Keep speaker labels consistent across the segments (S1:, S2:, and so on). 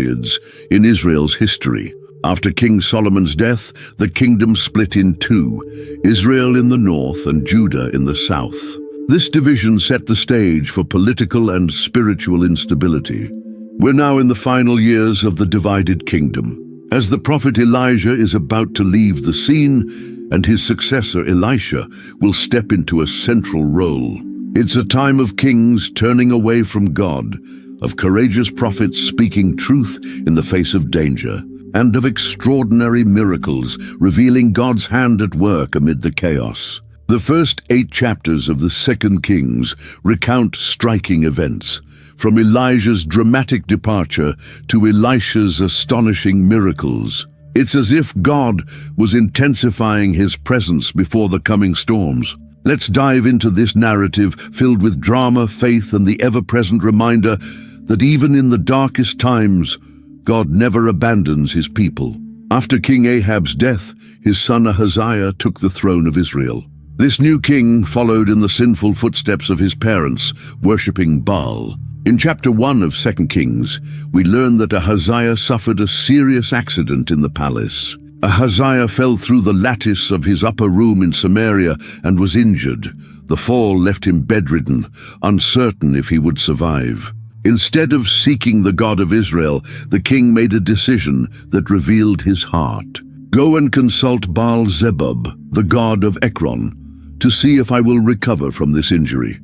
S1: periods in Israel's history. After King Solomon's death, the kingdom split in two, Israel in the north and Judah in the south. This division set the stage for political and spiritual instability. We're now in the final years of the divided kingdom, as the prophet Elijah is about to leave the scene, and his successor Elisha will step into a central role. It's a time of kings turning away from God, of courageous prophets speaking truth in the face of danger, and of extraordinary miracles revealing God's hand at work amid the chaos. The first 8 chapters of the 2 Kings recount striking events, from Elijah's dramatic departure to Elisha's astonishing miracles. It's as if God was intensifying his presence before the coming storms. Let's dive into this narrative filled with drama, faith, and the ever-present reminder that even in the darkest times, God never abandons his people. After King Ahab's death, his son Ahaziah took the throne of Israel. This new king followed in the sinful footsteps of his parents, worshipping Baal. In chapter 1 of 2 Kings, we learn that Ahaziah suffered a serious accident in the palace. Ahaziah fell through the lattice of his upper room in Samaria and was injured. The fall left him bedridden, uncertain if he would survive. Instead of seeking the God of Israel, the king made a decision that revealed his heart. Go and consult Baal-zebub, the god of Ekron, to see if I will recover from this injury.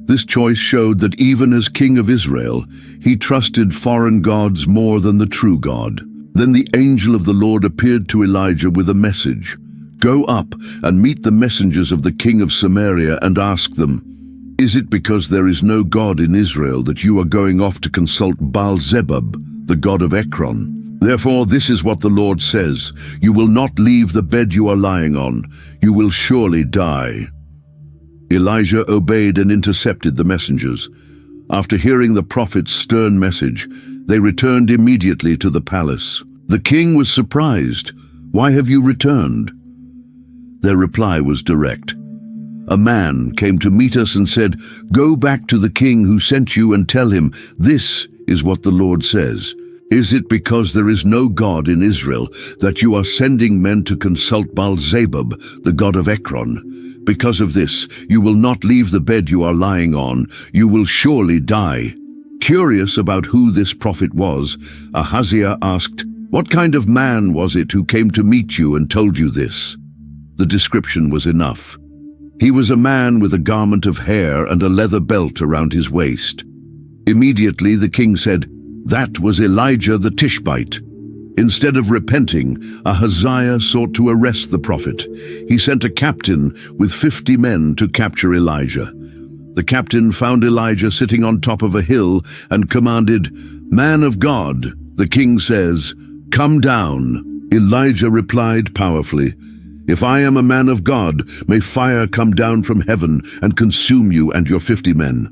S1: This choice showed that even as king of Israel, he trusted foreign gods more than the true God. Then the angel of the Lord appeared to Elijah with a message. Go up and meet the messengers of the king of Samaria and ask them, is it because there is no God in Israel that you are going off to consult Baal-zebub, the god of Ekron? Therefore this is what the Lord says, you will not leave the bed you are lying on, you will surely die. Elijah obeyed and intercepted the messengers. After hearing the prophet's stern message, they returned immediately to the palace. The king was surprised. Why have you returned? Their reply was direct. A man came to meet us and said, go back to the king who sent you and tell him, this is what the Lord says. Is it because there is no God in Israel that you are sending men to consult Baal-zebub, the god of Ekron? Because of this, you will not leave the bed you are lying on. You will surely die. Curious about who this prophet was, Ahaziah asked, what kind of man was it who came to meet you and told you this? The description was enough. He was a man with a garment of hair and a leather belt around his waist. Immediately the king said, that was Elijah the Tishbite. Instead of repenting, Ahaziah sought to arrest the prophet. He sent a captain with 50 men to capture Elijah. The captain found Elijah sitting on top of a hill and commanded, man of God, the king says, come down. Elijah replied powerfully, if I am a man of God, may fire come down from heaven and consume you and your 50 men.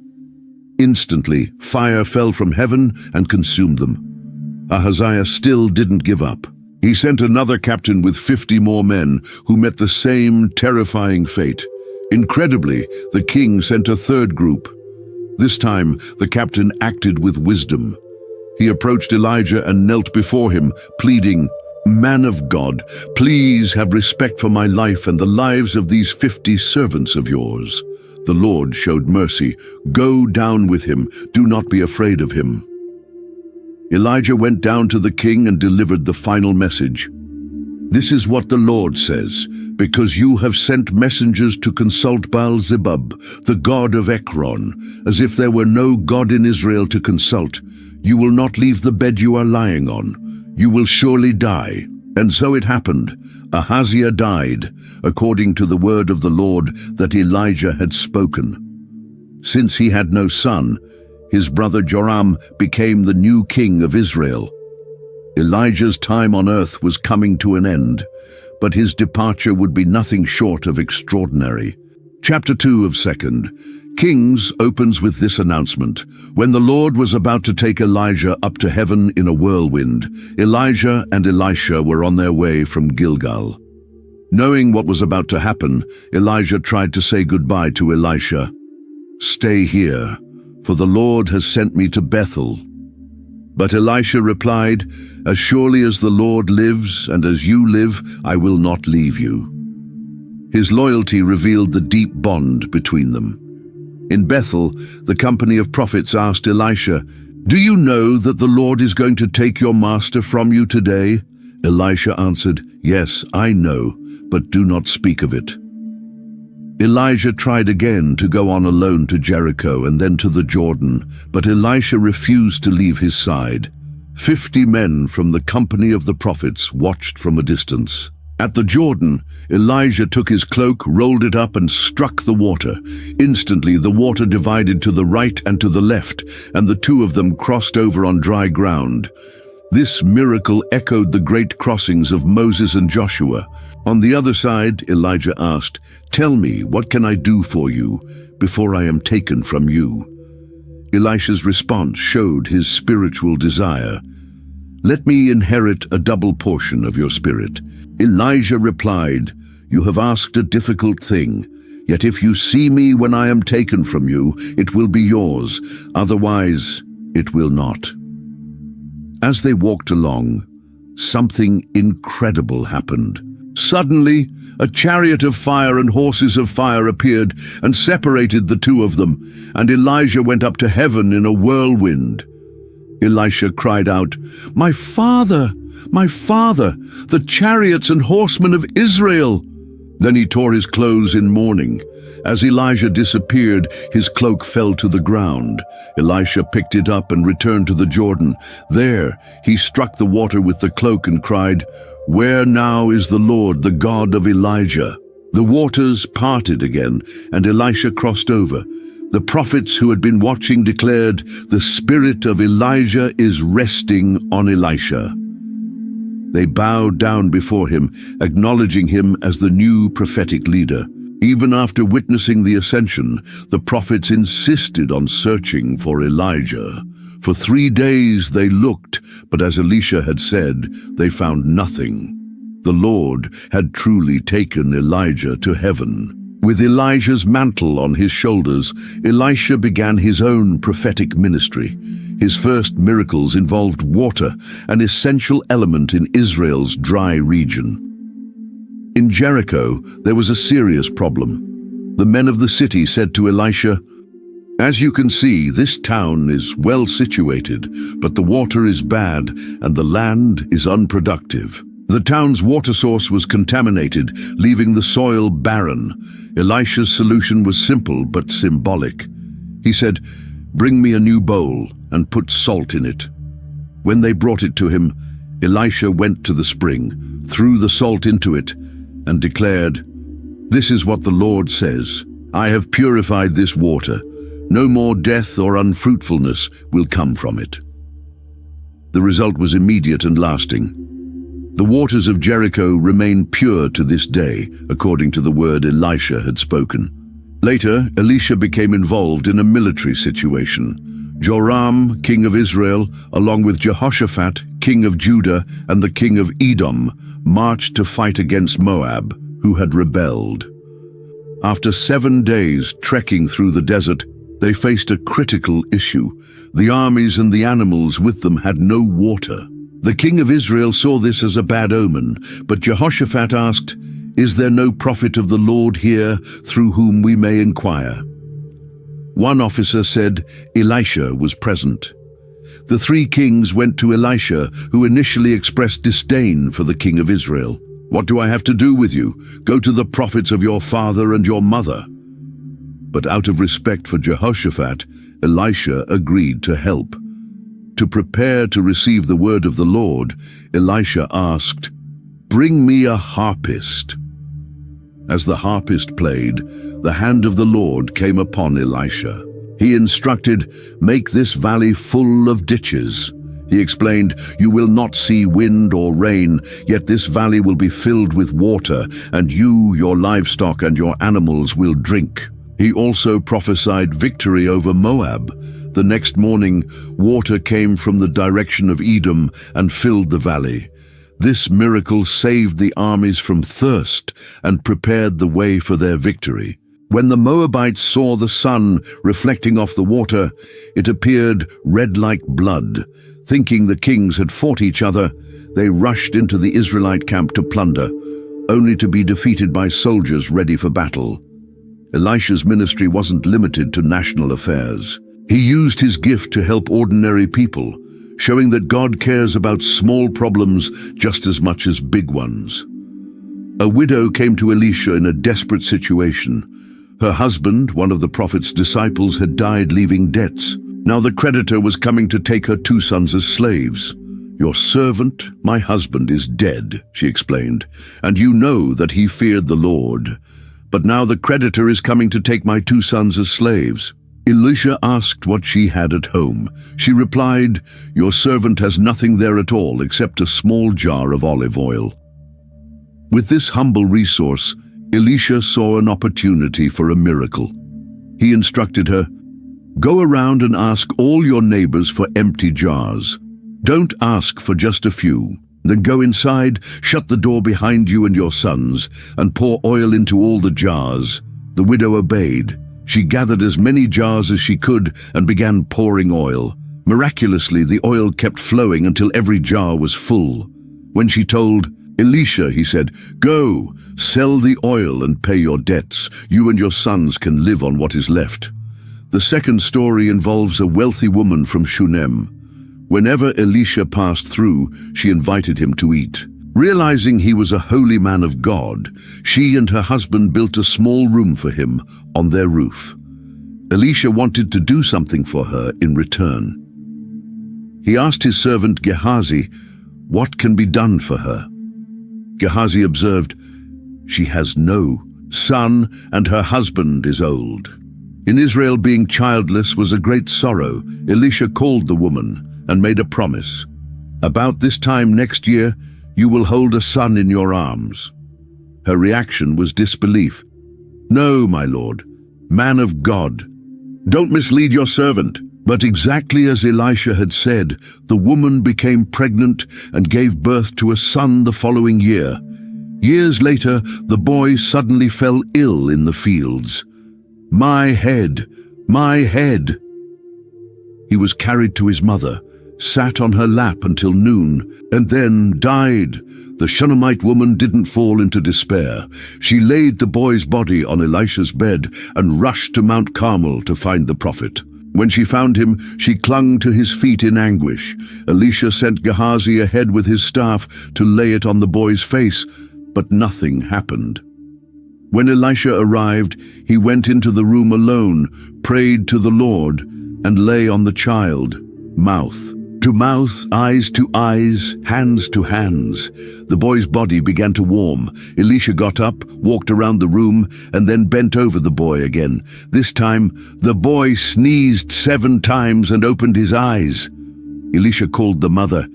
S1: Instantly, fire fell from heaven and consumed them. Ahaziah still didn't give up. He sent another captain with 50 more men who met the same terrifying fate. Incredibly, the king sent a third group. This time, the captain acted with wisdom. He approached Elijah and knelt before him, pleading, man of God, please have respect for my life and the lives of these 50 servants of yours. The Lord showed mercy. Go down with him. Do not be afraid of him. Elijah went down to the king and delivered the final message. This is what the Lord says, because you have sent messengers to consult Baal-zebub, the god of Ekron, as if there were no God in Israel to consult. You will not leave the bed you are lying on. You will surely die. And so it happened. Ahaziah died, according to the word of the Lord that Elijah had spoken. Since he had no son, his brother Joram became the new king of Israel. Elijah's time on earth was coming to an end, but his departure would be nothing short of extraordinary. Chapter 2 of 2 Kings opens with this announcement. When the Lord was about to take Elijah up to heaven in a whirlwind, Elijah and Elisha were on their way from Gilgal. Knowing what was about to happen, Elijah tried to say goodbye to Elisha. Stay here, for the Lord has sent me to Bethel. But Elisha replied, "As surely as the Lord lives and as you live, I will not leave you." His loyalty revealed the deep bond between them. In Bethel, the company of prophets asked Elisha, "Do you know that the Lord is going to take your master from you today?" Elisha answered, "Yes, I know, but do not speak of it." Elijah tried again to go on alone to Jericho and then to the Jordan, but Elisha refused to leave his side. 50 men from the company of the prophets watched from a distance. At the Jordan, Elijah took his cloak, rolled it up, and struck the water. Instantly the water divided to the right and to the left, and the two of them crossed over on dry ground. This miracle echoed the great crossings of Moses and Joshua. On the other side, Elijah asked, "Tell me, what can I do for you before I am taken from you?" Elisha's response showed his spiritual desire. "Let me inherit a double portion of your spirit." Elijah replied, "You have asked a difficult thing. Yet if you see me when I am taken from you, it will be yours. Otherwise, it will not." As they walked along, something incredible happened. Suddenly, a chariot of fire and horses of fire appeared and separated the two of them, and Elijah went up to heaven in a whirlwind. Elisha cried out, My father, the chariots and horsemen of Israel!" Then he tore his clothes in mourning. As Elijah disappeared, his cloak fell to the ground. Elisha picked it up and returned to the Jordan. There, he struck the water with the cloak and cried, "Where now is the Lord, the God of Elijah?" The waters parted again, and Elisha crossed over. The prophets who had been watching declared, "The spirit of Elijah is resting on Elisha." They bowed down before him, acknowledging him as the new prophetic leader. Even after witnessing the ascension, the prophets insisted on searching for Elijah. For 3 days they looked, but as Elisha had said, they found nothing. The Lord had truly taken Elijah to heaven. With Elijah's mantle on his shoulders, Elisha began his own prophetic ministry. His first miracles involved water, an essential element in Israel's dry region. In Jericho, there was a serious problem. The men of the city said to Elisha, "As you can see, this town is well situated, but the water is bad and the land is unproductive." The town's water source was contaminated, leaving the soil barren. Elisha's solution was simple but symbolic. He said, "Bring me a new bowl and put salt in it." When they brought it to him, Elisha went to the spring, threw the salt into it, and declared, "This is what the Lord says, I have purified this water. No more death or unfruitfulness will come from it." The result was immediate and lasting. The waters of Jericho remain pure to this day, according to the word Elisha had spoken. Later, Elisha became involved in a military situation. Joram, king of Israel, along with Jehoshaphat, king of Judah, and the king of Edom, marched to fight against Moab, who had rebelled. After 7 days trekking through the desert, they faced a critical issue. The armies and the animals with them had no water. The king of Israel saw this as a bad omen, but Jehoshaphat asked, "Is there no prophet of the Lord here through whom we may inquire?" One officer said Elisha was present. The 3 kings went to Elisha, who initially expressed disdain for the king of Israel. "What do I have to do with you? Go to the prophets of your father and your mother." But out of respect for Jehoshaphat, Elisha agreed to help. To prepare to receive the word of the Lord, Elisha asked, "Bring me a harpist." As the harpist played, the hand of the Lord came upon Elisha. He instructed, "Make this valley full of ditches." He explained, "You will not see wind or rain, yet this valley will be filled with water, and you, your livestock, and your animals will drink." He also prophesied victory over Moab. The next morning, water came from the direction of Edom and filled the valley. This miracle saved the armies from thirst and prepared the way for their victory. When the Moabites saw the sun reflecting off the water, it appeared red like blood. Thinking the kings had fought each other, they rushed into the Israelite camp to plunder, only to be defeated by soldiers ready for battle. Elisha's ministry wasn't limited to national affairs. He used his gift to help ordinary people, showing that God cares about small problems just as much as big ones. A widow came to Elisha in a desperate situation. Her husband, one of the prophet's disciples, had died leaving debts. Now the creditor was coming to take her 2 sons as slaves. "Your servant, my husband, is dead," she explained, "and you know that he feared the Lord. But now the creditor is coming to take my 2 sons as slaves." Elisha asked what she had at home. She replied, "Your servant has nothing there at all except a small jar of olive oil." With this humble resource, Elisha saw an opportunity for a miracle. He instructed her, "Go around and ask all your neighbors for empty jars. Don't ask for just a few. Then go inside, shut the door behind you and your sons, and pour oil into all the jars." The widow obeyed. She gathered as many jars as she could and began pouring oil. Miraculously, the oil kept flowing until every jar was full. When she told Elisha, he said, "Go, sell the oil and pay your debts. You and your sons can live on what is left." The second story involves a wealthy woman from Shunem. Whenever Elisha passed through, she invited him to eat. Realizing he was a holy man of God, she and her husband built a small room for him on their roof. Elisha wanted to do something for her in return. He asked his servant Gehazi, "What can be done for her?" Gehazi observed, "She has no son and her husband is old." In Israel, being childless was a great sorrow. Elisha called the woman and made a promise. "About this time next year, you will hold a son in your arms." Her reaction was disbelief. "No, my lord, man of God, don't mislead your servant." But exactly as Elisha had said, the woman became pregnant and gave birth to a son the following year. Years later, the boy suddenly fell ill in the fields. My head, my head." He was carried to his mother, sat on her lap until noon, and then died. The Shunammite woman didn't fall into despair. She laid the boy's body on Elisha's bed and rushed to Mount Carmel to find the prophet. When she found him, she clung to his feet in anguish. Elisha sent Gehazi ahead with his staff to lay it on the boy's face, but nothing happened. When Elisha arrived, he went into the room alone, prayed to the Lord, and lay on the child, mouth to mouth, eyes to eyes, hands to hands. The boy's body began to warm. Elisha got up, walked around the room, and then bent over the boy again. This time, the boy sneezed 7 times and opened his eyes. Elisha called the mother,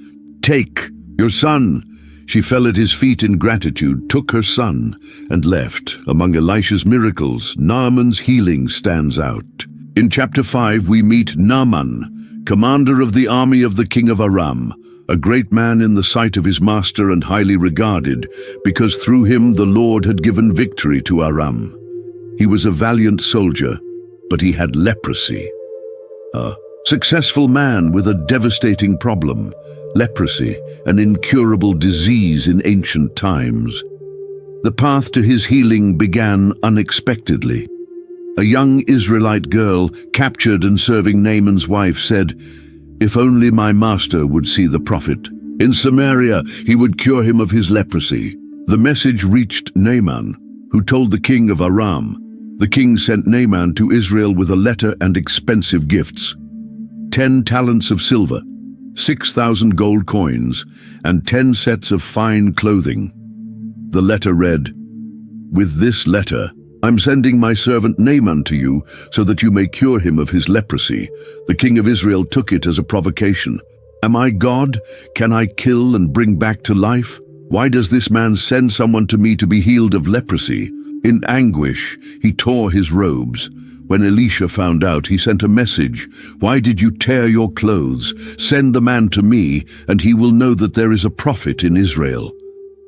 S1: "Take your son." She fell at his feet in gratitude, took her son, and left. Among Elisha's miracles, Naaman's healing stands out. In chapter 5, we meet Naaman, commander of the army of the king of Aram, a great man in the sight of his master and highly regarded, because through him the Lord had given victory to Aram. He was a valiant soldier, but he had leprosy. A successful man with a devastating problem, leprosy, an incurable disease in ancient times. The path to his healing began unexpectedly. A young Israelite girl, captured and serving Naaman's wife, said, "If only my master would see the prophet. In Samaria, he would cure him of his leprosy." The message reached Naaman, who told the king of Aram. The king sent Naaman to Israel with a letter and expensive gifts: 10 talents of silver, 6,000 gold coins, and 10 sets of fine clothing. The letter read, "With this letter, I'm sending my servant Naaman to you so that you may cure him of his leprosy." The king of Israel took it as a provocation. "Am I God? Can I kill and bring back to life? Why does this man send someone to me to be healed of leprosy?" In anguish, he tore his robes. When Elisha found out, he sent a message, "Why did you tear your clothes? Send the man to me, and he will know that there is a prophet in Israel."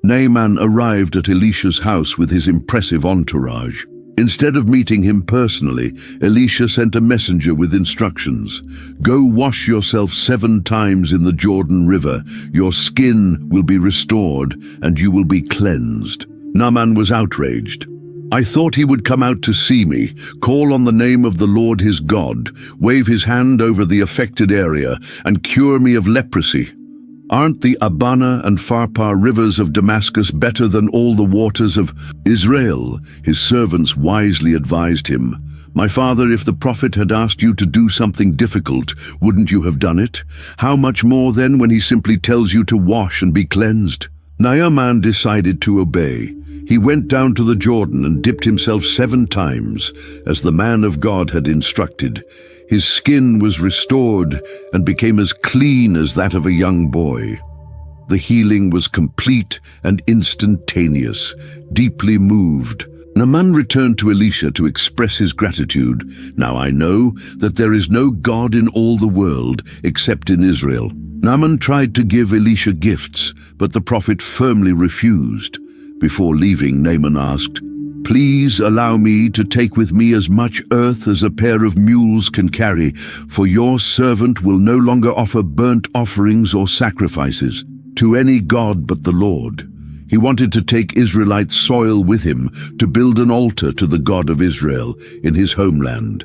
S1: Naaman arrived at Elisha's house with his impressive entourage. Instead of meeting him personally, Elisha sent a messenger with instructions. Go wash yourself 7 times in the Jordan River. Your skin will be restored and you will be cleansed. Naaman was outraged. I thought he would come out to see me, call on the name of the Lord his God, wave his hand over the affected area, and cure me of leprosy. Aren't the Abana and Pharpar rivers of Damascus better than all the waters of Israel? His servants wisely advised him. My father, if the prophet had asked you to do something difficult, wouldn't you have done it? How much more then when he simply tells you to wash and be cleansed? Naaman decided to obey. He went down to the Jordan and dipped himself 7 times, as the man of God had instructed. His skin was restored and became as clean as that of a young boy. The healing was complete and instantaneous. Deeply moved, Naaman returned to Elisha to express his gratitude. Now I know that there is no God in all the world except in Israel. Naaman tried to give Elisha gifts, but the prophet firmly refused. Before leaving, Naaman asked, Please allow me to take with me as much earth as a pair of mules can carry, for your servant will no longer offer burnt offerings or sacrifices to any god but the Lord. He wanted to take Israelite soil with him to build an altar to the God of Israel in his homeland.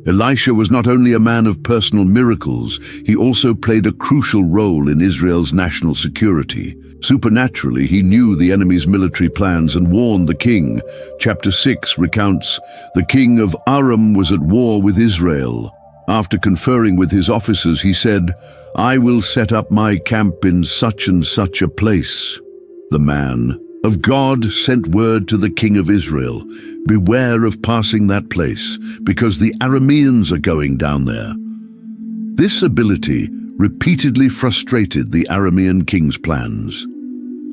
S1: Elisha was not only a man of personal miracles, he also played a crucial role in Israel's national security. Supernaturally, he knew the enemy's military plans and warned the king. Chapter 6 recounts, the king of Aram was at war with Israel. After conferring with his officers, he said, I will set up my camp in such and such a place. The man of God sent word to the king of Israel, beware of passing that place, because the Arameans are going down there. This ability repeatedly frustrated the Aramean king's plans.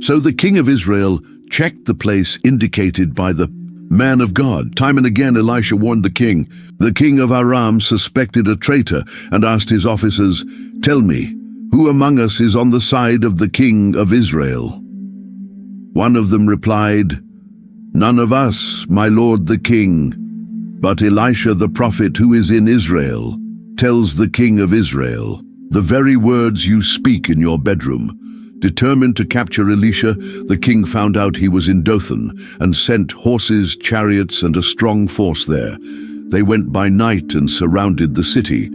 S1: So the king of Israel checked the place indicated by the man of God. Time and again Elisha warned the king. The king of Aram suspected a traitor and asked his officers, Tell me, who among us is on the side of the king of Israel? One of them replied, None of us, my lord the king. But Elisha the prophet who is in Israel tells the king of Israel, the very words you speak in your bedroom. Determined to capture Elisha, the king found out he was in Dothan and sent horses, chariots, and a strong force there. They went by night and surrounded the city.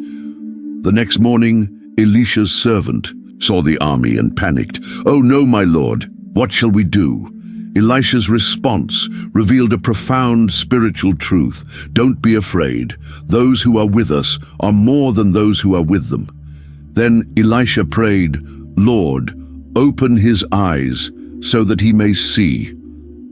S1: The next morning, Elisha's servant saw the army and panicked. Oh no, my lord, what shall we do? Elisha's response revealed a profound spiritual truth. Don't be afraid. Those who are with us are more than those who are with them. Then Elisha prayed, Lord, open his eyes so that he may see.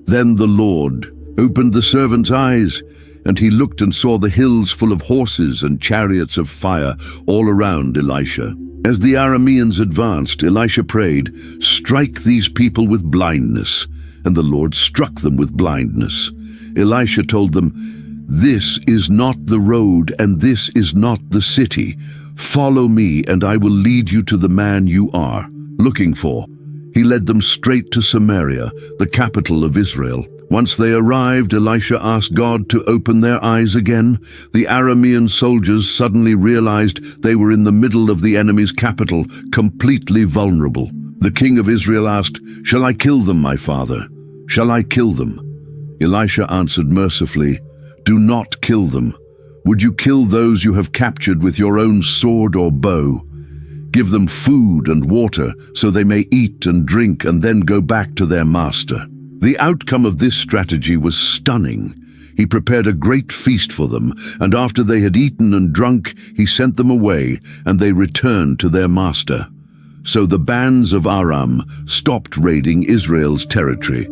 S1: Then the Lord opened the servant's eyes, and he looked and saw the hills full of horses and chariots of fire all around Elisha. As the Arameans advanced, Elisha prayed, Strike these people with blindness. And the Lord struck them with blindness. Elisha told them, This is not the road, and this is not the city. Follow me, and I will lead you to the man you are looking for. He led them straight to Samaria, the capital of Israel. Once they arrived, Elisha asked God to open their eyes again. The Aramean soldiers suddenly realized they were in the middle of the enemy's capital, completely vulnerable. The king of Israel asked, Shall I kill them, my father? Shall I kill them? Elisha answered mercifully, Do not kill them. Would you kill those you have captured with your own sword or bow? Give them food and water so they may eat and drink and then go back to their master. The outcome of this strategy was stunning. He prepared a great feast for them, and after they had eaten and drunk, he sent them away, and they returned to their master. So the bands of Aram stopped raiding Israel's territory.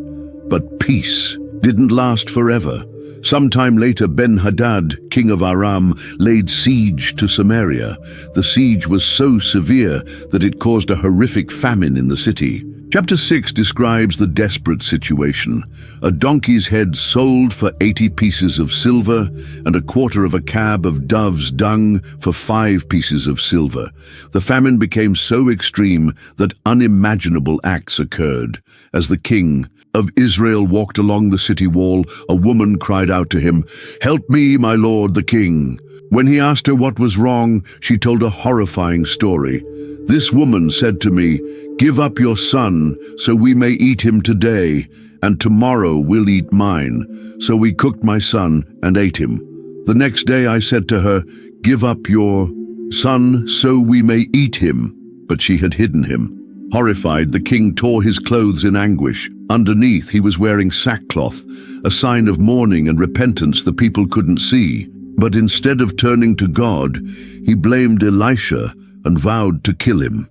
S1: But peace didn't last forever. Sometime later, Ben-Hadad, king of Aram, laid siege to Samaria. The siege was so severe that it caused a horrific famine in the city. Chapter 6 describes the desperate situation. A donkey's head sold for 80 pieces of silver, and a quarter of a cab of dove's dung for 5 pieces of silver. The famine became so extreme that unimaginable acts occurred. As the king of Israel walked along the city wall, a woman cried out to him, "Help me, my lord the king." When he asked her what was wrong, she told a horrifying story. "This woman said to me, 'Give up your son, so we may eat him today, and tomorrow we'll eat mine.' So we cooked my son and ate him. The next day I said to her, 'Give up your son, so we may eat him.' But she had hidden him." Horrified, the king tore his clothes in anguish. Underneath, he was wearing sackcloth, a sign of mourning and repentance the people couldn't see. But instead of turning to God, he blamed Elisha and vowed to kill him.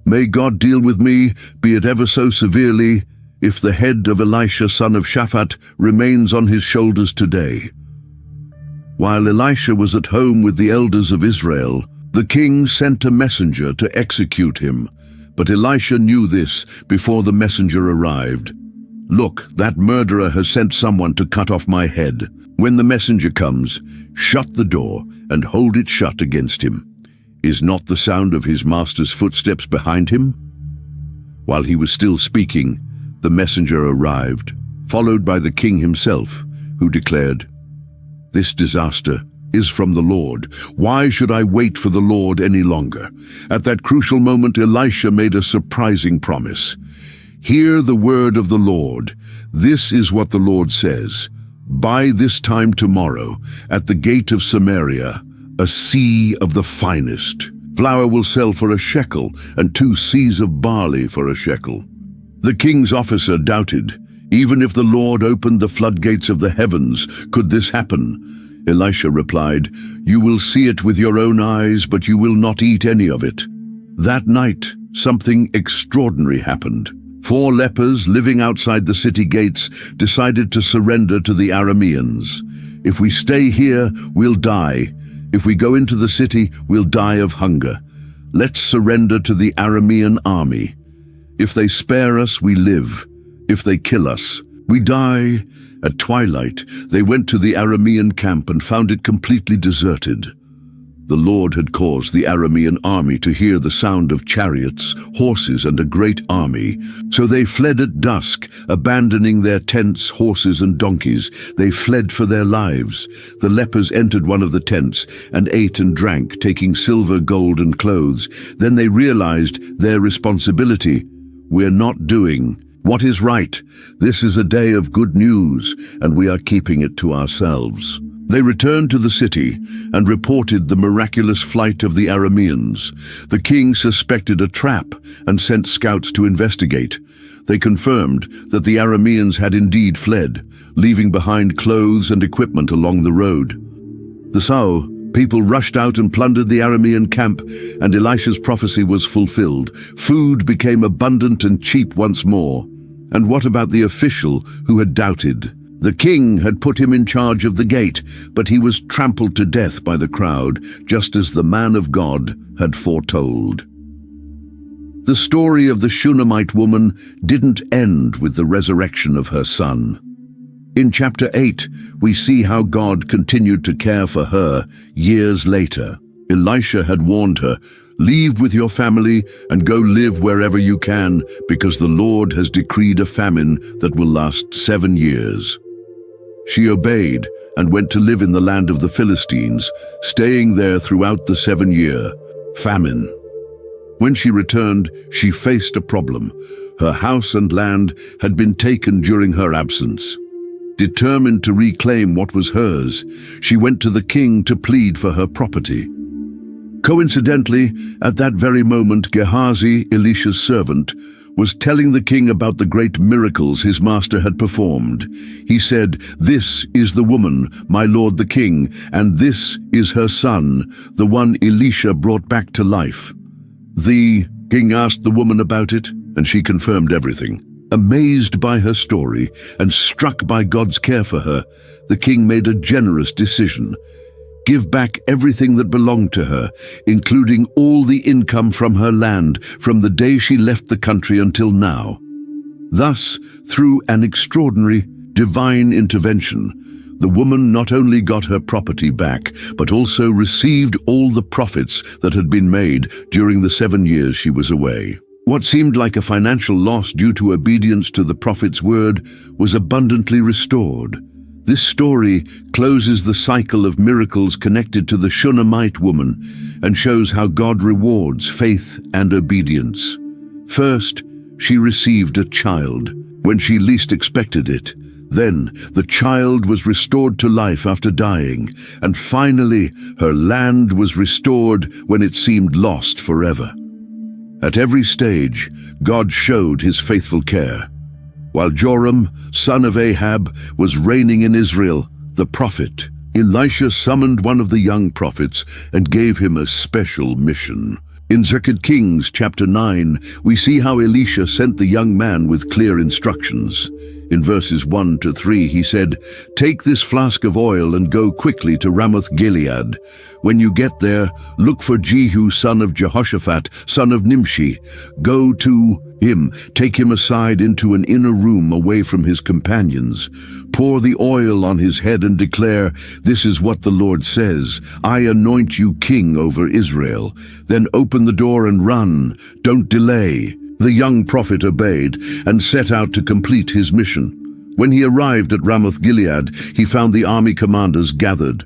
S1: "May God deal with me, be it ever so severely, if the head of Elisha son of Shaphat remains on his shoulders today." While Elisha was at home with the elders of Israel, the king sent a messenger to execute him. But Elisha knew this before the messenger arrived. "Look, that murderer has sent someone to cut off my head. When the messenger comes, shut the door and hold it shut against him. Is not the sound of his master's footsteps behind him?" While he was still speaking, the messenger arrived, followed by the king himself, who declared, "This disaster is from the Lord. Why should I wait for the Lord any longer?" At that crucial moment, Elisha made a surprising promise. "Hear the word of the Lord. This is what the Lord says. By this time tomorrow, at the gate of Samaria, a sea of the finest flour will sell for a shekel, and 2 seahs of barley for a shekel." The king's officer doubted. Even if the Lord opened the floodgates of the heavens, could this happen? Elisha replied, "You will see it with your own eyes, but you will not eat any of it." That night, something extraordinary happened. 4 lepers living outside the city gates decided to surrender to the Arameans. "If we stay here, we'll die. If we go into the city, we'll die of hunger. Let's surrender to the Aramean army. If they spare us, we live. If they kill us, we die." At twilight, they went to the Aramean camp and found it completely deserted. The Lord had caused the Aramean army to hear the sound of chariots, horses, and a great army. So they fled at dusk, abandoning their tents, horses, and donkeys. They fled for their lives. The lepers entered one of the tents and ate and drank, taking silver, gold, and clothes. Then they realized their responsibility. "We're not doing what is right. This is a day of good news, and we are keeping it to ourselves." They returned to the city and reported the miraculous flight of the Arameans. The king suspected a trap and sent scouts to investigate. They confirmed that the Arameans had indeed fled, leaving behind clothes and equipment along the road. So, people rushed out and plundered the Aramean camp, and Elisha's prophecy was fulfilled. Food became abundant and cheap once more. And what about the official who had doubted? The king had put him in charge of the gate, but he was trampled to death by the crowd, just as the man of God had foretold. The story of the Shunammite woman didn't end with the resurrection of her son. In chapter 8, we see how God continued to care for her years later. Elisha had warned her, "Leave with your family and go live wherever you can, because the Lord has decreed a famine that will last 7 years." She obeyed and went to live in the land of the Philistines, staying there throughout the 7-year famine. When she returned, she faced a problem. Her house and land had been taken during her absence. Determined to reclaim what was hers, she went to the king to plead for her property. Coincidentally, at that very moment, Gehazi, Elisha's servant, was telling the king about the great miracles his master had performed. He said, "This is the woman, my lord the king, and this is her son, the one Elisha brought back to life." The king asked the woman about it, and she confirmed everything. Amazed by her story and struck by God's care for her, the king made a generous decision. give back everything that belonged to her, including all the income from her land from the day she left the country until now. Thus, through an extraordinary divine intervention, the woman not only got her property back, but also received all the profits that had been made during the 7 years she was away. What seemed like a financial loss due to obedience to the prophet's word was abundantly restored. This story closes the cycle of miracles connected to the Shunammite woman and shows how God rewards faith and obedience. First, she received a child when she least expected it. Then the child was restored to life after dying, and finally her land was restored when it seemed lost forever. At every stage, God showed his faithful care. While Joram, son of Ahab, was reigning in Israel, the prophet Elisha summoned one of the young prophets and gave him a special mission. In 2 Kings chapter 9, we see how Elisha sent the young man with clear instructions. In verses 1 to 3, he said, "Take this flask of oil and go quickly to Ramoth Gilead. When you get there, look for Jehu, son of Jehoshaphat, son of Nimshi. Go to him, take him aside into an inner room away from his companions. Pour the oil on his head and declare, 'This is what the Lord says, I anoint you king over Israel.' Then open the door and run. Don't delay." The young prophet obeyed and set out to complete his mission. When he arrived at Ramoth Gilead, he found the army commanders gathered.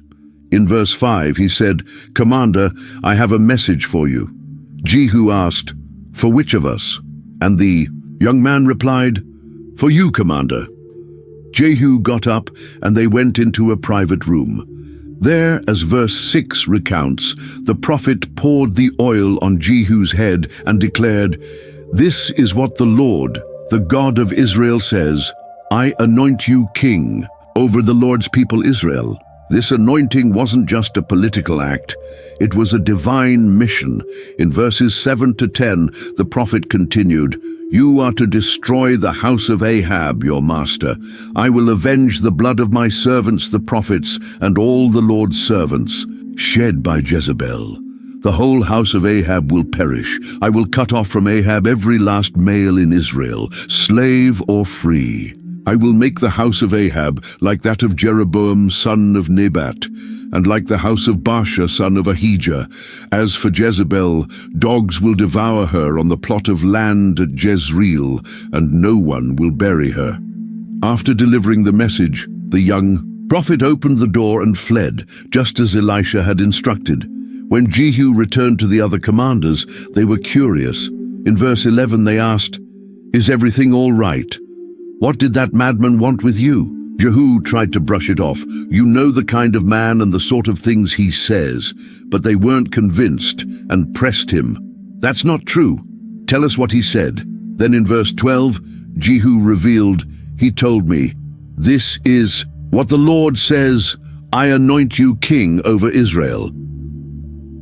S1: In verse 5, he said, "Commander, I have a message for you." Jehu asked, "For which of us?" And the young man replied, "For you, Commander." Jehu got up and they went into a private room. There, as verse 6 recounts, the prophet poured the oil on Jehu's head and declared, "This is what the Lord, the God of Israel, says, I anoint you king over the Lord's people Israel." This anointing wasn't just a political act, it was a divine mission. In verses 7 to 10, the prophet continued, "You are to destroy the house of Ahab, your master. I will avenge the blood of my servants the prophets and all the Lord's servants, shed by Jezebel. The whole house of Ahab will perish. I will cut off from Ahab every last male in Israel, slave or free. I will make the house of Ahab like that of Jeroboam son of Nebat, and like the house of Baasha son of Ahijah. As for Jezebel, dogs will devour her on the plot of land at Jezreel, and no one will bury her." After delivering the message, the young prophet opened the door and fled, just as Elisha had instructed. When Jehu returned to the other commanders, they were curious. In verse 11 they asked, "Is everything all right? What did that madman want with you?" Jehu tried to brush it off. "You know the kind of man and the sort of things he says." But they weren't convinced and pressed him. "That's not true. Tell us what he said." Then in verse 12, Jehu revealed, "He told me, 'This is what the Lord says, I anoint you king over Israel.'"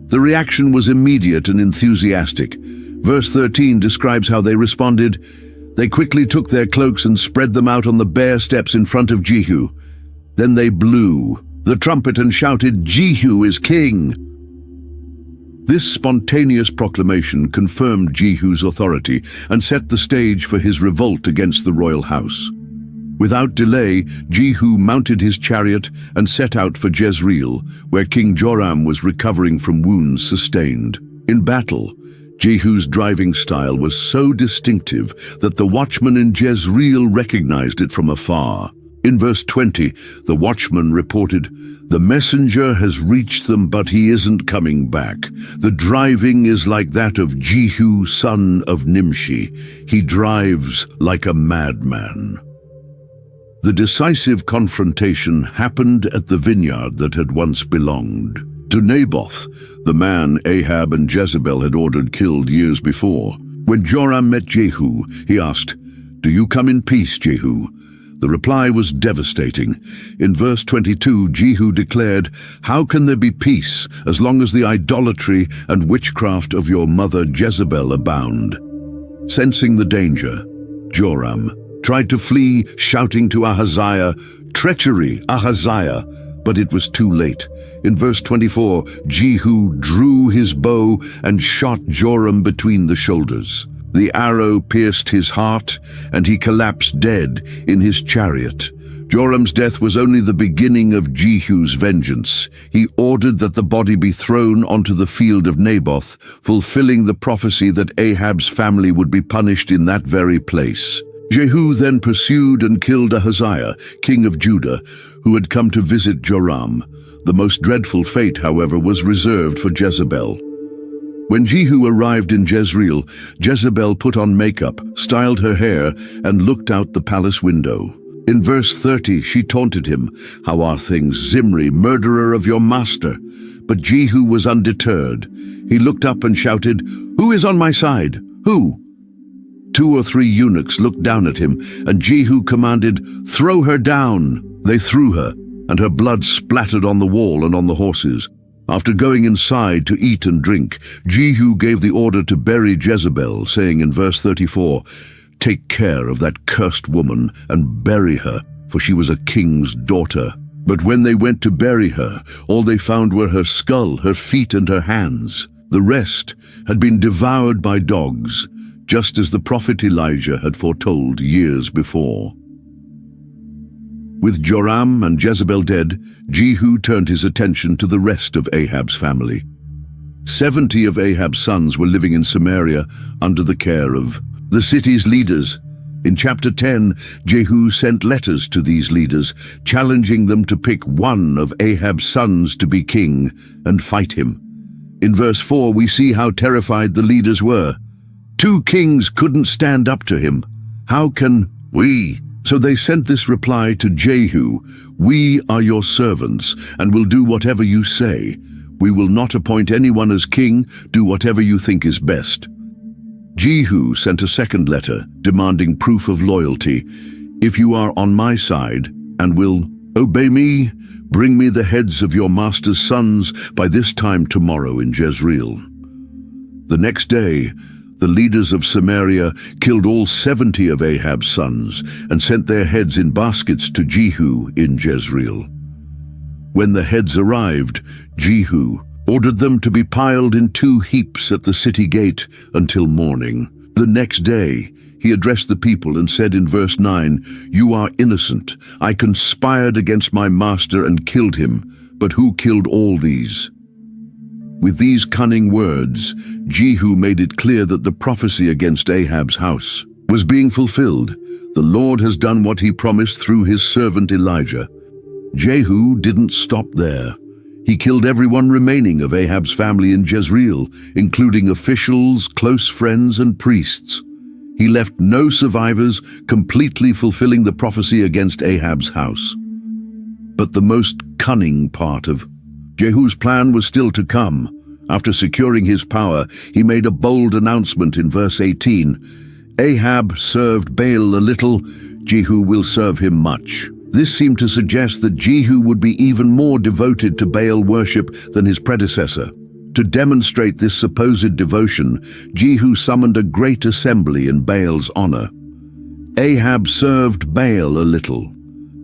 S1: The reaction was immediate and enthusiastic. Verse 13 describes how they responded. They quickly took their cloaks and spread them out on the bare steps in front of Jehu. Then they blew the trumpet and shouted, "Jehu is king!" This spontaneous proclamation confirmed Jehu's authority and set the stage for his revolt against the royal house. Without delay, Jehu mounted his chariot and set out for Jezreel, where King Joram was recovering from wounds sustained. In battle, Jehu's driving style was so distinctive that the watchman in Jezreel recognized it from afar. In verse 20, the watchman reported, "The messenger has reached them, but he isn't coming back. The driving is like that of Jehu, son of Nimshi. He drives like a madman." The decisive confrontation happened at the vineyard that had once belonged to Naboth, the man Ahab and Jezebel had ordered killed years before. When Joram met Jehu, he asked, "Do you come in peace, Jehu?" The reply was devastating. In verse 22, Jehu declared, "How can there be peace as long as the idolatry and witchcraft of your mother Jezebel abound?" Sensing the danger, Joram tried to flee, shouting to Ahaziah, "Treachery, Ahaziah!" but it was too late. In verse 24, Jehu drew his bow and shot Joram between the shoulders. The arrow pierced his heart, and he collapsed dead in his chariot. Joram's death was only the beginning of Jehu's vengeance. He ordered that the body be thrown onto the field of Naboth, fulfilling the prophecy that Ahab's family would be punished in that very place. Jehu then pursued and killed Ahaziah, king of Judah, who had come to visit Joram. The most dreadful fate, however, was reserved for Jezebel. When Jehu arrived in Jezreel, Jezebel put on makeup, styled her hair, and looked out the palace window. In verse 30, she taunted him, "How are things, Zimri, murderer of your master?" But Jehu was undeterred. He looked up and shouted, "Who is on my side? Who?" 2 or 3 eunuchs looked down at him, and Jehu commanded, "Throw her down." They threw her, and her blood splattered on the wall and on the horses. After going inside to eat and drink, Jehu gave the order to bury Jezebel, saying in verse 34, "Take care of that cursed woman and bury her, for she was a king's daughter." But when they went to bury her, all they found were her skull, her feet, and her hands. The rest had been devoured by dogs, just as the prophet Elijah had foretold years before. With Joram and Jezebel dead, Jehu turned his attention to the rest of Ahab's family. 70 of Ahab's sons were living in Samaria under the care of the city's leaders. In chapter 10, Jehu sent letters to these leaders, challenging them to pick one of Ahab's sons to be king and fight him. In verse 4, we see how terrified the leaders were. 2 kings couldn't stand up to him. How can we? So they sent this reply to Jehu, "We are your servants, and will do whatever you say. We will not appoint anyone as king. Do whatever you think is best." Jehu sent a second letter, demanding proof of loyalty. "If you are on my side, and will obey me, bring me the heads of your master's sons by this time tomorrow in Jezreel." The next day, the leaders of Samaria killed all 70 of Ahab's sons and sent their heads in baskets to Jehu in Jezreel. When the heads arrived, Jehu ordered them to be piled in 2 heaps at the city gate until morning. The next day, he addressed the people and said in verse 9, "You are innocent. I conspired against my master and killed him, but who killed all these?" With these cunning words, Jehu made it clear that the prophecy against Ahab's house was being fulfilled. The Lord has done what he promised through his servant Elijah. Jehu didn't stop there. He killed everyone remaining of Ahab's family in Jezreel, including officials, close friends, and priests. He left no survivors, completely fulfilling the prophecy against Ahab's house. But the most cunning part of Jehu's plan was still to come. After securing his power, he made a bold announcement in verse 18. "Ahab served Baal a little, Jehu will serve him much." This seemed to suggest that Jehu would be even more devoted to Baal worship than his predecessor. To demonstrate this supposed devotion, Jehu summoned a great assembly in Baal's honor. "Ahab served Baal a little,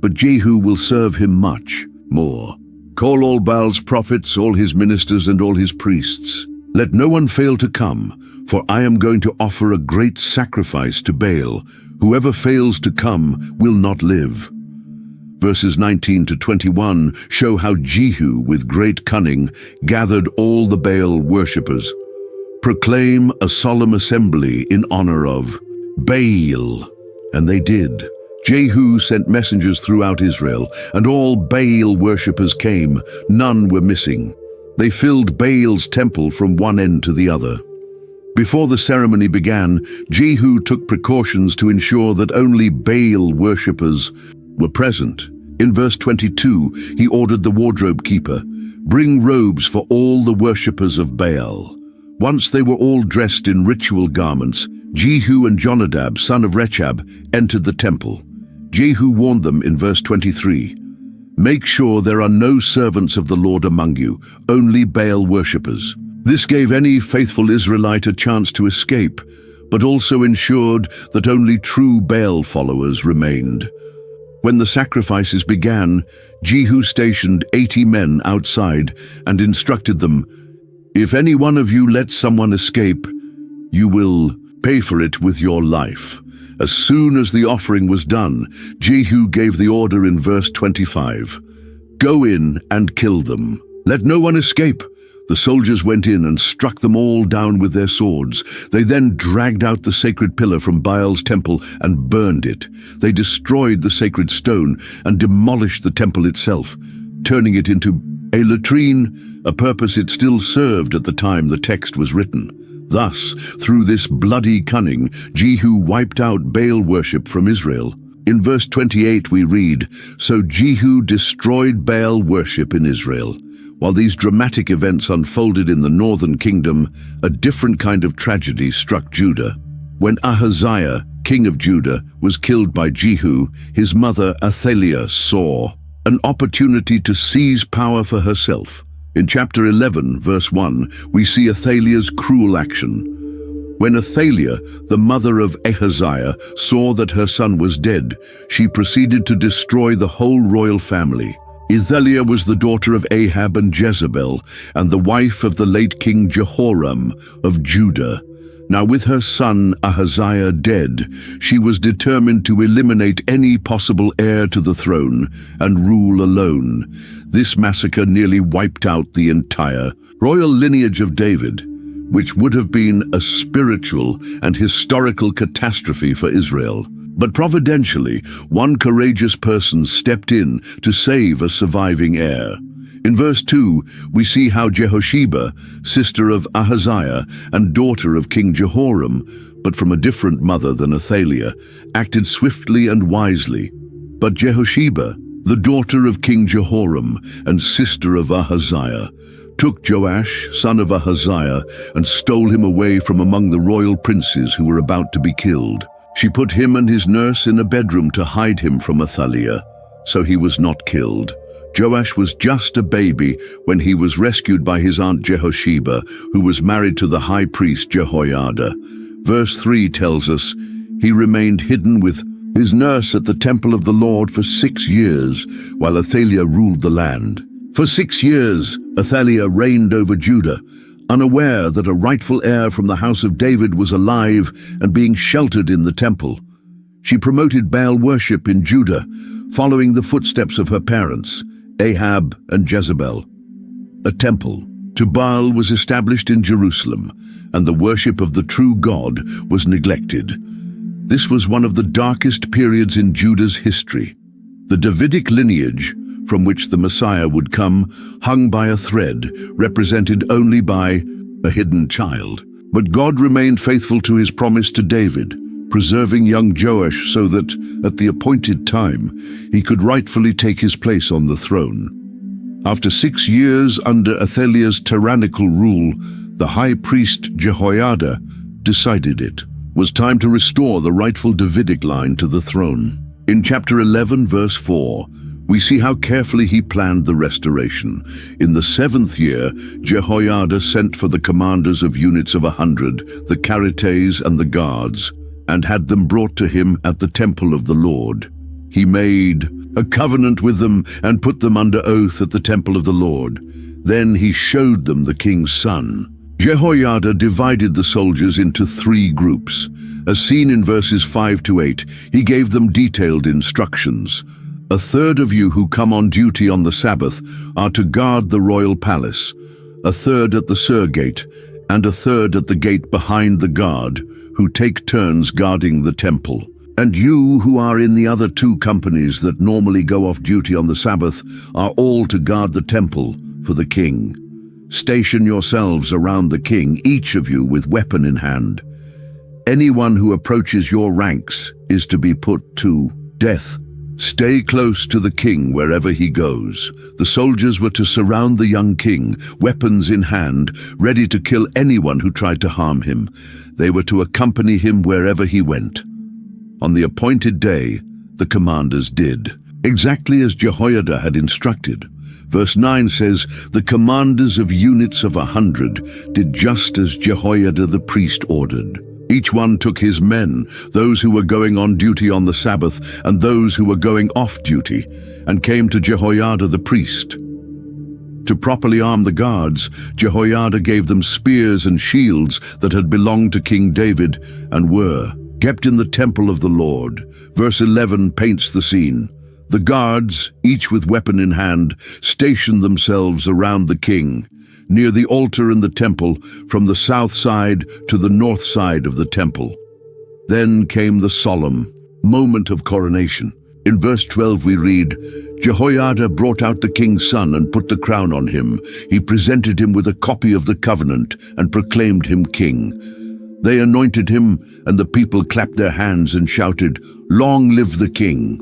S1: but Jehu will serve him much more. Call all Baal's prophets, all his ministers, and all his priests. Let no one fail to come, for I am going to offer a great sacrifice to Baal. Whoever fails to come will not live." Verses 19 to 21 show how Jehu, with great cunning, gathered all the Baal worshippers. "Proclaim a solemn assembly in honor of Baal." And they did. Jehu sent messengers throughout Israel, and all Baal worshippers came. None were missing. They filled Baal's temple from one end to the other. Before the ceremony began, Jehu took precautions to ensure that only Baal worshippers were present. In verse 22, he ordered the wardrobe keeper, "Bring robes for all the worshippers of Baal." Once they were all dressed in ritual garments, Jehu and Jonadab, son of Rechab, entered the temple. Jehu warned them in verse 23, "Make sure there are no servants of the Lord among you, only Baal worshippers." This gave any faithful Israelite a chance to escape, but also ensured that only true Baal followers remained. When the sacrifices began, Jehu stationed 80 men outside and instructed them, "If any one of you lets someone escape, you will pay for it with your life." As soon as the offering was done, Jehu gave the order in verse 25, "Go in and kill them. Let no one escape." The soldiers went in and struck them all down with their swords. They then dragged out the sacred pillar from Baal's temple and burned it. They destroyed the sacred stone and demolished the temple itself, turning it into a latrine, a purpose it still served at the time the text was written. Thus, through this bloody cunning, Jehu wiped out Baal worship from Israel. In verse 28 we read, "So Jehu destroyed Baal worship in Israel." While these dramatic events unfolded in the northern kingdom, a different kind of tragedy struck Judah. When Ahaziah, king of Judah, was killed by Jehu, his mother Athaliah saw an opportunity to seize power for herself. In chapter 11, verse 1, we see Athaliah's cruel action. When Athaliah, the mother of Ahaziah, saw that her son was dead, she proceeded to destroy the whole royal family. Athaliah was the daughter of Ahab and Jezebel, and the wife of the late King Jehoram of Judah. Now with her son Ahaziah dead, she was determined to eliminate any possible heir to the throne and rule alone. This massacre nearly wiped out the entire royal lineage of David, which would have been a spiritual and historical catastrophe for Israel. But providentially, one courageous person stepped in to save a surviving heir. In verse 2, we see how Jehosheba, sister of Ahaziah and daughter of King Jehoram, but from a different mother than Athaliah, acted swiftly and wisely. But Jehosheba, the daughter of King Jehoram and sister of Ahaziah, took Joash, son of Ahaziah, and stole him away from among the royal princes who were about to be killed. She put him and his nurse in a bedroom to hide him from Athaliah, so he was not killed. Joash was just a baby when he was rescued by his aunt Jehosheba, who was married to the high priest Jehoiada. Verse 3 tells us, he remained hidden with his nurse at the temple of the Lord for 6 years, while Athaliah ruled the land. For 6 years, Athaliah reigned over Judah, unaware that a rightful heir from the house of David was alive and being sheltered in the temple. She promoted Baal worship in Judah, following the footsteps of her parents, Ahab and Jezebel. A temple to Baal was established in Jerusalem, and the worship of the true God was neglected. This was one of the darkest periods in Judah's history. The Davidic lineage, from which the Messiah would come, hung by a thread, represented only by a hidden child. But God remained faithful to his promise to David, preserving young Joash so that, at the appointed time, he could rightfully take his place on the throne. After 6 years under Athaliah's tyrannical rule, the high priest Jehoiada decided it was time to restore the rightful Davidic line to the throne. In chapter 11, verse 4, we see how carefully he planned the restoration. In the 7th year, Jehoiada sent for the commanders of units of 100, the Carites and the guards, and had them brought to him at the temple of the Lord. He made a covenant with them and put them under oath at the temple of the Lord. Then he showed them the king's son. Jehoiada divided the soldiers into 3 groups. As seen in verses 5 to 8, he gave them detailed instructions. A third of you who come on duty on the Sabbath are to guard the royal palace, a third at the Sur gate, and a third at the gate behind the guard, who take turns guarding the temple. And you who are in the other 2 companies that normally go off duty on the Sabbath are all to guard the temple for the king. Station yourselves around the king, each of you with weapon in hand. Anyone who approaches your ranks is to be put to death. Stay close to the king wherever he goes. The soldiers were to surround the young king, weapons in hand, ready to kill anyone who tried to harm him. They were to accompany him wherever he went. On the appointed day, the commanders did, exactly as Jehoiada had instructed. Verse 9 says, the commanders of units of 100 did just as Jehoiada the priest ordered. Each one took his men, those who were going on duty on the Sabbath and those who were going off duty, and came to Jehoiada the priest. To properly arm the guards, Jehoiada gave them spears and shields that had belonged to King David and were kept in the temple of the Lord. Verse 11 paints the scene. The guards, each with weapon in hand, stationed themselves around the king, near the altar in the temple, from the south side to the north side of the temple. Then came the solemn moment of coronation. In verse 12 we read, Jehoiada brought out the king's son and put the crown on him. He presented him with a copy of the covenant and proclaimed him king. They anointed him, and the people clapped their hands and shouted, "Long live the king!"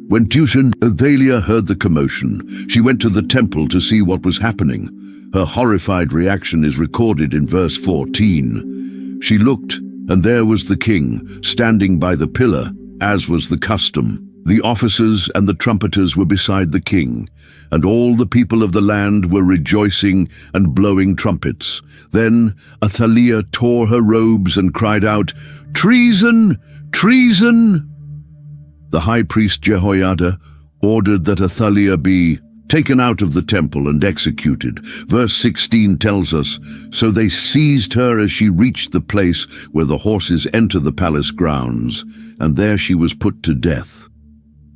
S1: When Tushan Athaliah heard the commotion, she went to the temple to see what was happening. Her horrified reaction is recorded in verse 14. She looked, and there was the king, standing by the pillar, as was the custom. The officers and the trumpeters were beside the king, and all the people of the land were rejoicing and blowing trumpets. Then Athaliah tore her robes and cried out, "Treason! Treason!" The high priest Jehoiada ordered that Athaliah be taken out of the temple and executed. Verse 16 tells us, so they seized her as she reached the place where the horses enter the palace grounds, and there she was put to death.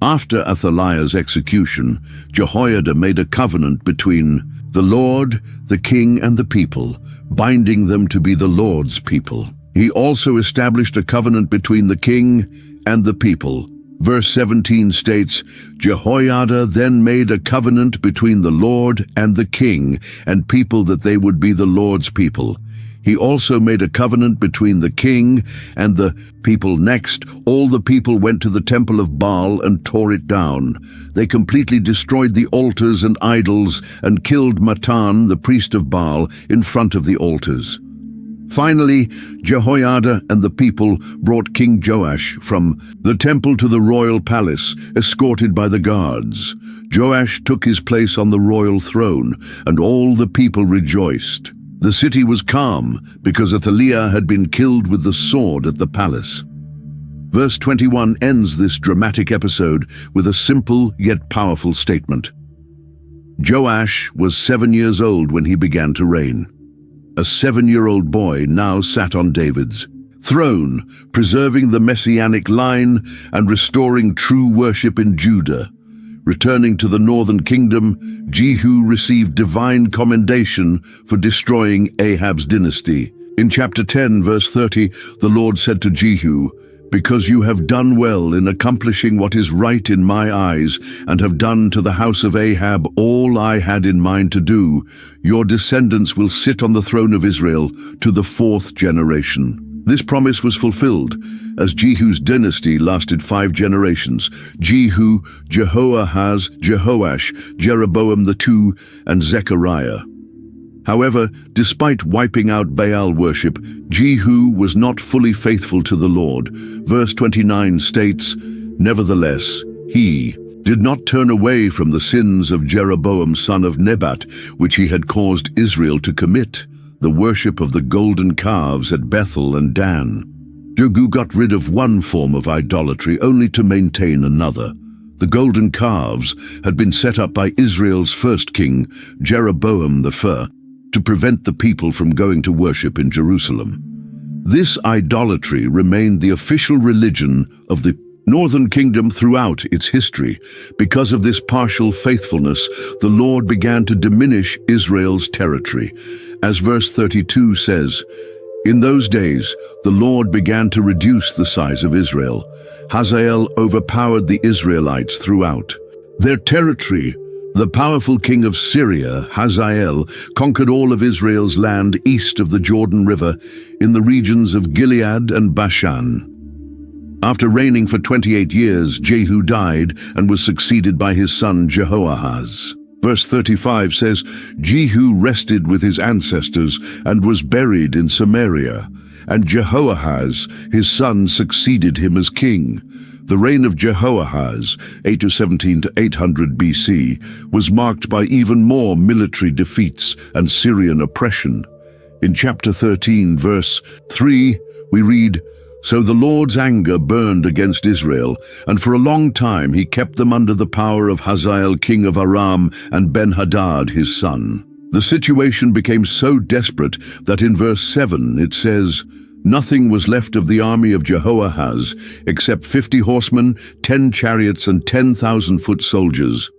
S1: After Athaliah's execution, Jehoiada made a covenant between the Lord, the king, and the people, binding them to be the Lord's people. He also established a covenant between the king and the people. Verse 17 states, Jehoiada then made a covenant between the Lord and the king and people that they would be the Lord's people. He also made a covenant between the king and the people. Next, all the people went to the temple of Baal and tore it down. They completely destroyed the altars and idols and killed Matan, the priest of Baal, in front of the altars. Finally, Jehoiada and the people brought King Joash from the temple to the royal palace, escorted by the guards. Joash took his place on the royal throne, and all the people rejoiced. The city was calm because Athaliah had been killed with the sword at the palace. Verse 21 ends this dramatic episode with a simple yet powerful statement. Joash was 7 years old when he began to reign. A 7-year-old boy now sat on David's throne, preserving the messianic line and restoring true worship in Judah. Returning to the northern kingdom, Jehu received divine commendation for destroying Ahab's dynasty. In chapter 10, verse 30, the Lord said to Jehu, "Because you have done well in accomplishing what is right in my eyes, and have done to the house of Ahab all I had in mind to do, your descendants will sit on the throne of Israel to the 4th generation." This promise was fulfilled, as Jehu's dynasty lasted 5 generations: Jehu, Jehoahaz, Jehoash, Jeroboam II, and Zechariah. However, despite wiping out Baal worship, Jehu was not fully faithful to the Lord. Verse 29 states, "Nevertheless, he did not turn away from the sins of Jeroboam son of Nebat, which he had caused Israel to commit, the worship of the golden calves at Bethel and Dan." Jehu got rid of one form of idolatry only to maintain another. The golden calves had been set up by Israel's first king, Jeroboam I, to prevent the people from going to worship in Jerusalem. This idolatry remained the official religion of the northern kingdom throughout its history. Because of this partial faithfulness, the Lord began to diminish Israel's territory. As verse 32 says, "In those days, the Lord began to reduce the size of Israel. Hazael overpowered the Israelites throughout their territory. The powerful king of Syria, Hazael, conquered all of Israel's land east of the Jordan River in the regions of Gilead and Bashan. After reigning for 28 years, Jehu died and was succeeded by his son Jehoahaz. Verse 35 says, "Jehu rested with his ancestors and was buried in Samaria, and Jehoahaz, his son, succeeded him as king." The reign of Jehoahaz, 817 to 800 BC, was marked by even more military defeats and Syrian oppression. In chapter 13, verse 3, we read, "So the Lord's anger burned against Israel, and for a long time he kept them under the power of Hazael king of Aram and Ben-Hadad his son." The situation became so desperate that in verse 7 it says, "Nothing was left of the army of Jehoahaz except 50 horsemen, 10 chariots, and 10,000 foot soldiers.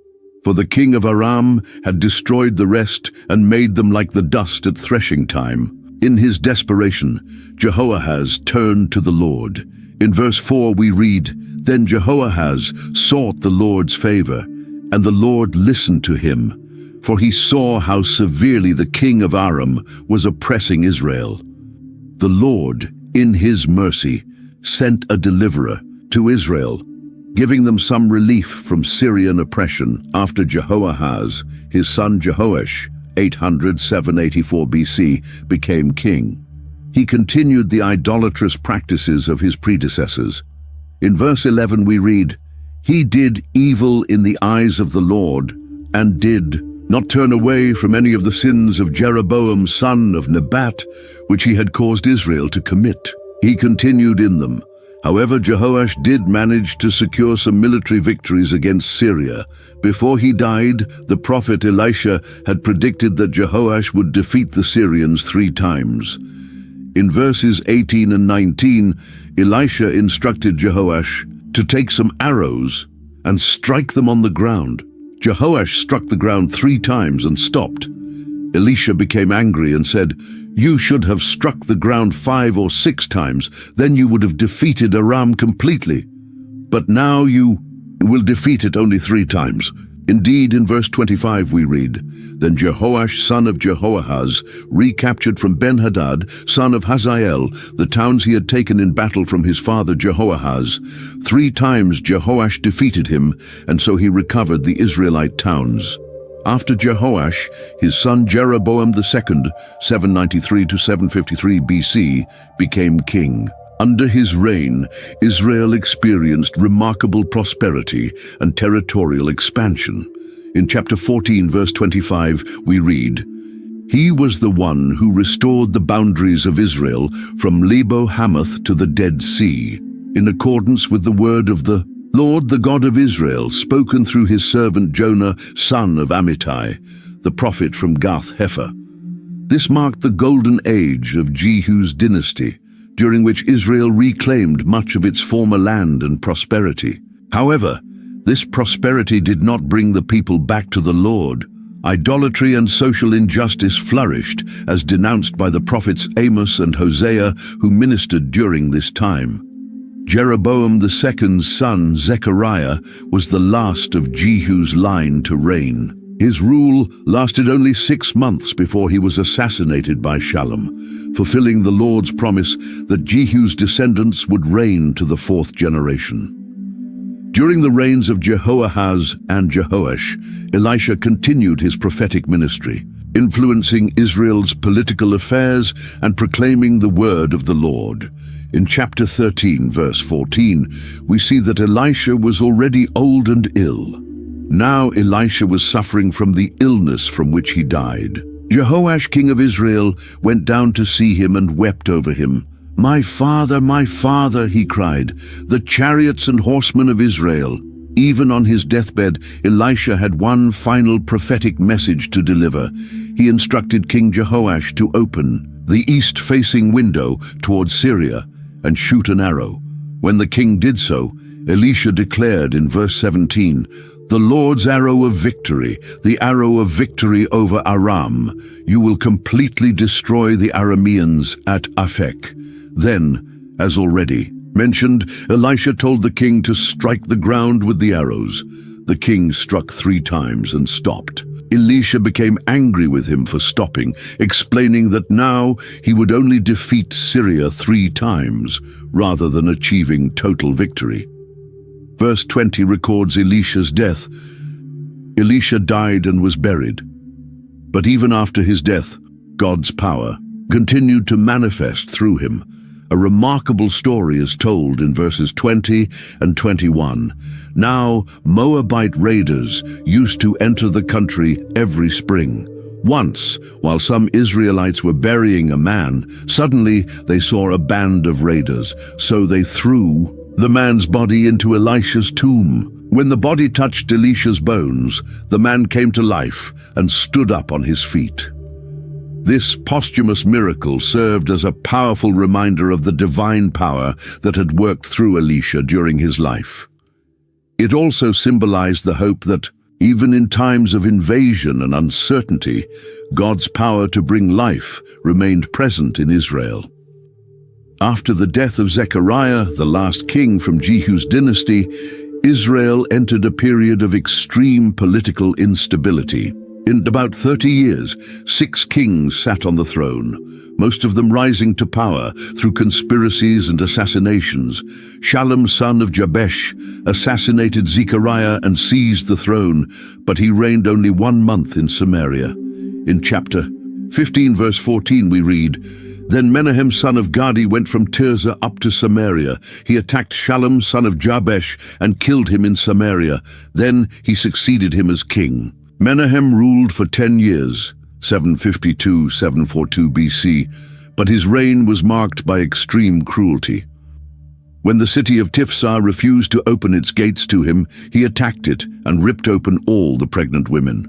S1: For the king of Aram had destroyed the rest and made them like the dust at threshing time." In his desperation, Jehoahaz turned to the Lord. In verse 4 we read, "Then Jehoahaz sought the Lord's favor, and the Lord listened to him, for he saw how severely the king of Aram was oppressing Israel. The Lord, in his mercy, sent a deliverer to Israel, giving them some relief from Syrian oppression after Jehoahaz, his son Jehoash, 800-784 BC, became king. He continued the idolatrous practices of his predecessors. In verse 11 we read, "He did evil in the eyes of the Lord, and did not turn away from any of the sins of Jeroboam son of Nebat, which he had caused Israel to commit. He continued in them. However, Jehoash did manage to secure some military victories against Syria. Before he died, the prophet Elisha had predicted that Jehoash would defeat the Syrians 3 times. In verses 18 and 19, Elisha instructed Jehoash to take some arrows and strike them on the ground. Jehoash struck the ground 3 times and stopped. Elisha became angry and said, "You should have struck the ground 5 or 6 times, then you would have defeated Aram completely. But now you will defeat it only 3 times." Indeed, in verse 25 we read, "Then Jehoash son of Jehoahaz recaptured from Ben-Hadad, son of Hazael, the towns he had taken in battle from his father Jehoahaz. 3 times Jehoash defeated him, and so he recovered the Israelite towns." After Jehoash, his son Jeroboam II, 793-753 BC, became king. Under his reign, Israel experienced remarkable prosperity and territorial expansion. In chapter 14, verse 25, we read, "He was the one who restored the boundaries of Israel from Lebo Hamath to the Dead Sea, in accordance with the word of the Lord, the God of Israel, spoken through his servant Jonah, son of Amittai, the prophet from Gath Hepher." This marked the golden age of Jehu's dynasty, during which Israel reclaimed much of its former land and prosperity. However, this prosperity did not bring the people back to the Lord. Idolatry and social injustice flourished, as denounced by the prophets Amos and Hosea, who ministered during this time. Jeroboam II's son, Zechariah, was the last of Jehu's line to reign. His rule lasted only 6 months before he was assassinated by Shallum, fulfilling the Lord's promise that Jehu's descendants would reign to the 4th generation. During the reigns of Jehoahaz and Jehoash, Elisha continued his prophetic ministry, influencing Israel's political affairs and proclaiming the word of the Lord. In chapter 13, verse 14, we see that Elisha was already old and ill. Now Elisha was suffering from the illness from which he died. Jehoash, king of Israel, went down to see him and wept over him. my father," he cried, "the chariots and horsemen of Israel." Even on his deathbed, Elisha had one final prophetic message to deliver. He instructed King Jehoash to open the east-facing window towards Syria and shoot an arrow. When the king did so, Elisha declared in verse 17, "The Lord's arrow of victory, the arrow of victory over Aram. You will completely destroy the Arameans at Aphek." Then, as already mentioned, Elisha told the king to strike the ground with the arrows. The king struck 3 times and stopped. Elisha became angry with him for stopping, explaining that now he would only defeat Syria 3 times, rather than achieving total victory. Verse 20 records Elisha's death. Elisha died and was buried. But even after his death, God's power continued to manifest through him. A remarkable story is told in verses 20 and 21. Now, Moabite raiders used to enter the country every spring. Once, while some Israelites were burying a man, suddenly they saw a band of raiders, so they threw the man's body into Elisha's tomb. When the body touched Elisha's bones, the man came to life and stood up on his feet. This posthumous miracle served as a powerful reminder of the divine power that had worked through Elisha during his life. It also symbolized the hope that, even in times of invasion and uncertainty, God's power to bring life remained present in Israel. After the death of Zechariah, the last king from Jehu's dynasty, Israel entered a period of extreme political instability. In about 30 years, 6 kings sat on the throne, most of them rising to power through conspiracies and assassinations. Shallum, son of Jabesh, assassinated Zechariah and seized the throne, but he reigned only 1 month in Samaria. In chapter 15, verse 14, we read, "Then Menahem, son of Gadi, went from Tirzah up to Samaria. He attacked Shallum, son of Jabesh, and killed him in Samaria. Then he succeeded him as king." Menahem ruled for 10 years, 752–742 BC, but his reign was marked by extreme cruelty. When the city of Tifsah refused to open its gates to him, he attacked it and ripped open all the pregnant women.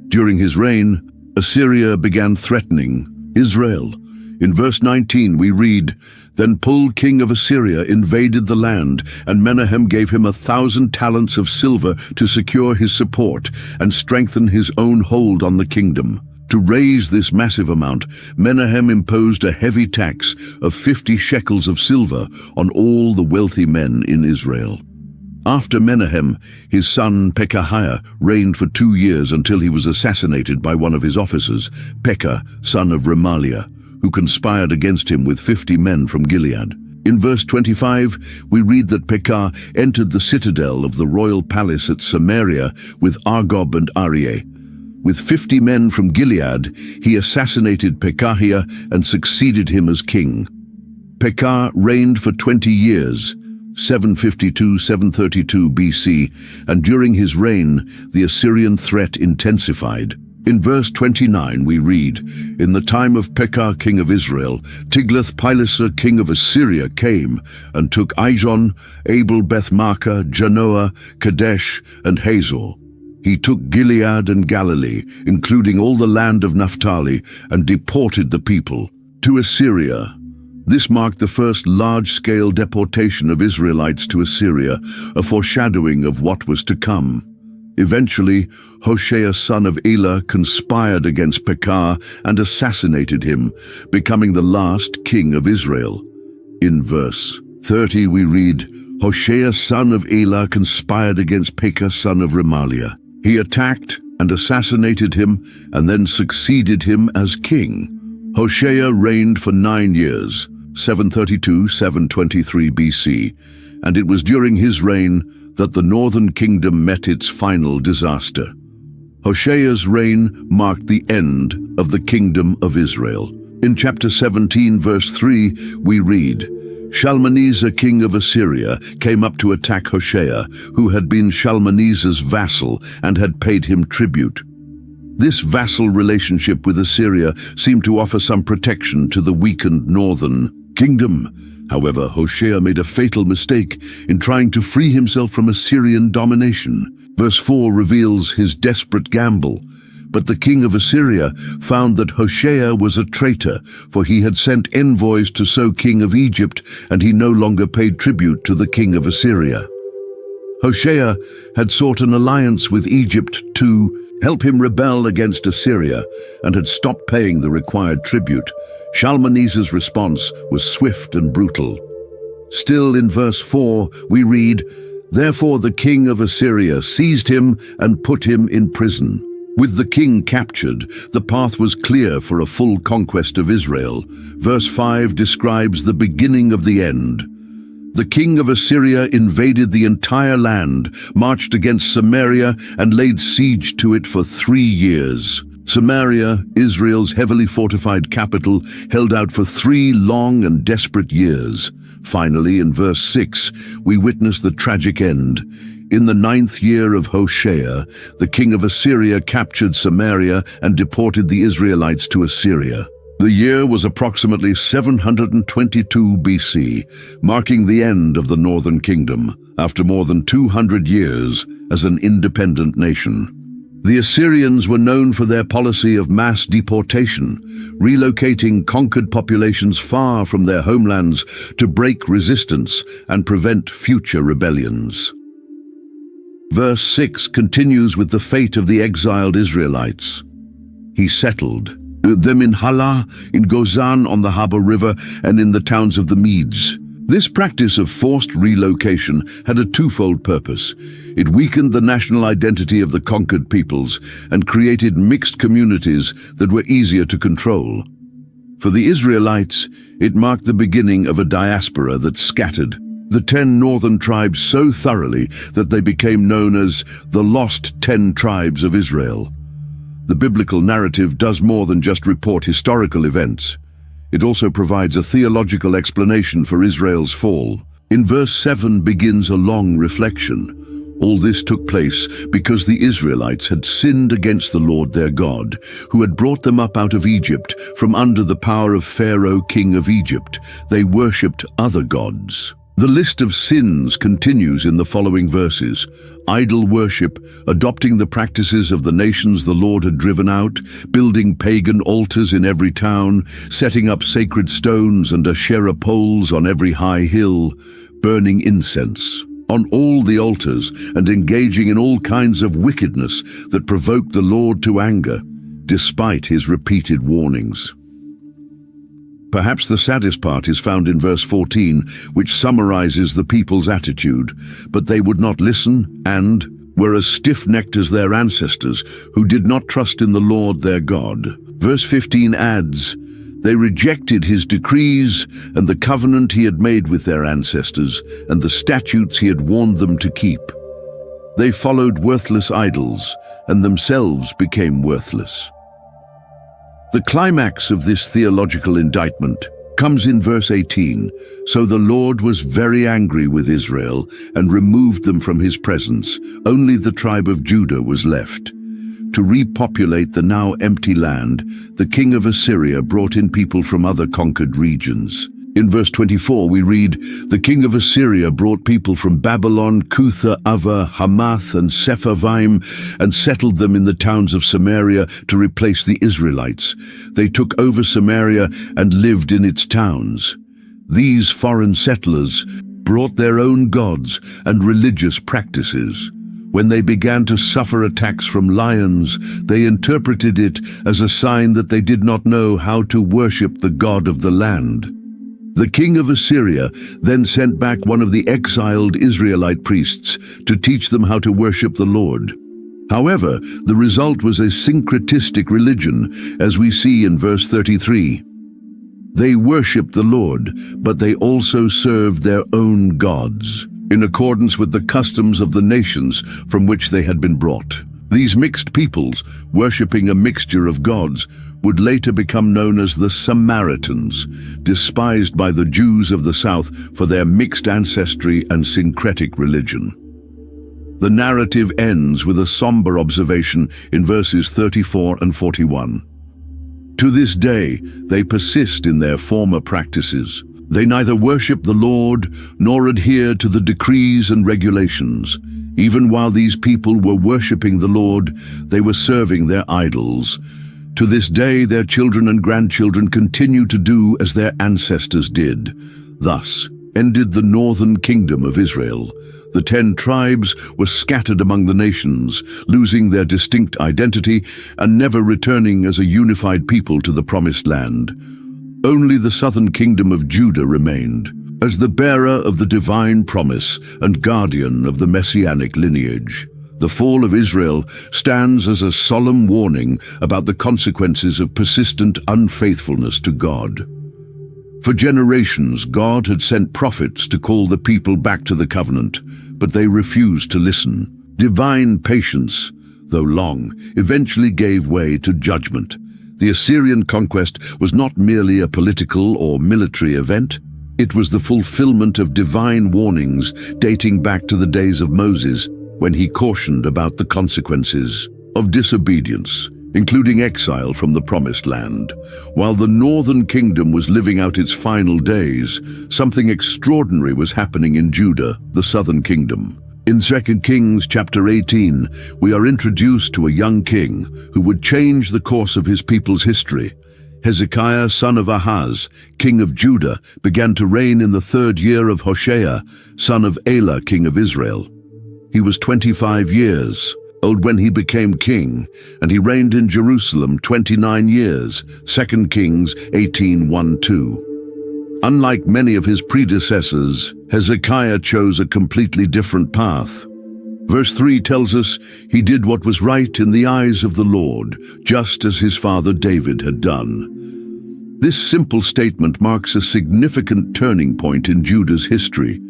S1: During his reign, Assyria began threatening Israel. In verse 19 we read, "Then Pul, king of Assyria, invaded the land, and Menahem gave him 1,000 talents of silver to secure his support and strengthen his own hold on the kingdom. To raise this massive amount, Menahem imposed a heavy tax of 50 shekels of silver on all the wealthy men in Israel." After Menahem, his son Pekahiah reigned for 2 years until he was assassinated by one of his officers, Pekah, son of Remaliah, who conspired against him with 50 men from Gilead. In verse 25, we read that Pekah entered the citadel of the royal palace at Samaria with Argob and Arieh. With 50 men from Gilead, he assassinated Pekahiah and succeeded him as king. Pekah reigned for 20 years, 752–732 BC, and during his reign, the Assyrian threat intensified. In verse 29 we read, "In the time of Pekah, king of Israel, Tiglath-Pileser, king of Assyria, came and took Ijon, Abel, Beth-Maachah, Janoah, Kadesh, and Hazor. He took Gilead and Galilee, including all the land of Naphtali, and deported the people to Assyria." This marked the first large-scale deportation of Israelites to Assyria, a foreshadowing of what was to come. Eventually, Hoshea, son of Elah, conspired against Pekah and assassinated him, becoming the last king of Israel. In verse 30 we read, "Hoshea, son of Elah, conspired against Pekah, son of Remaliah. He attacked and assassinated him and then succeeded him as king." Hoshea reigned for 9 years, 732–723 BC, and it was during his reign that the northern kingdom met its final disaster. Hoshea's reign marked the end of the kingdom of Israel. In chapter 17, verse 3, we read, "Shalmaneser, king of Assyria, came up to attack Hoshea, who had been Shalmaneser's vassal and had paid him tribute." This vassal relationship with Assyria seemed to offer some protection to the weakened northern kingdom. However, Hoshea made a fatal mistake in trying to free himself from Assyrian domination. Verse 4 reveals his desperate gamble. But the king of Assyria found that Hoshea was a traitor, for he had sent envoys to So, king of Egypt, and he no longer paid tribute to the king of Assyria. Hoshea had sought an alliance with Egypt to help him rebel against Assyria and had stopped paying the required tribute. Shalmaneser's response was swift and brutal. Still in verse 4 we read, "Therefore the king of Assyria seized him and put him in prison." With the king captured, the path was clear for a full conquest of Israel. Verse 5 describes the beginning of the end. The king of Assyria invaded the entire land, marched against Samaria, and laid siege to it for 3 years. Samaria, Israel's heavily fortified capital, held out for 3 long and desperate years. Finally, in verse 6, we witness the tragic end. In the 9th year of Hoshea, the king of Assyria captured Samaria and deported the Israelites to Assyria. The year was approximately 722 BC, marking the end of the northern kingdom, after more than 200 years as an independent nation. The Assyrians were known for their policy of mass deportation, relocating conquered populations far from their homelands to break resistance and prevent future rebellions. Verse 6 continues with the fate of the exiled Israelites. He settled them in Halah, in Gozan on the Harbor River, and in the towns of the Medes. This practice of forced relocation had a twofold purpose. It weakened the national identity of the conquered peoples and created mixed communities that were easier to control. For the Israelites, it marked the beginning of a diaspora that scattered the 10 northern tribes so thoroughly that they became known as the Lost 10 Tribes of Israel. The biblical narrative does more than just report historical events. It also provides a theological explanation for Israel's fall. In verse 7 begins a long reflection. All this took place because the Israelites had sinned against the Lord their God, who had brought them up out of Egypt from under the power of Pharaoh, king of Egypt. They worshipped other gods. The list of sins continues in the following verses. Idol worship, adopting the practices of the nations the Lord had driven out, building pagan altars in every town, setting up sacred stones and Asherah poles on every high hill, burning incense on all the altars, and engaging in all kinds of wickedness that provoked the Lord to anger, despite his repeated warnings. Perhaps the saddest part is found in verse 14, which summarizes the people's attitude. But they would not listen and were as stiff-necked as their ancestors, who did not trust in the Lord their God. Verse 15 adds, they rejected his decrees and the covenant he had made with their ancestors and the statutes he had warned them to keep. They followed worthless idols and themselves became worthless. The climax of this theological indictment comes in verse 18. So the Lord was very angry with Israel and removed them from his presence. Only the tribe of Judah was left. To repopulate the now empty land, the king of Assyria brought in people from other conquered regions. In verse 24 we read, the king of Assyria brought people from Babylon, Cutha, Ava, Hamath, and Sepharvaim, and settled them in the towns of Samaria to replace the Israelites. They took over Samaria and lived in its towns. These foreign settlers brought their own gods and religious practices. When they began to suffer attacks from lions, they interpreted it as a sign that they did not know how to worship the God of the land. The king of Assyria then sent back one of the exiled Israelite priests to teach them how to worship the Lord. However, the result was a syncretistic religion, as we see in verse 33. They worshipped the Lord, but they also served their own gods, in accordance with the customs of the nations from which they had been brought. These mixed peoples, worshipping a mixture of gods, would later become known as the Samaritans, despised by the Jews of the south for their mixed ancestry and syncretic religion. The narrative ends with a somber observation in verses 34 and 41. To this day, they persist in their former practices. They neither worship the Lord nor adhere to the decrees and regulations. Even while these people were worshipping the Lord, they were serving their idols. To this day, their children and grandchildren continue to do as their ancestors did. Thus ended the northern kingdom of Israel. The 10 tribes were scattered among the nations, losing their distinct identity and never returning as a unified people to the promised land. Only the southern kingdom of Judah remained, as the bearer of the divine promise and guardian of the messianic lineage. The fall of Israel stands as a solemn warning about the consequences of persistent unfaithfulness to God. For generations, God had sent prophets to call the people back to the covenant, but they refused to listen. Divine patience, though long, eventually gave way to judgment. The Assyrian conquest was not merely a political or military event. It was the fulfillment of divine warnings dating back to the days of Moses, when he cautioned about the consequences of disobedience, including exile from the Promised Land. While the northern kingdom was living out its final days, something extraordinary was happening in Judah, the southern kingdom. In 2 Kings chapter 18, we are introduced to a young king who would change the course of his people's history. Hezekiah, son of Ahaz, king of Judah, began to reign in the 3rd year of Hoshea, son of Elah, king of Israel. He was 25 years old when he became king, and he reigned in Jerusalem 29 years, 2 Kings 18:1-2. Unlike many of his predecessors, Hezekiah chose a completely different path. Verse 3 tells us he did what was right in the eyes of the Lord, just as his father David had done. This simple statement marks a significant turning point in Judah's history.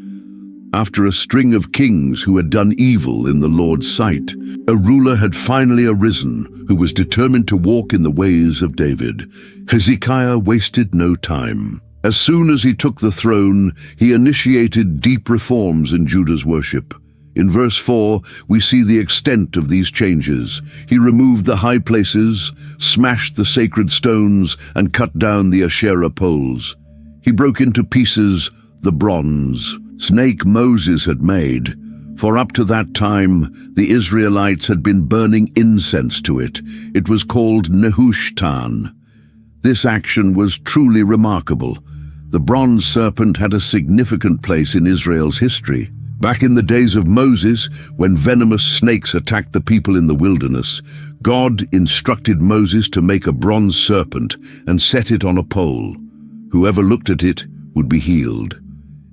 S1: After a string of kings who had done evil in the Lord's sight, a ruler had finally arisen who was determined to walk in the ways of David. Hezekiah wasted no time. As soon as he took the throne, he initiated deep reforms in Judah's worship. In verse 4, we see the extent of these changes. He removed the high places, smashed the sacred stones, and cut down the Asherah poles. He broke into pieces the bronze snake Moses had made, for up to that time the Israelites had been burning incense to it. It was called Nehushtan. This action was truly remarkable. The bronze serpent had a significant place in Israel's history. Back in the days of Moses, when venomous snakes attacked the people in the wilderness, God instructed Moses to make a bronze serpent and set it on a pole. Whoever looked at it would be healed.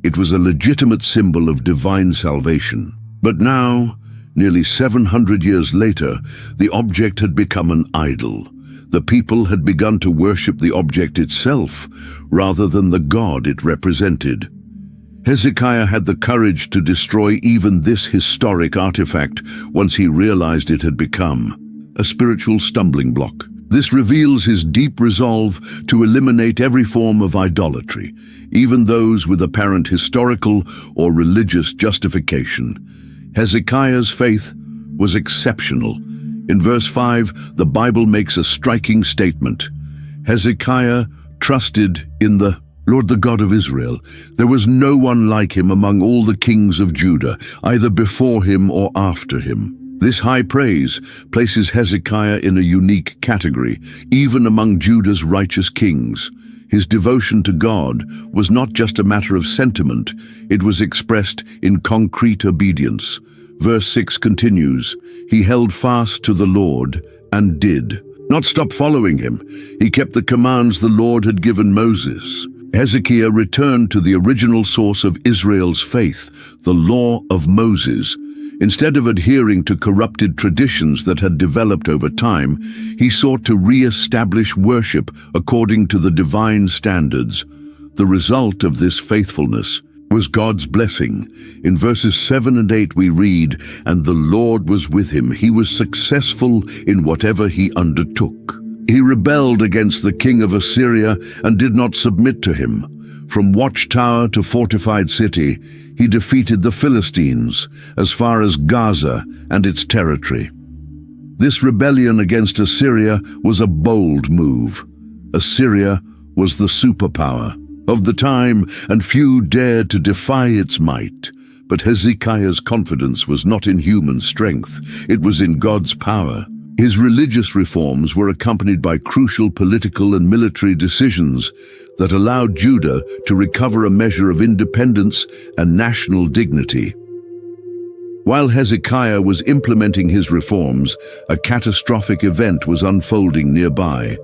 S1: It was a legitimate symbol of divine salvation. But now, nearly 700 years later, the object had become an idol. The people had begun to worship the object itself, rather than the God it represented. Hezekiah had the courage to destroy even this historic artifact once he realized it had become a spiritual stumbling block. This reveals his deep resolve to eliminate every form of idolatry, even those with apparent historical or religious justification. Hezekiah's faith was exceptional. In verse 5, the Bible makes a striking statement. Hezekiah trusted in the Lord, the God of Israel. There was no one like him among all the kings of Judah, either before him or after him. This high praise places Hezekiah in a unique category, even among Judah's righteous kings. His devotion to God was not just a matter of sentiment, it was expressed in concrete obedience. Verse 6 continues, "He held fast to the Lord and did not stop following him. He kept the commands the Lord had given Moses." Hezekiah returned to the original source of Israel's faith, the law of Moses. Instead of adhering to corrupted traditions that had developed over time, he sought to re-establish worship according to the divine standards. The result of this faithfulness was God's blessing. In verses 7 and 8 we read, "And the Lord was with him. He was successful in whatever he undertook. He rebelled against the king of Assyria and did not submit to him. From watchtower to fortified city, he defeated the Philistines as far as Gaza and its territory." This rebellion against Assyria was a bold move. Assyria was the superpower of the time, and few dared to defy its might. But Hezekiah's confidence was not in human strength, it was in God's power. His religious reforms were accompanied by crucial political and military decisions that allowed Judah to recover a measure of independence and national dignity. While Hezekiah was implementing his reforms, a catastrophic event was unfolding nearby: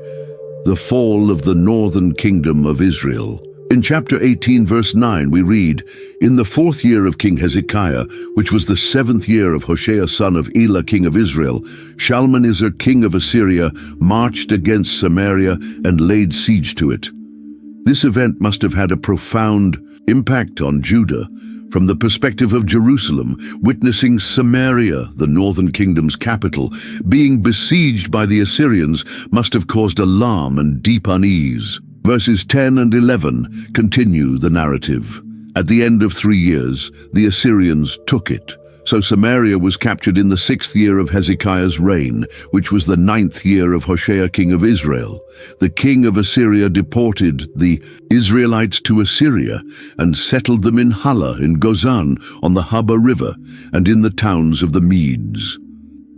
S1: the fall of the northern kingdom of Israel. In chapter 18, verse 9, we read, "In the 4th year of King Hezekiah, which was the 7th year of Hoshea son of Elah, king of Israel, Shalmaneser, king of Assyria, marched against Samaria and laid siege to it." This event must have had a profound impact on Judah. From the perspective of Jerusalem, witnessing Samaria, the northern kingdom's capital, being besieged by the Assyrians must have caused alarm and deep unease. Verses 10 and 11 continue the narrative. At the end of 3 years, the Assyrians took it. So Samaria was captured in the 6th year of Hezekiah's reign, which was the 9th year of Hoshea king of Israel. The king of Assyria deported the Israelites to Assyria and settled them in Hala in Gozan on the Haba River and in the towns of the Medes.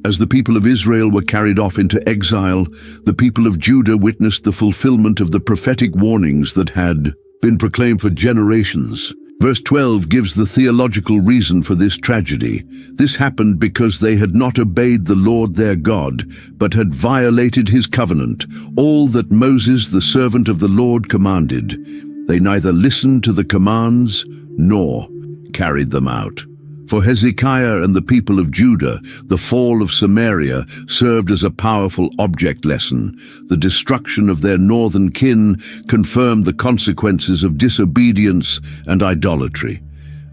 S1: As the people of Israel were carried off into exile, the people of Judah witnessed the fulfillment of the prophetic warnings that had been proclaimed for generations. Verse 12 gives the theological reason for this tragedy. This happened because they had not obeyed the Lord their God, but had violated his covenant, all that Moses, the servant of the Lord, commanded. They neither listened to the commands nor carried them out. For Hezekiah and the people of Judah, the fall of Samaria served as a powerful object lesson. The destruction of their northern kin confirmed the consequences of disobedience and idolatry.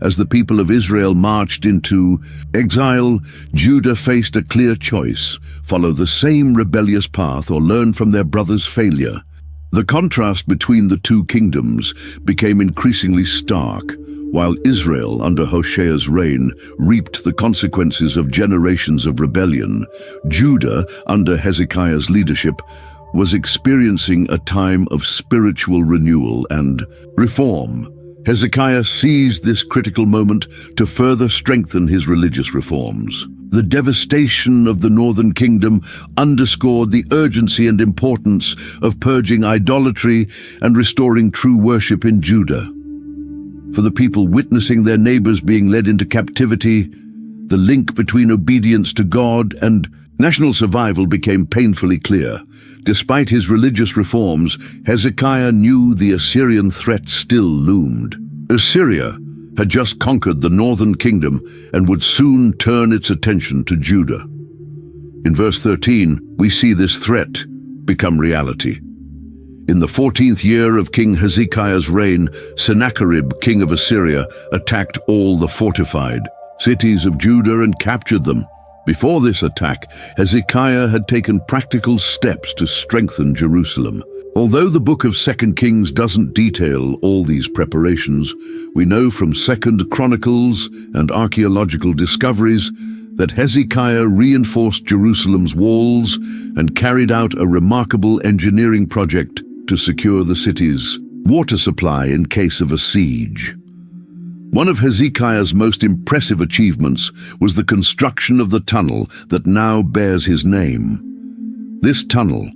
S1: As the people of Israel marched into exile, Judah faced a clear choice: follow the same rebellious path or learn from their brother's failure. The contrast between the two kingdoms became increasingly stark. While Israel, under Hoshea's reign, reaped the consequences of generations of rebellion, Judah, under Hezekiah's leadership, was experiencing a time of spiritual renewal and reform. Hezekiah seized this critical moment to further strengthen his religious reforms. The devastation of the northern kingdom underscored the urgency and importance of purging idolatry and restoring true worship in Judah. For the people witnessing their neighbors being led into captivity, the link between obedience to God and national survival became painfully clear. Despite his religious reforms, Hezekiah knew the Assyrian threat still loomed. Assyria had just conquered the northern kingdom and would soon turn its attention to Judah. In verse 13, we see this threat become reality. In the 14th year of King Hezekiah's reign, Sennacherib, king of Assyria, attacked all the fortified cities of Judah and captured them. Before this attack, Hezekiah had taken practical steps to strengthen Jerusalem. Although the book of 2 Kings doesn't detail all these preparations, we know from 2 Chronicles and archaeological discoveries that Hezekiah reinforced Jerusalem's walls and carried out a remarkable engineering project to secure the city's water supply in case of a siege. One of Hezekiah's most impressive achievements was the construction of the tunnel that now bears his name. This tunnel,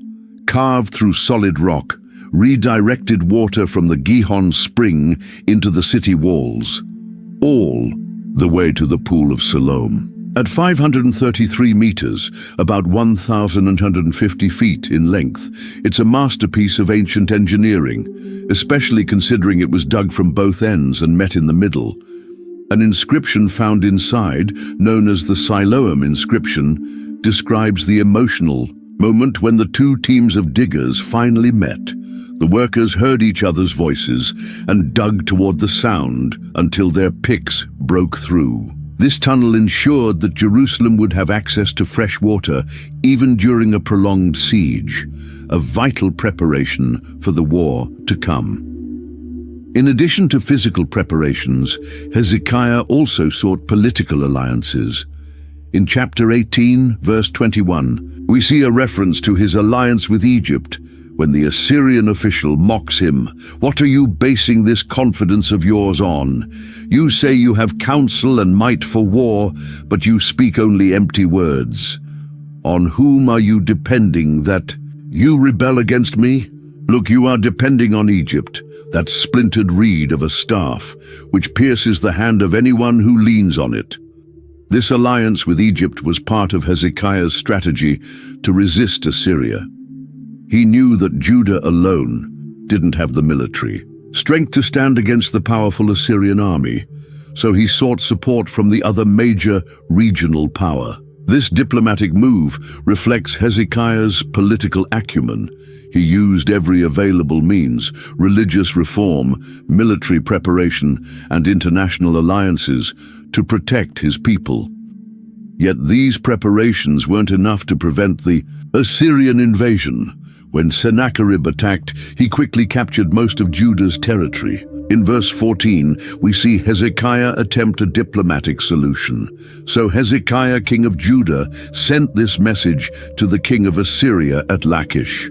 S1: carved through solid rock, redirected water from the Gihon spring into the city walls, all the way to the Pool of Siloam. At 533 meters, about 1,150 feet in length, it's a masterpiece of ancient engineering, especially considering it was dug from both ends and met in the middle. An inscription found inside, known as the Siloam inscription, describes the emotional moment when the two teams of diggers finally met. The workers heard each other's voices and dug toward the sound until their picks broke through. This tunnel ensured that Jerusalem would have access to fresh water even during a prolonged siege, a vital preparation for the war to come. In addition to physical preparations, Hezekiah also sought political alliances. In chapter 18, verse 21, we see a reference to his alliance with Egypt, when the Assyrian official mocks him. "What are you basing this confidence of yours on? You say you have counsel and might for war, but you speak only empty words. On whom are you depending that you rebel against me? Look, you are depending on Egypt, that splintered reed of a staff, which pierces the hand of anyone who leans on it." This alliance with Egypt was part of Hezekiah's strategy to resist Assyria. He knew that Judah alone didn't have the military strength to stand against the powerful Assyrian army, so he sought support from the other major regional power. This diplomatic move reflects Hezekiah's political acumen. He used every available means: religious reform, military preparation, and international alliances to protect his people. Yet these preparations weren't enough to prevent the Assyrian invasion. When Sennacherib attacked, he quickly captured most of Judah's territory. In verse 14, we see Hezekiah attempt a diplomatic solution. So Hezekiah, king of Judah, sent this message to the king of Assyria at Lachish.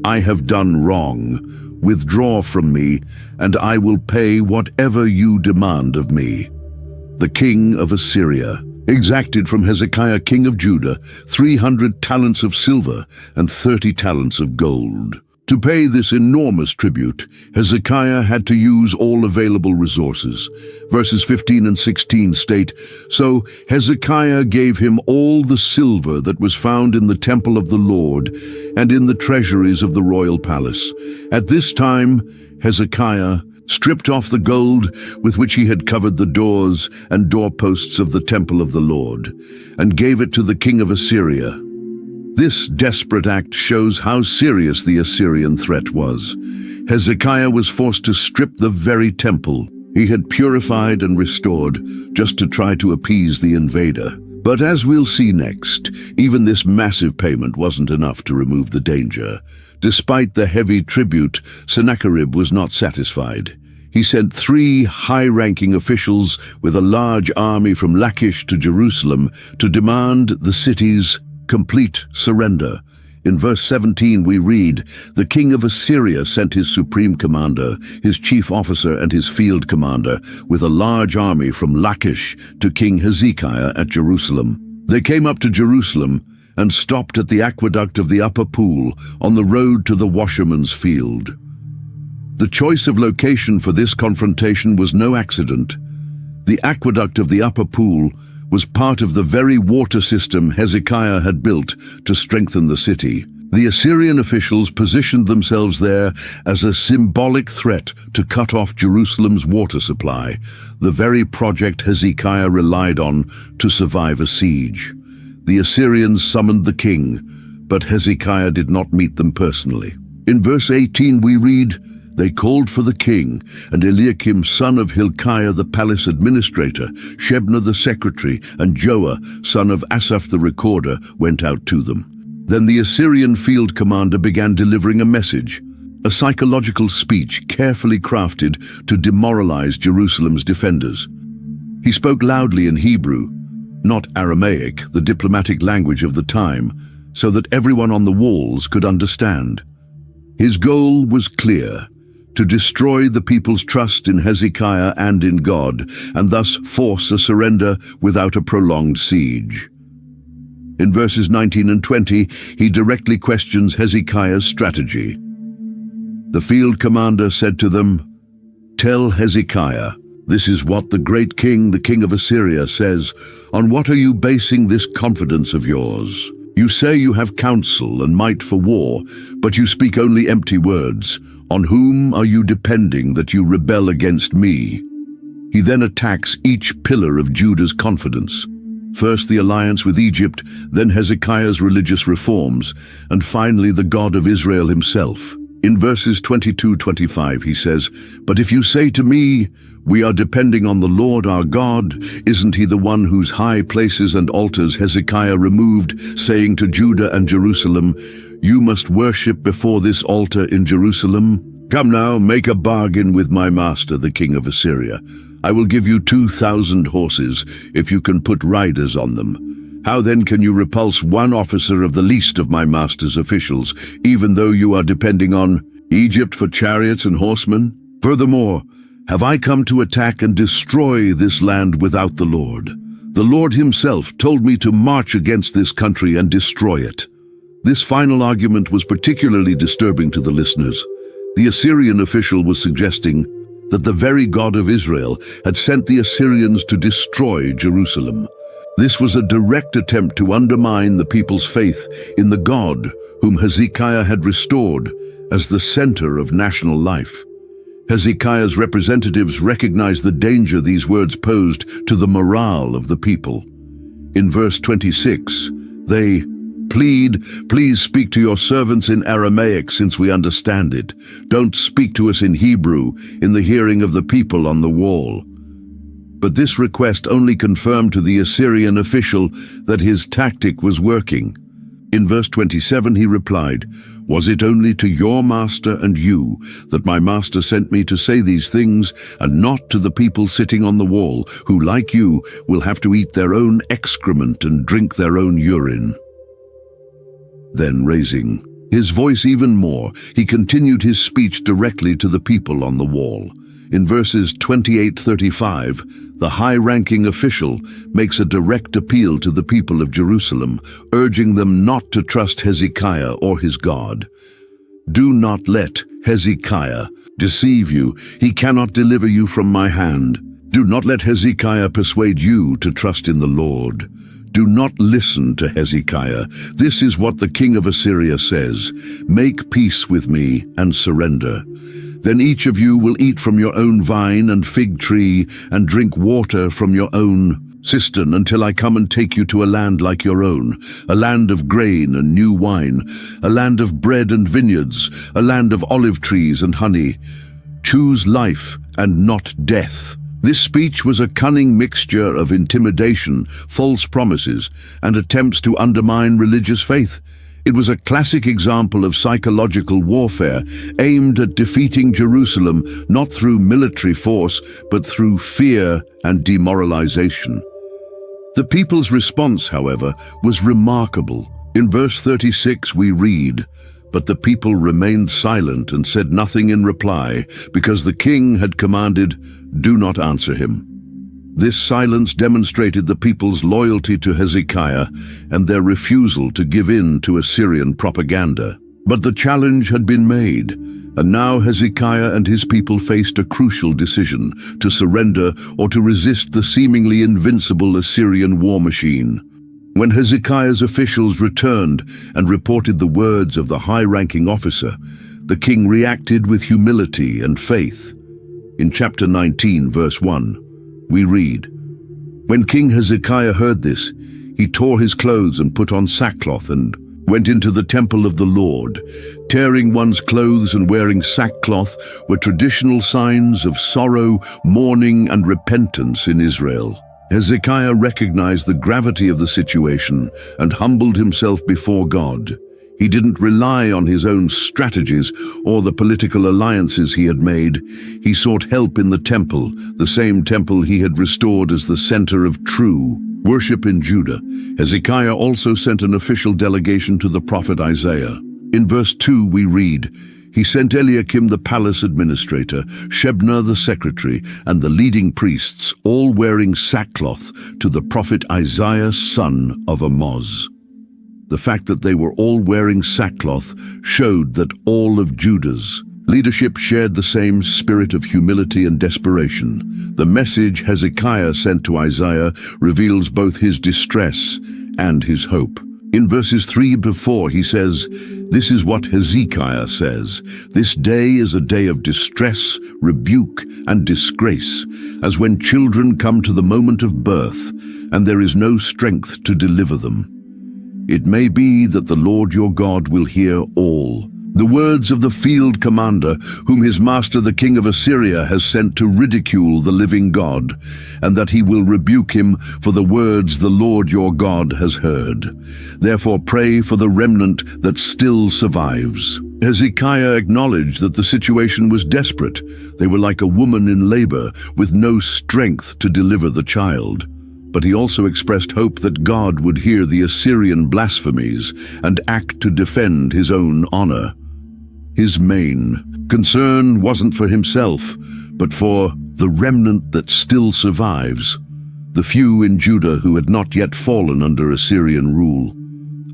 S1: I have done wrong. Withdraw from me, and I will pay whatever you demand of me. The king of Assyria exacted from Hezekiah, king of Judah, 300 talents of silver and 30 talents of gold. To pay this enormous tribute, Hezekiah had to use all available resources. Verses 15 and 16 state, So Hezekiah gave him all the silver that was found in the temple of the Lord and in the treasuries of the royal palace. At this time, Hezekiah stripped off the gold with which he had covered the doors and doorposts of the temple of the Lord, and gave it to the king of Assyria. This desperate act shows how serious the Assyrian threat was. Hezekiah was forced to strip the very temple he had purified and restored just to try to appease the invader. But as we'll see next, even this massive payment wasn't enough to remove the danger. Despite the heavy tribute, Sennacherib was not satisfied. He sent 3 high-ranking officials with a large army from Lachish to Jerusalem to demand the city's complete surrender. In verse 17 we read, The king of Assyria sent his supreme commander, his chief officer and his field commander, with a large army from Lachish to King Hezekiah at Jerusalem. They came up to Jerusalem and stopped at the aqueduct of the upper pool on the road to the washerman's field. The choice of location for this confrontation was no accident. The aqueduct of the upper pool was part of the very water system Hezekiah had built to strengthen the city. The Assyrian officials positioned themselves there as a symbolic threat to cut off Jerusalem's water supply, the very project Hezekiah relied on to survive a siege. The Assyrians summoned the king, but Hezekiah did not meet them personally. In verse 18 we read, They called for the king, and Eliakim son of Hilkiah the palace administrator, Shebna the secretary, and Joah son of Asaph the recorder went out to them. Then the Assyrian field commander began delivering a message, a psychological speech carefully crafted to demoralize Jerusalem's defenders. He spoke loudly in Hebrew, not Aramaic, the diplomatic language of the time, so that everyone on the walls could understand. His goal was clear: to destroy the people's trust in Hezekiah and in God, and thus force a surrender without a prolonged siege. In verses 19 and 20, he directly questions Hezekiah's strategy. The field commander said to them, Tell Hezekiah, this is what the great king, the king of Assyria, says. On what are you basing this confidence of yours? You say you have counsel and might for war, but you speak only empty words. On whom are you depending that you rebel against me? He then attacks each pillar of Judah's confidence. First the alliance with Egypt, then Hezekiah's religious reforms, and finally the God of Israel himself. In verses 22-25 he says, But if you say to me, we are depending on the Lord our God, isn't he the one whose high places and altars Hezekiah removed, saying to Judah and Jerusalem, You must worship before this altar in Jerusalem? Come now, make a bargain with my master, the king of Assyria. I will give you 2,000 horses, if you can put riders on them. How then can you repulse one officer of the least of my master's officials, even though you are depending on Egypt for chariots and horsemen? Furthermore, have I come to attack and destroy this land without the Lord? The Lord himself told me to march against this country and destroy it. This final argument was particularly disturbing to the listeners. The Assyrian official was suggesting that the very God of Israel had sent the Assyrians to destroy Jerusalem. This was a direct attempt to undermine the people's faith in the God whom Hezekiah had restored as the center of national life. Hezekiah's representatives recognized the danger these words posed to the morale of the people. In verse 26, they plead, Please speak to your servants in Aramaic since we understand it. Don't speak to us in Hebrew in the hearing of the people on the wall. But this request only confirmed to the Assyrian official that his tactic was working. In verse 27 he replied, "Was it only to your master and you that my master sent me to say these things, and not to the people sitting on the wall, who, like you, will have to eat their own excrement and drink their own urine?" Then, raising his voice even more, he continued his speech directly to the people on the wall. In verses 28-35, the high-ranking official makes a direct appeal to the people of Jerusalem, urging them not to trust Hezekiah or his God. "Do not let Hezekiah deceive you. He cannot deliver you from my hand. Do not let Hezekiah persuade you to trust in the Lord. Do not listen to Hezekiah. This is what the king of Assyria says: Make peace with me and surrender. Then each of you will eat from your own vine and fig tree and drink water from your own cistern until I come and take you to a land like your own, a land of grain and new wine, a land of bread and vineyards, a land of olive trees and honey. Choose life and not death." This speech was a cunning mixture of intimidation, false promises, and attempts to undermine religious faith. It was a classic example of psychological warfare aimed at defeating Jerusalem not through military force, but through fear and demoralization. The people's response, however, was remarkable. In verse 36 we read, "But the people remained silent and said nothing in reply, because the king had commanded, 'Do not answer him.'" This silence demonstrated the people's loyalty to Hezekiah and their refusal to give in to Assyrian propaganda. But the challenge had been made, and now Hezekiah and his people faced a crucial decision: to surrender or to resist the seemingly invincible Assyrian war machine. When Hezekiah's officials returned and reported the words of the high-ranking officer, the king reacted with humility and faith. In chapter 19, verse 1, we read, "When King Hezekiah heard this, he tore his clothes and put on sackcloth and went into the temple of the Lord. Tearing one's clothes and wearing sackcloth were traditional signs of sorrow, mourning, and repentance in Israel. Hezekiah recognized the gravity of the situation and humbled himself before God. He didn't rely on his own strategies or the political alliances he had made. He sought help in the temple, the same temple he had restored as the center of true worship in Judah. Hezekiah also sent an official delegation to the prophet Isaiah. In verse 2 we read, "He sent Eliakim the palace administrator, Shebna the secretary, and the leading priests, all wearing sackcloth, to the prophet Isaiah son of Amoz." The fact that they were all wearing sackcloth showed that all of Judah's leadership shared the same spirit of humility and desperation. The message Hezekiah sent to Isaiah reveals both his distress and his hope. In verses 3-4 he says, "This is what Hezekiah says: This day is a day of distress, rebuke, and disgrace, as when children come to the moment of birth, and there is no strength to deliver them. It may be that the Lord your God will hear all the words of the field commander, whom his master the king of Assyria has sent to ridicule the living God, and that he will rebuke him for the words the Lord your God has heard. Therefore pray for the remnant that still survives." Hezekiah acknowledged that the situation was desperate. They were like a woman in labor, with no strength to deliver the child. But he also expressed hope that God would hear the Assyrian blasphemies and act to defend his own honor. His main concern wasn't for himself, but for the remnant that still survives, the few in Judah who had not yet fallen under Assyrian rule.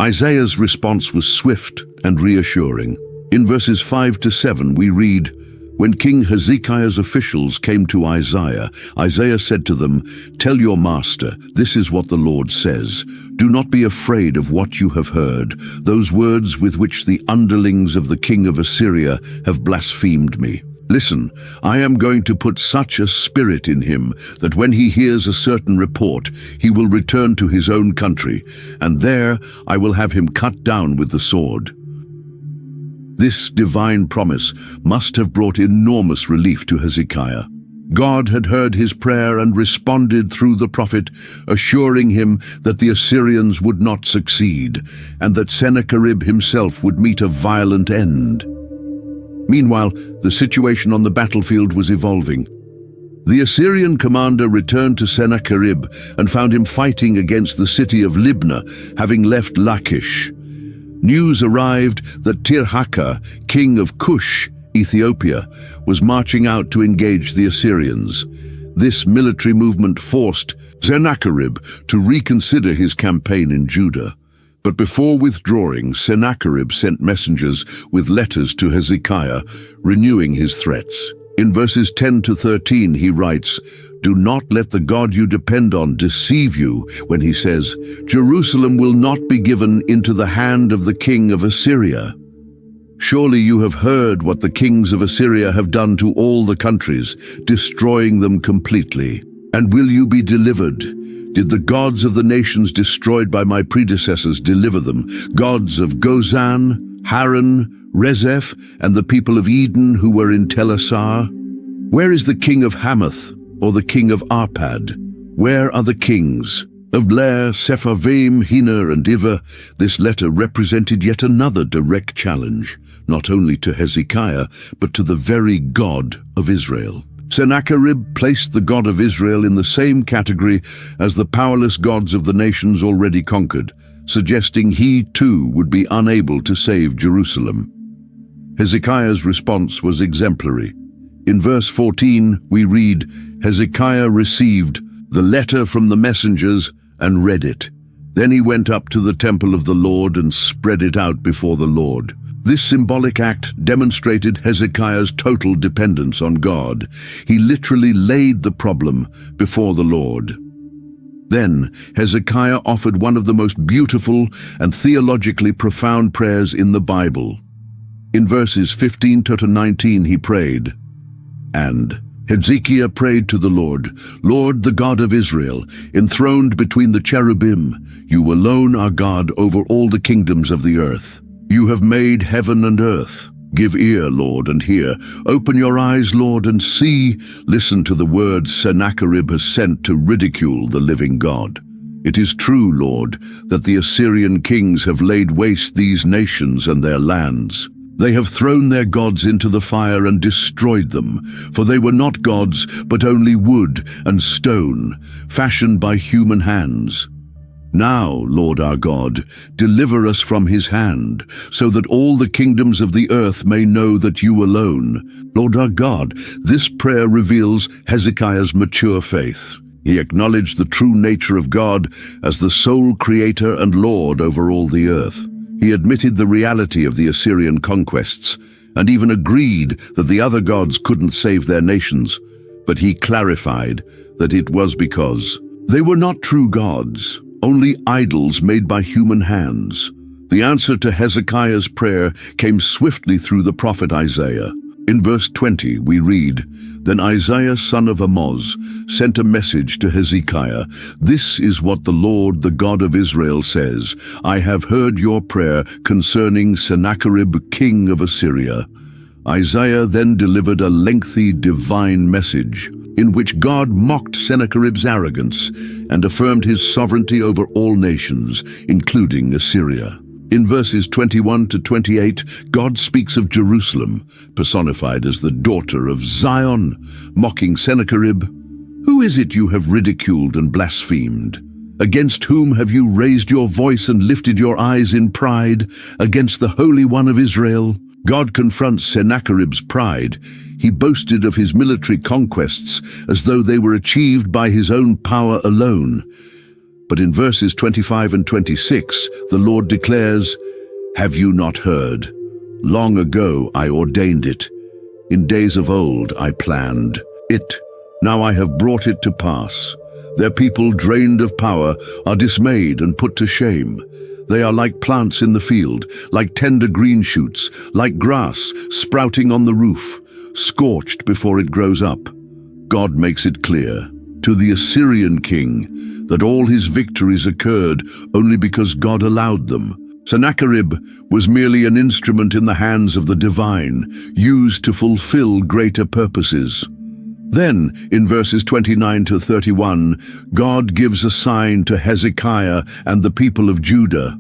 S1: Isaiah's response was swift and reassuring. In verses 5-7 we read, "When King Hezekiah's officials came to Isaiah, Isaiah said to them, 'Tell your master, this is what the Lord says. Do not be afraid of what you have heard, those words with which the underlings of the king of Assyria have blasphemed me. Listen, I am going to put such a spirit in him that when he hears a certain report, he will return to his own country, and there I will have him cut down with the sword.'" This divine promise must have brought enormous relief to Hezekiah. God had heard his prayer and responded through the prophet, assuring him that the Assyrians would not succeed, and that Sennacherib himself would meet a violent end. Meanwhile, the situation on the battlefield was evolving. The Assyrian commander returned to Sennacherib and found him fighting against the city of Libnah, having left Lachish. News arrived that Tirhakah, king of Cush, Ethiopia, was marching out to engage the Assyrians. This military movement forced Sennacherib to reconsider his campaign in Judah. But before withdrawing, Sennacherib sent messengers with letters to Hezekiah, renewing his threats. In verses 10 to 13 he writes, "Do not let the God you depend on deceive you when he says, 'Jerusalem will not be given into the hand of the king of Assyria.' Surely you have heard what the kings of Assyria have done to all the countries, destroying them completely. And will you be delivered? Did the gods of the nations destroyed by my predecessors deliver them, gods of Gozan, Haran, Rezeph, and the people of Eden who were in Telassar? Where is the king of Hamath, or the king of Arpad? Where are the kings of Lair, Sepharvaim, Hena, and Iva?" This letter represented yet another direct challenge, not only to Hezekiah, but to the very God of Israel. Sennacherib placed the God of Israel in the same category as the powerless gods of the nations already conquered, suggesting he too would be unable to save Jerusalem. Hezekiah's response was exemplary. In verse 14 we read, "Hezekiah received the letter from the messengers and read it. Then he went up to the temple of the Lord and spread it out before the Lord." This symbolic act demonstrated Hezekiah's total dependence on God. He literally laid the problem before the Lord. Then Hezekiah offered one of the most beautiful and theologically profound prayers in the Bible. In verses 15 to 19 he prayed, and Hezekiah prayed to the Lord, "Lord, the God of Israel, enthroned between the cherubim, you alone are God over all the kingdoms of the earth. You have made heaven and earth. Give ear, Lord, and hear. Open your eyes, Lord, and see. Listen to the words Sennacherib has sent to ridicule the living God. It is true, Lord, that the Assyrian kings have laid waste these nations and their lands. They have thrown their gods into the fire and destroyed them, for they were not gods, but only wood and stone, fashioned by human hands. Now, Lord our God, deliver us from his hand, so that all the kingdoms of the earth may know that you alone, Lord our God." This prayer reveals Hezekiah's mature faith. He acknowledged the true nature of God as the sole creator and Lord over all the earth. He admitted the reality of the Assyrian conquests, and even agreed that the other gods couldn't save their nations, but he clarified that it was because they were not true gods, only idols made by human hands. The answer to Hezekiah's prayer came swiftly through the prophet Isaiah. In verse 20 we read, "Then Isaiah son of Amoz sent a message to Hezekiah. This is what the Lord, the God of Israel, says. I have heard your prayer concerning Sennacherib, king of Assyria." Isaiah then delivered a lengthy divine message in which God mocked Sennacherib's arrogance and affirmed his sovereignty over all nations, including Assyria. In verses 21 to 28, God speaks of Jerusalem, personified as the daughter of Zion, mocking Sennacherib. "Who is it you have ridiculed and blasphemed? Against whom have you raised your voice and lifted your eyes in pride? Against the Holy One of Israel?" God confronts Sennacherib's pride. He boasted of his military conquests as though they were achieved by his own power alone. But in verses 25 and 26, the Lord declares, "Have you not heard? Long ago I ordained it. In days of old I planned it. Now I have brought it to pass. Their people, drained of power, are dismayed and put to shame. They are like plants in the field, like tender green shoots, like grass sprouting on the roof, scorched before it grows up." God makes it clear to the Assyrian king that all his victories occurred only because God allowed them. Sennacherib was merely an instrument in the hands of the divine, used to fulfill greater purposes. Then, in verses 29 to 31, God gives a sign to Hezekiah and the people of Judah.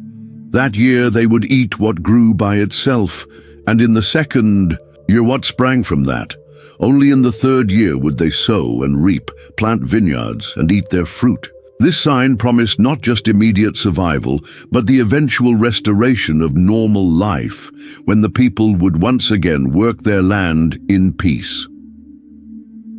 S1: That year they would eat what grew by itself, and in the second year what sprang from that. Only in the third year would they sow and reap, plant vineyards, and eat their fruit. This sign promised not just immediate survival, but the eventual restoration of normal life, when the people would once again work their land in peace.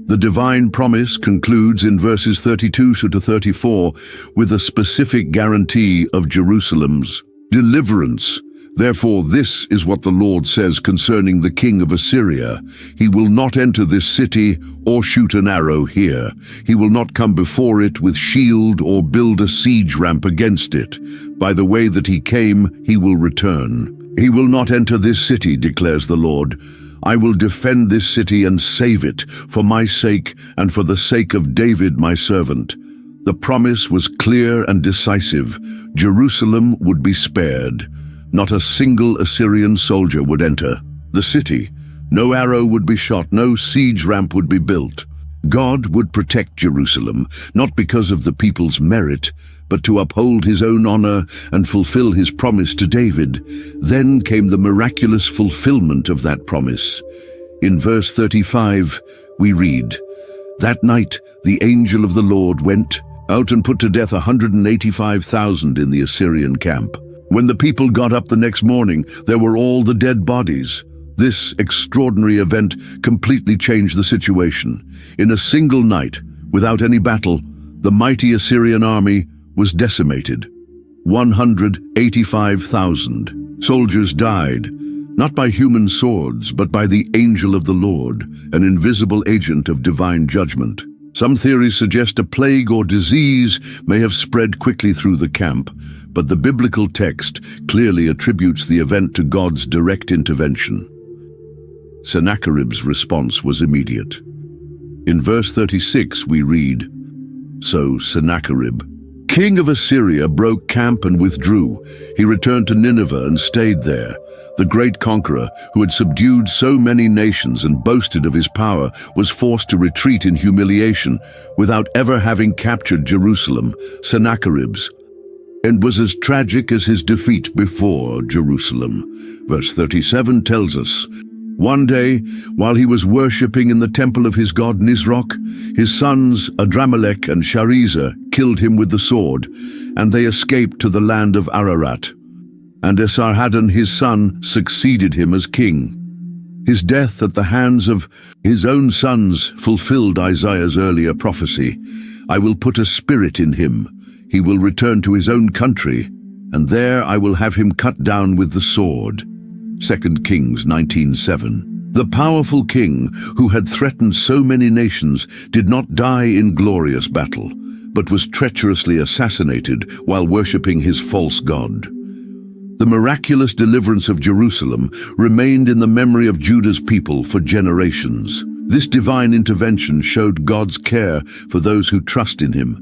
S1: The divine promise concludes in verses 32 to 34 with a specific guarantee of Jerusalem's deliverance. Therefore, this is what the Lord says concerning the king of Assyria. He will not enter this city or shoot an arrow here. He will not come before it with shield or build a siege ramp against it. By the way that he came, he will return. He will not enter this city, declares the Lord. I will defend this city and save it, for my sake and for the sake of David my servant. The promise was clear and decisive. Jerusalem would be spared. Not a single Assyrian soldier would enter the city. No arrow would be shot, no siege ramp would be built. God would protect Jerusalem, not because of the people's merit, but to uphold his own honor and fulfill his promise to David. Then came the miraculous fulfillment of that promise. In verse 35, we read, "That night the angel of the Lord went out and put to death 185,000 in the Assyrian camp. When the people got up the next morning, there were all the dead bodies." This extraordinary event completely changed the situation. In a single night, without any battle, the mighty Assyrian army was decimated. 185,000 soldiers died, not by human swords, but by the angel of the Lord, an invisible agent of divine judgment. Some theories suggest a plague or disease may have spread quickly through the camp, but the biblical text clearly attributes the event to God's direct intervention. Sennacherib's response was immediate. In verse 36 we read, "So Sennacherib, king of Assyria, broke camp and withdrew. He returned to Nineveh and stayed there. The great conqueror, who had subdued so many nations and boasted of his power, was forced to retreat in humiliation without ever having captured Jerusalem. Sennacherib's end was as tragic as his defeat before Jerusalem." Verse 37 tells us, "One day, while he was worshipping in the temple of his god Nisroch, his sons Adramelech and Sharezer killed him with the sword, and they escaped to the land of Ararat. And Esarhaddon his son succeeded him as king. His death at the hands of his own sons fulfilled Isaiah's earlier prophecy. I will put a spirit in him. He will return to his own country, and there I will have him cut down with the sword." 2 Kings 19:7. The powerful king who had threatened so many nations did not die in glorious battle, but was treacherously assassinated while worshipping his false god. The miraculous deliverance of Jerusalem remained in the memory of Judah's people for generations. This divine intervention showed God's care for those who trust in him,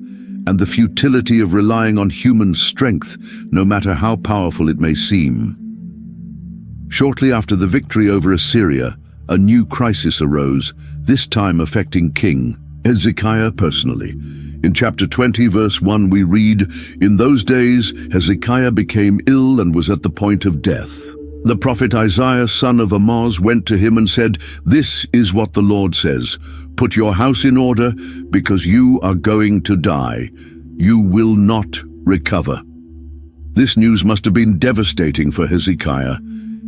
S1: and the futility of relying on human strength, no matter how powerful it may seem. Shortly after the victory over Assyria, a new crisis arose, this time affecting King Hezekiah personally. In chapter 20, verse 1, we read, "In those days Hezekiah became ill and was at the point of death. The prophet Isaiah, son of Amoz, went to him and said, 'This is what the Lord says, put your house in order, because you are going to die. You will not recover.'" This news must have been devastating for Hezekiah.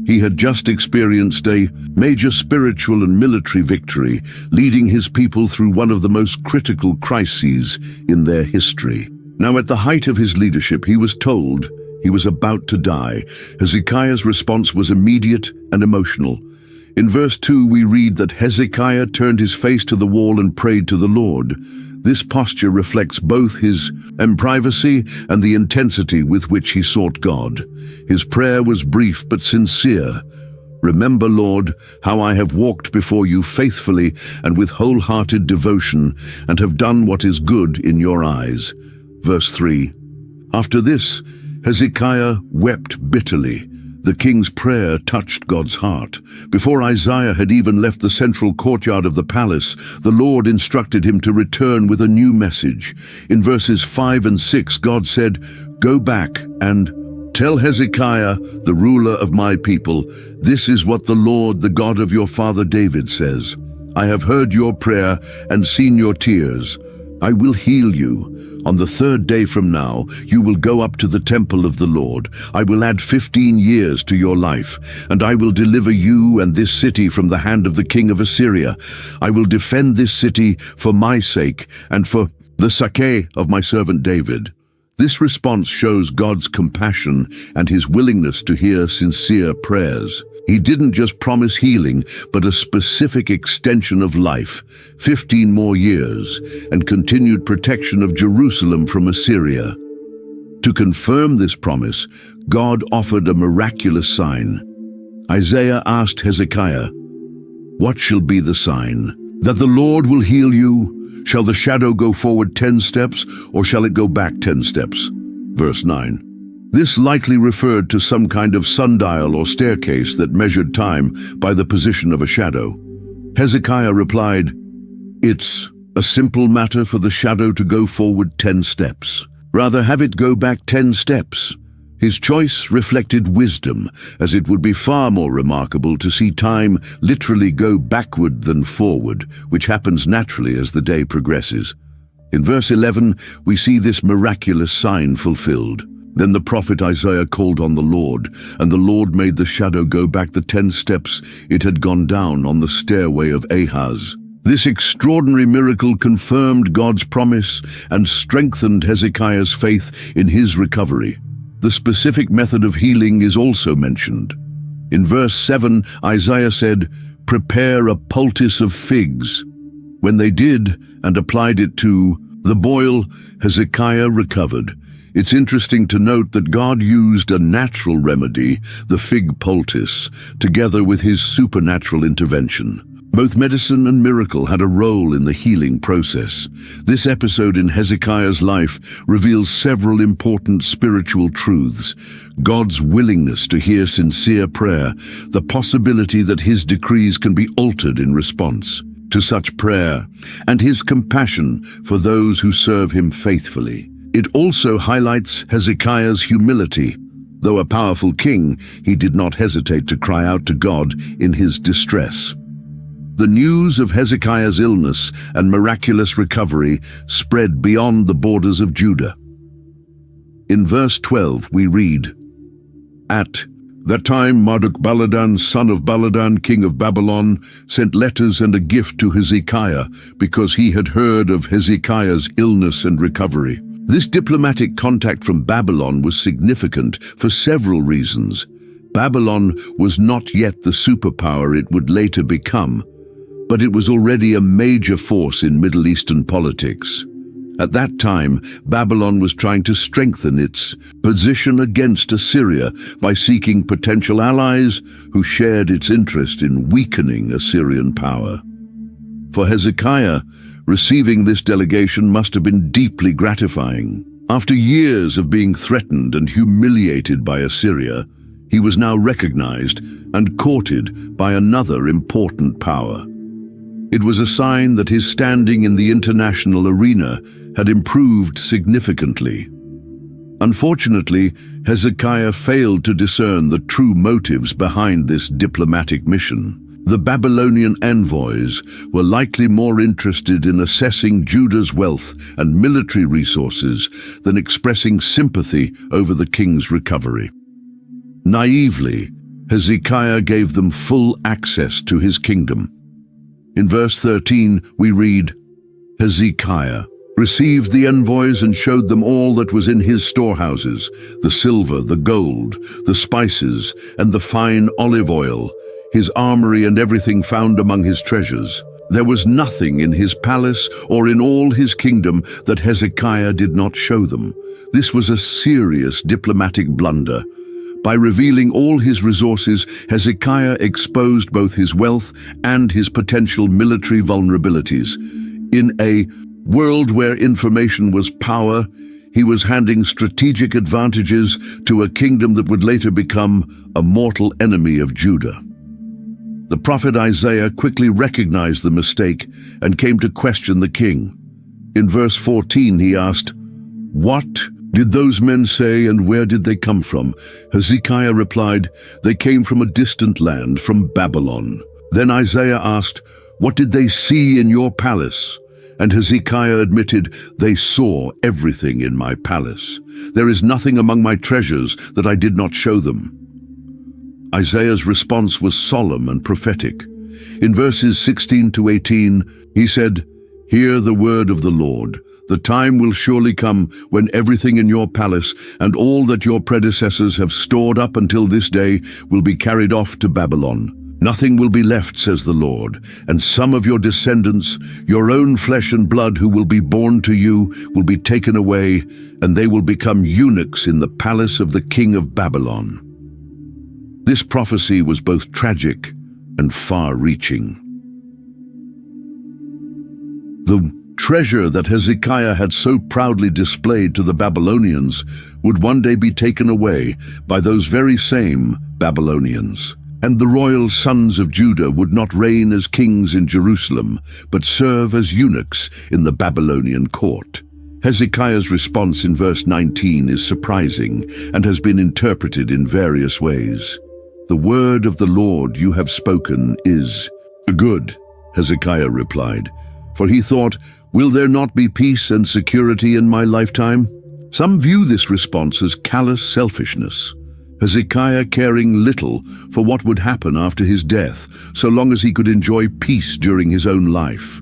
S1: He had just experienced a major spiritual and military victory, leading his people through one of the most critical crises in their history. Now, at the height of his leadership, he was told he was about to die. Hezekiah's response was immediate and emotional. In verse 2, we read that Hezekiah turned his face to the wall and prayed to the Lord. This posture reflects both his privacy and the intensity with which he sought God. His prayer was brief but sincere. "Remember, Lord, how I have walked before you faithfully and with wholehearted devotion, and have done what is good in your eyes." Verse 3. After this, Hezekiah wept bitterly. The king's prayer touched God's heart. Before Isaiah had even left the central courtyard of the palace, the Lord instructed him to return with a new message. In verses 5 and 6, God said, "Go back and tell Hezekiah, the ruler of my people, this is what the Lord, the God of your father David says. I have heard your prayer and seen your tears. I will heal you. On the third day from now, you will go up to the temple of the Lord. I will add 15 years to your life, and I will deliver you and this city from the hand of the king of Assyria. I will defend this city for my sake and for the sake of my servant David." This response shows God's compassion and his willingness to hear sincere prayers. He didn't just promise healing, but a specific extension of life, 15 more years, and continued protection of Jerusalem from Assyria. To confirm this promise, God offered a miraculous sign. Isaiah asked Hezekiah, "What shall be the sign? That the Lord will heal you? Shall the shadow go forward 10 steps, or shall it go back 10 steps?" Verse 9. This likely referred to some kind of sundial or staircase that measured time by the position of a shadow. Hezekiah replied, "It's a simple matter for the shadow to go forward 10 steps. Rather have it go back 10 steps. His choice reflected wisdom, as it would be far more remarkable to see time literally go backward than forward, which happens naturally as the day progresses. In verse 11, we see this miraculous sign fulfilled. Then the prophet Isaiah called on the Lord, and the Lord made the shadow go back the 10 steps it had gone down on the stairway of Ahaz. This extraordinary miracle confirmed God's promise and strengthened Hezekiah's faith in his recovery. The specific method of healing is also mentioned. In verse 7, Isaiah said, "Prepare a poultice of figs." When they did and applied it to the boil, Hezekiah recovered. It's interesting to note that God used a natural remedy, the fig poultice, together with his supernatural intervention. Both medicine and miracle had a role in the healing process. This episode in Hezekiah's life reveals several important spiritual truths: God's willingness to hear sincere prayer, the possibility that his decrees can be altered in response to such prayer, and his compassion for those who serve him faithfully. It also highlights Hezekiah's humility. Though a powerful king, he did not hesitate to cry out to God in his distress. The news of Hezekiah's illness and miraculous recovery spread beyond the borders of Judah. In verse 12 we read, "At that time Marduk-Baladan, son of Baladan, king of Babylon, sent letters and a gift to Hezekiah because he had heard of Hezekiah's illness and recovery." This diplomatic contact from Babylon was significant for several reasons. Babylon was not yet the superpower it would later become, but it was already a major force in Middle Eastern politics. At that time, Babylon was trying to strengthen its position against Assyria by seeking potential allies who shared its interest in weakening Assyrian power. For Hezekiah, receiving this delegation must have been deeply gratifying. After years of being threatened and humiliated by Assyria, he was now recognized and courted by another important power. It was a sign that his standing in the international arena had improved significantly. Unfortunately, Hezekiah failed to discern the true motives behind this diplomatic mission. The Babylonian envoys were likely more interested in assessing Judah's wealth and military resources than expressing sympathy over the king's recovery. Naively, Hezekiah gave them full access to his kingdom. In verse 13, we read, "Hezekiah received the envoys and showed them all that was in his storehouses, the silver, the gold, the spices, and the fine olive oil, his armory and everything found among his treasures. There was nothing in his palace or in all his kingdom that Hezekiah did not show them." This was a serious diplomatic blunder. By revealing all his resources, Hezekiah exposed both his wealth and his potential military vulnerabilities. In a world where information was power, He was handing strategic advantages to a kingdom that would later become a mortal enemy of Judah. The prophet Isaiah quickly recognized the mistake and came to question the king. In verse 14 he asked, "What did those men say, and where did they come from?" Hezekiah replied, "They came from a distant land, from Babylon." Then Isaiah asked, "What did they see in your palace?" And Hezekiah admitted, "They saw everything in my palace. There is nothing among my treasures that I did not show them." Isaiah's response was solemn and prophetic. In verses 16 to 18, he said, "Hear the word of the Lord. The time will surely come when everything in your palace and all that your predecessors have stored up until this day will be carried off to Babylon. Nothing will be left, says the Lord, and some of your descendants, your own flesh and blood who will be born to you, will be taken away, and they will become eunuchs in the palace of the king of Babylon." This prophecy was both tragic and far-reaching. The treasure that Hezekiah had so proudly displayed to the Babylonians would one day be taken away by those very same Babylonians. And the royal sons of Judah would not reign as kings in Jerusalem, but serve as eunuchs in the Babylonian court. Hezekiah's response in verse 19 is surprising and has been interpreted in various ways. "The word of the Lord you have spoken is good," Hezekiah replied, for he thought, "Will there not be peace and security in my lifetime?" Some view this response as callous selfishness, Hezekiah caring little for what would happen after his death, so long as he could enjoy peace during his own life.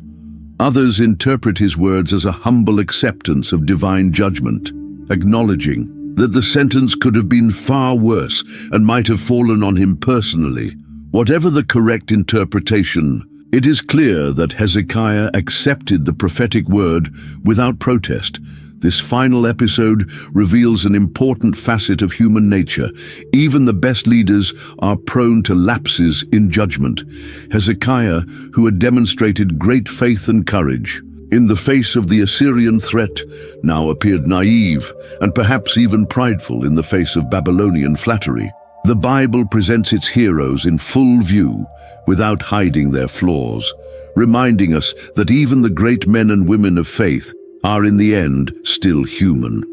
S1: Others interpret his words as a humble acceptance of divine judgment, acknowledging that the sentence could have been far worse and might have fallen on him personally. Whatever the correct interpretation, it is clear that Hezekiah accepted the prophetic word without protest. This final episode reveals an important facet of human nature. Even the best leaders are prone to lapses in judgment. Hezekiah, who had demonstrated great faith and courage in the face of the Assyrian threat, now appeared naive and perhaps even prideful in the face of Babylonian flattery. The Bible presents its heroes in full view, without hiding their flaws, reminding us that even the great men and women of faith are in the end still human.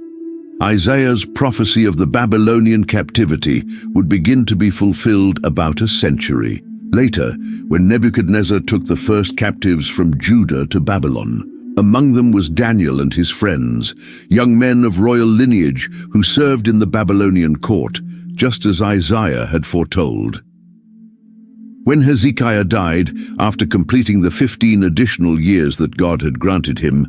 S1: Isaiah's prophecy of the Babylonian captivity would begin to be fulfilled about a century later, when Nebuchadnezzar took the first captives from Judah to Babylon. Among them was Daniel and his friends, young men of royal lineage who served in the Babylonian court, just as Isaiah had foretold. When Hezekiah died, after completing the 15 additional years that God had granted him,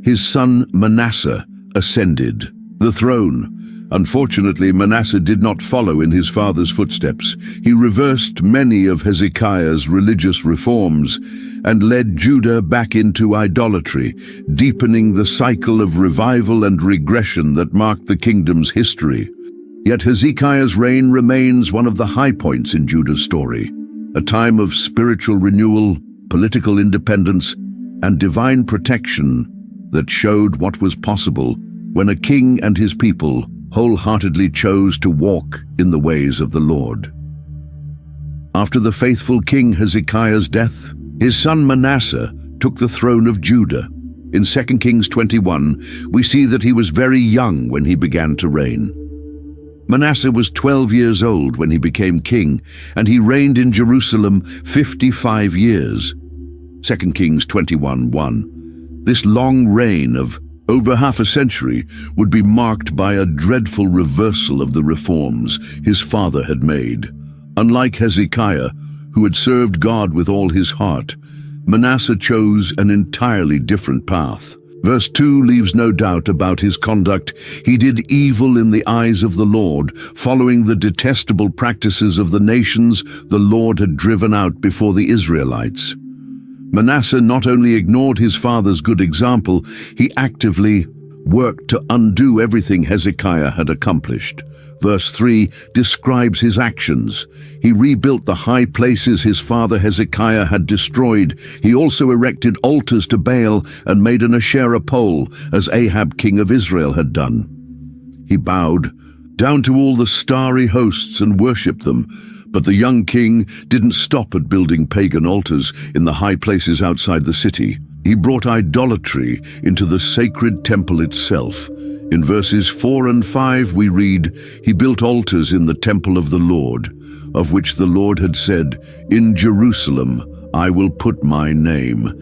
S1: his son Manasseh ascended the throne. Unfortunately, Manasseh did not follow in his father's footsteps. He reversed many of Hezekiah's religious reforms and led Judah back into idolatry, deepening the cycle of revival and regression that marked the kingdom's history. Yet Hezekiah's reign remains one of the high points in Judah's story, a time of spiritual renewal, political independence, and divine protection that showed what was possible when a king and his people wholeheartedly chose to walk in the ways of the Lord. After the faithful king Hezekiah's death, his son Manasseh took the throne of Judah. In 2 Kings 21, we see that he was very young when he began to reign. Manasseh was 12 years old when he became king, and he reigned in Jerusalem 55 years. 2 Kings 21:1. This long reign of over half a century would be marked by a dreadful reversal of the reforms his father had made. Unlike Hezekiah, who had served God with all his heart, Manasseh chose an entirely different path. Verse 2 leaves no doubt about his conduct. He did evil in the eyes of the Lord, following the detestable practices of the nations the Lord had driven out before the Israelites. Manasseh not only ignored his father's good example, he actively worked to undo everything Hezekiah had accomplished. Verse 3 describes his actions. He rebuilt the high places his father Hezekiah had destroyed. He also erected altars to Baal and made an Asherah pole, as Ahab, king of Israel, had done. He bowed down to all the starry hosts and worshipped them. But the young king didn't stop at building pagan altars in the high places outside the city. He brought idolatry into the sacred temple itself. In verses 4 and 5 we read, "He built altars in the temple of the Lord, of which the Lord had said, 'In Jerusalem I will put my name.'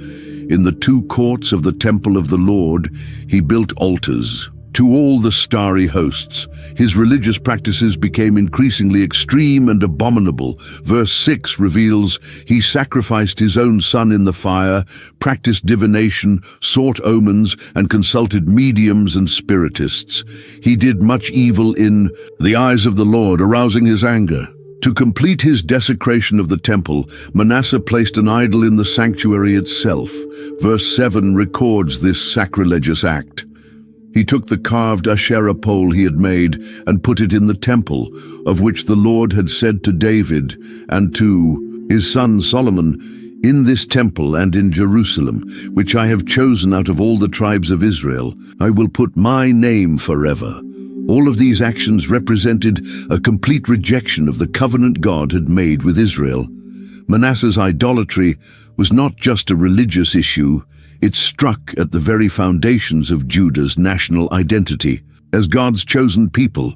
S1: In the 2 courts of the temple of the Lord he built altars to all the starry hosts." His religious practices became increasingly extreme and abominable. Verse 6 reveals he sacrificed his own son in the fire, practiced divination, sought omens, and consulted mediums and spiritists. He did much evil in the eyes of the Lord, arousing his anger. To complete his desecration of the temple, Manasseh placed an idol in the sanctuary itself. Verse 7 records this sacrilegious act. He took the carved Asherah pole he had made and put it in the temple, of which the Lord had said to David and to his son Solomon, "In this temple and in Jerusalem, which I have chosen out of all the tribes of Israel, I will put my name forever." All of these actions represented a complete rejection of the covenant God had made with Israel. Manasseh's idolatry was not just a religious issue, it struck at the very foundations of Judah's national identity as God's chosen people.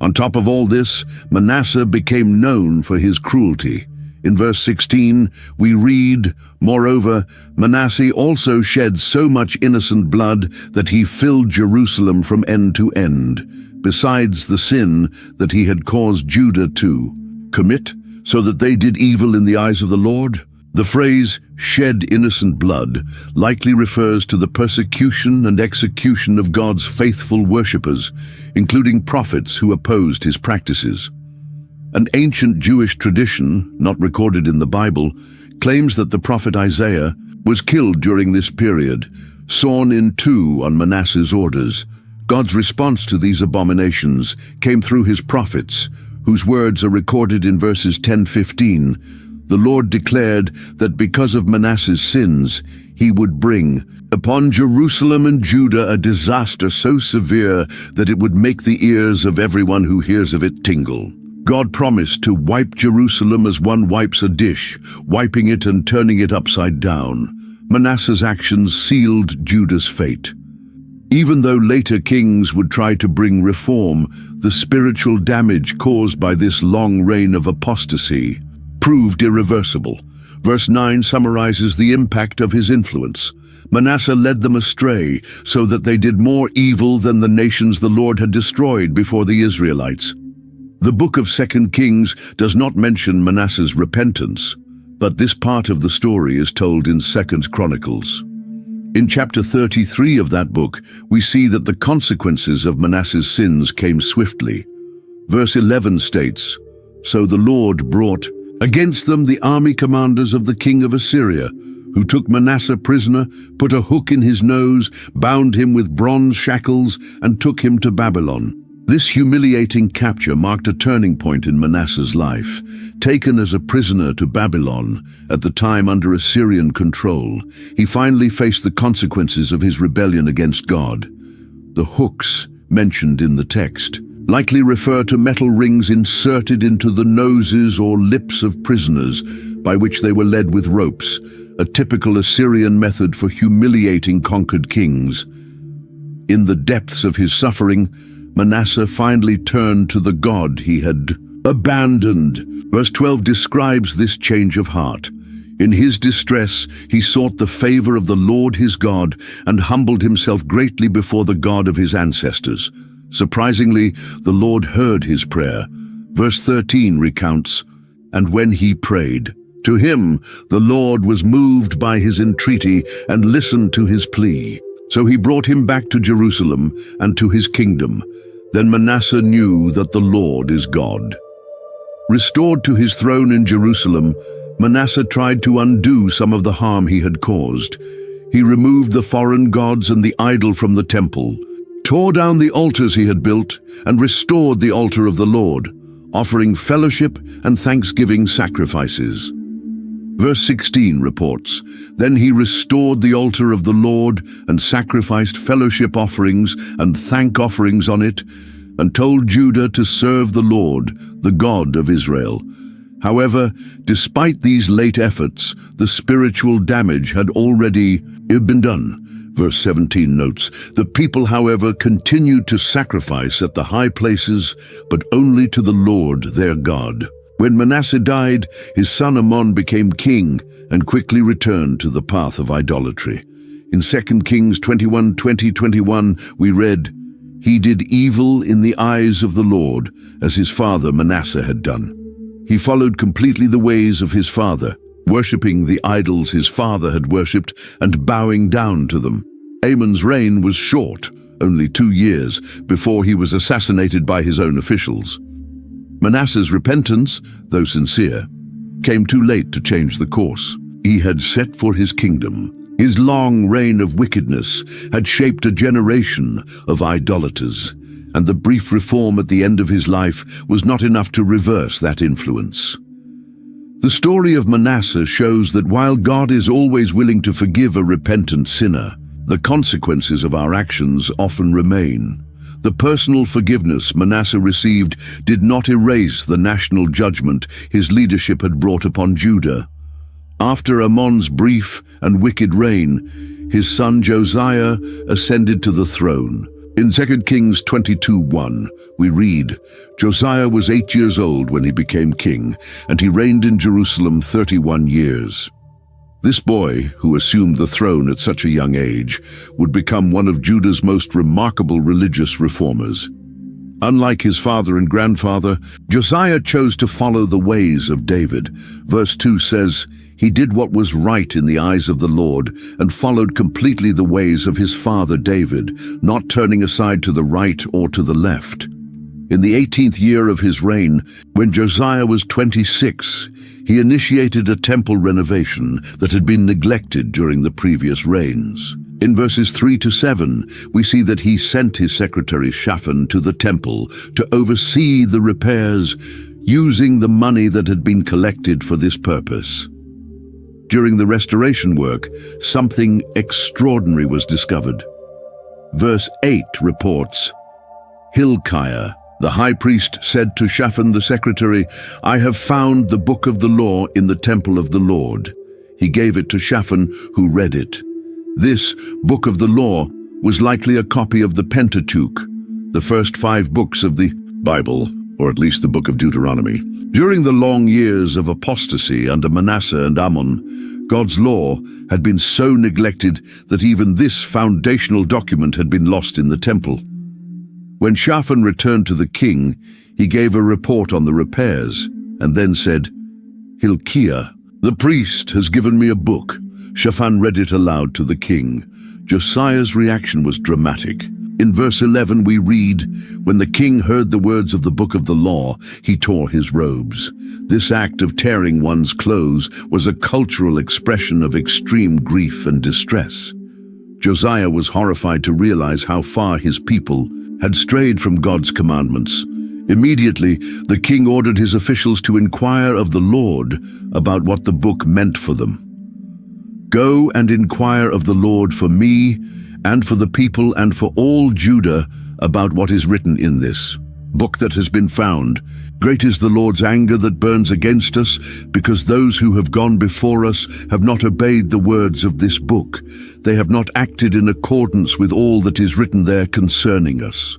S1: On top of all this, Manasseh became known for his cruelty. In verse 16, we read, "Moreover, Manasseh also shed so much innocent blood that he filled Jerusalem from end to end, besides the sin that he had caused Judah to commit, so that they did evil in the eyes of the Lord." The phrase, "shed innocent blood," likely refers to the persecution and execution of God's faithful worshippers, including prophets who opposed his practices. An ancient Jewish tradition, not recorded in the Bible, claims that the prophet Isaiah was killed during this period, sawn in two on Manasseh's orders. God's response to these abominations came through his prophets, whose words are recorded in verses 10-15. The Lord declared that because of Manasseh's sins, he would bring upon Jerusalem and Judah a disaster so severe that it would make the ears of everyone who hears of it tingle. God promised to wipe Jerusalem as one wipes a dish, wiping it and turning it upside down. Manasseh's actions sealed Judah's fate. Even though later kings would try to bring reform, the spiritual damage caused by this long reign of apostasy proved irreversible. Verse 9 summarizes the impact of his influence. Manasseh led them astray, so that they did more evil than the nations the Lord had destroyed before the Israelites. The book of 2 Kings does not mention Manasseh's repentance, but this part of the story is told in 2 Chronicles. In chapter 33 of that book, we see that the consequences of Manasseh's sins came swiftly. Verse 11 states, "So the Lord brought against them the army commanders of the king of Assyria, who took Manasseh prisoner, put a hook in his nose, bound him with bronze shackles, and took him to Babylon." This humiliating capture marked a turning point in Manasseh's life. Taken as a prisoner to Babylon, at the time under Assyrian control, he finally faced the consequences of his rebellion against God. The hooks mentioned in the text likely refer to metal rings inserted into the noses or lips of prisoners, by which they were led with ropes, a typical Assyrian method for humiliating conquered kings. In the depths of his suffering, Manasseh finally turned to the God he had abandoned. Verse 12 describes this change of heart. In his distress, he sought the favor of the Lord his God and humbled himself greatly before the God of his ancestors. Surprisingly, the Lord heard his prayer. Verse 13 recounts, "And when he prayed, to him the Lord was moved by his entreaty and listened to his plea. So he brought him back to Jerusalem and to his kingdom. Then Manasseh knew that the Lord is God." Restored to his throne in Jerusalem, Manasseh tried to undo some of the harm he had caused. He removed the foreign gods and the idol from the temple. tore down the altars he had built and restored the altar of the Lord, offering fellowship and thanksgiving sacrifices. Verse 16 reports, "Then he restored the altar of the Lord and sacrificed fellowship offerings and thank offerings on it, and told Judah to serve the Lord, the God of Israel." However, despite these late efforts, the spiritual damage had already been done. Verse 17 notes, "The people, however, continued to sacrifice at the high places, but only to the Lord their God." When Manasseh died, his son Amon became king and quickly returned to the path of idolatry. In 2 Kings 21:20-21, we read, "He did evil in the eyes of the Lord, as his father Manasseh had done. He followed completely the ways of his father, worshipping the idols his father had worshipped and bowing down to them." Amon's reign was short, only 2 years, before he was assassinated by his own officials. Manasseh's repentance, though sincere, came too late to change the course he had set for his kingdom. His long reign of wickedness had shaped a generation of idolaters, and the brief reform at the end of his life was not enough to reverse that influence. The story of Manasseh shows that while God is always willing to forgive a repentant sinner, the consequences of our actions often remain. The personal forgiveness Manasseh received did not erase the national judgment his leadership had brought upon Judah. After Amon's brief and wicked reign, his son Josiah ascended to the throne. In 2 Kings 22:1, we read, "Josiah was 8 years old when he became king, and he reigned in Jerusalem 31 years. This boy, who assumed the throne at such a young age, would become one of Judah's most remarkable religious reformers. Unlike his father and grandfather, Josiah chose to follow the ways of David. Verse 2 says, "He did what was right in the eyes of the Lord and followed completely the ways of his father David, not turning aside to the right or to the left." In the 18th year of his reign, when Josiah was 26, he initiated a temple renovation that had been neglected during the previous reigns. In verses 3-7, we see that he sent his secretary Shaphan to the temple to oversee the repairs, using the money that had been collected for this purpose. During the restoration work, something extraordinary was discovered. Verse 8 reports, "Hilkiah, the high priest, said to Shaphan the secretary, 'I have found the book of the law in the temple of the Lord.' He gave it to Shaphan, who read it. This book of the law was likely a copy of the Pentateuch, the first 5 books of the Bible, or at least the book of Deuteronomy. During the long years of apostasy under Manasseh and Amon, God's law had been so neglected that even this foundational document had been lost in the temple. When Shaphan returned to the king, he gave a report on the repairs, and then said, 'Hilkiah, the priest, has given me a book.' Shaphan read it aloud to the king. Josiah's reaction was dramatic. In verse 11 we read, "When the king heard the words of the book of the law, he tore his robes." This act of tearing one's clothes was a cultural expression of extreme grief and distress. Josiah was horrified to realize how far his people had strayed from God's commandments. Immediately, the king ordered his officials to inquire of the Lord about what the book meant for them. "Go and inquire of the Lord for me and for the people and for all Judah about what is written in this book that has been found. Great is the Lord's anger that burns against us, because those who have gone before us have not obeyed the words of this book. They have not acted in accordance with all that is written there concerning us."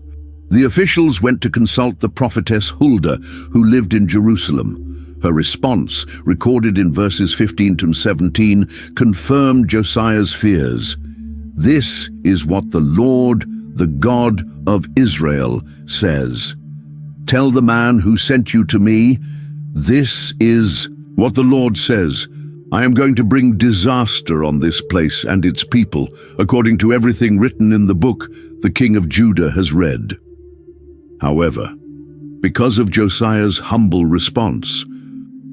S1: The officials went to consult the prophetess Huldah, who lived in Jerusalem. Her response, recorded in verses 15-17, confirmed Josiah's fears. "This is what the Lord, the God of Israel, says. Tell the man who sent you to me, this is what the Lord says. I am going to bring disaster on this place and its people, according to everything written in the book the king of Judah has read." However, because of Josiah's humble response,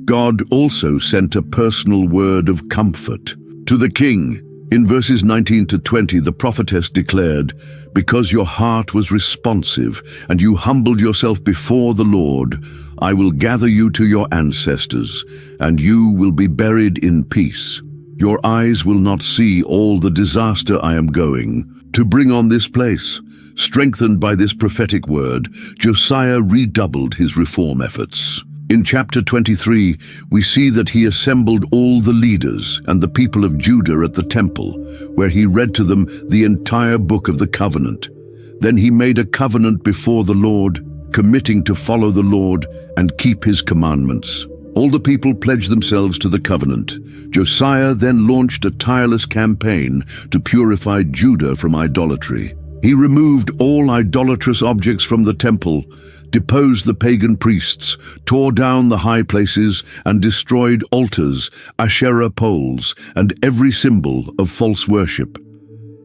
S1: God also sent a personal word of comfort. To the king, In verses 19 to 20, the prophetess declared, "Because your heart was responsive and you humbled yourself before the Lord, I will gather you to your ancestors, and you will be buried in peace. Your eyes will not see all the disaster I am going to bring on this place." Strengthened by this prophetic word, Josiah redoubled his reform efforts. In chapter 23, we see that he assembled all the leaders and the people of Judah at the temple, where he read to them the entire book of the covenant. Then he made a covenant before the Lord, committing to follow the Lord and keep his commandments. All the people pledged themselves to the covenant. Josiah then launched a tireless campaign to purify Judah from idolatry. He removed all idolatrous objects from the temple, deposed the pagan priests, tore down the high places, and destroyed altars, Asherah poles, and every symbol of false worship.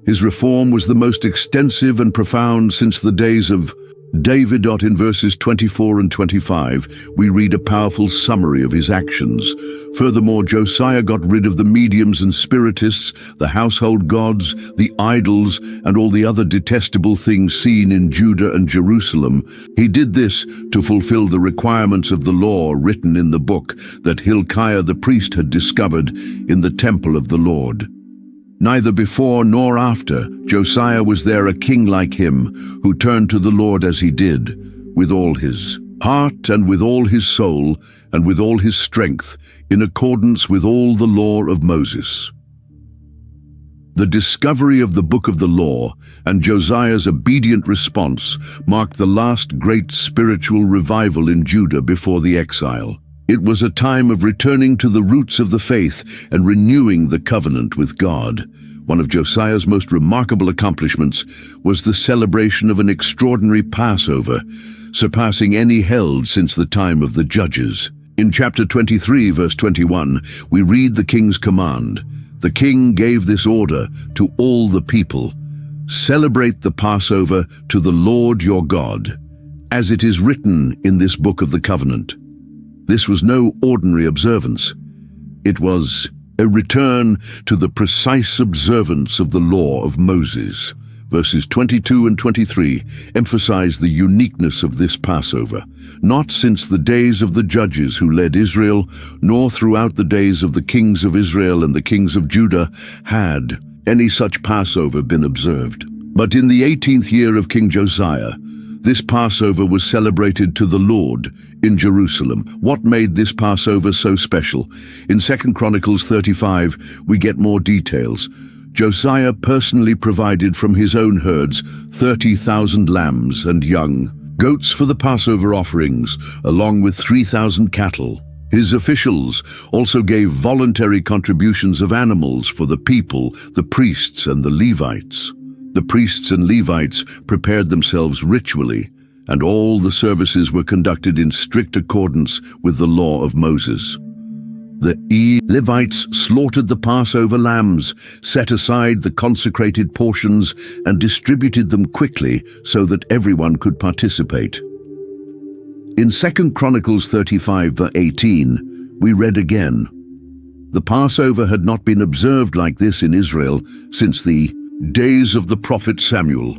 S1: His reform was the most extensive and profound since the days of David. In verses 24 and 25, we read a powerful summary of his actions. Furthermore, Josiah got rid of the mediums and spiritists, the household gods, the idols, and all the other detestable things seen in Judah and Jerusalem. He did this to fulfill the requirements of the law written in the book that Hilkiah the priest had discovered in the temple of the Lord. Neither before nor after Josiah was there a king like him who turned to the Lord as he did, with all his heart and with all his soul and with all his strength, in accordance with all the law of Moses. The discovery of the book of the law and Josiah's obedient response marked the last great spiritual revival in Judah before the exile. It was a time of returning to the roots of the faith and renewing the covenant with God. One of Josiah's most remarkable accomplishments was the celebration of an extraordinary Passover, surpassing any held since the time of the judges. In chapter 23, verse 21, we read the king's command. The king gave this order to all the people: "Celebrate the Passover to the Lord your God, as it is written in this book of the covenant." This was no ordinary observance. It was a return to the precise observance of the law of Moses. Verses 22 and 23 emphasize the uniqueness of this Passover. Not since the days of the judges who led Israel, nor throughout the days of the kings of Israel and the kings of Judah, had any such Passover been observed. But in the 18th year of King Josiah, this Passover was celebrated to the Lord in Jerusalem. What made this Passover so special? In 2 Chronicles 35, we get more details. Josiah personally provided from his own herds 30,000 lambs and young goats for the Passover offerings, along with 3,000 cattle. His officials also gave voluntary contributions of animals for the people, the priests, and the Levites. The priests and Levites prepared themselves ritually, and all the services were conducted in strict accordance with the law of Moses. The Levites slaughtered the Passover lambs, set aside the consecrated portions, and distributed them quickly so that everyone could participate. In 2 Chronicles 35, verse 18, we read again, "The Passover had not been observed like this in Israel since the days of the prophet Samuel,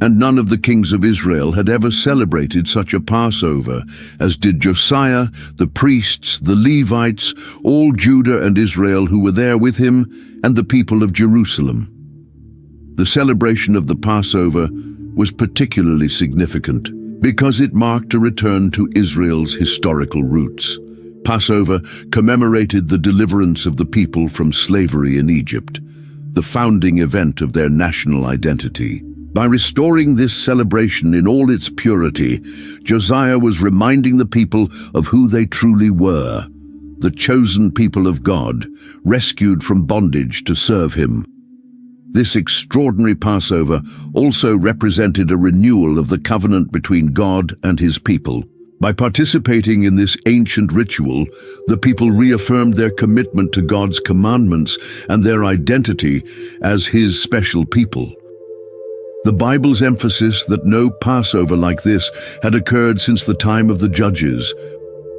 S1: and none of the kings of Israel had ever celebrated such a Passover as did Josiah, the priests, the Levites, all Judah and Israel who were there with him, and the people of Jerusalem." The celebration of the Passover was particularly significant because it marked a return to Israel's historical roots. Passover commemorated the deliverance of the people from slavery in Egypt, the founding event of their national identity. By restoring this celebration in all its purity, Josiah was reminding the people of who they truly were, the chosen people of God, rescued from bondage to serve him. This extraordinary Passover also represented a renewal of the covenant between God and his people. By participating in this ancient ritual, the people reaffirmed their commitment to God's commandments and their identity as his special people. The Bible's emphasis that no Passover like this had occurred since the time of the judges,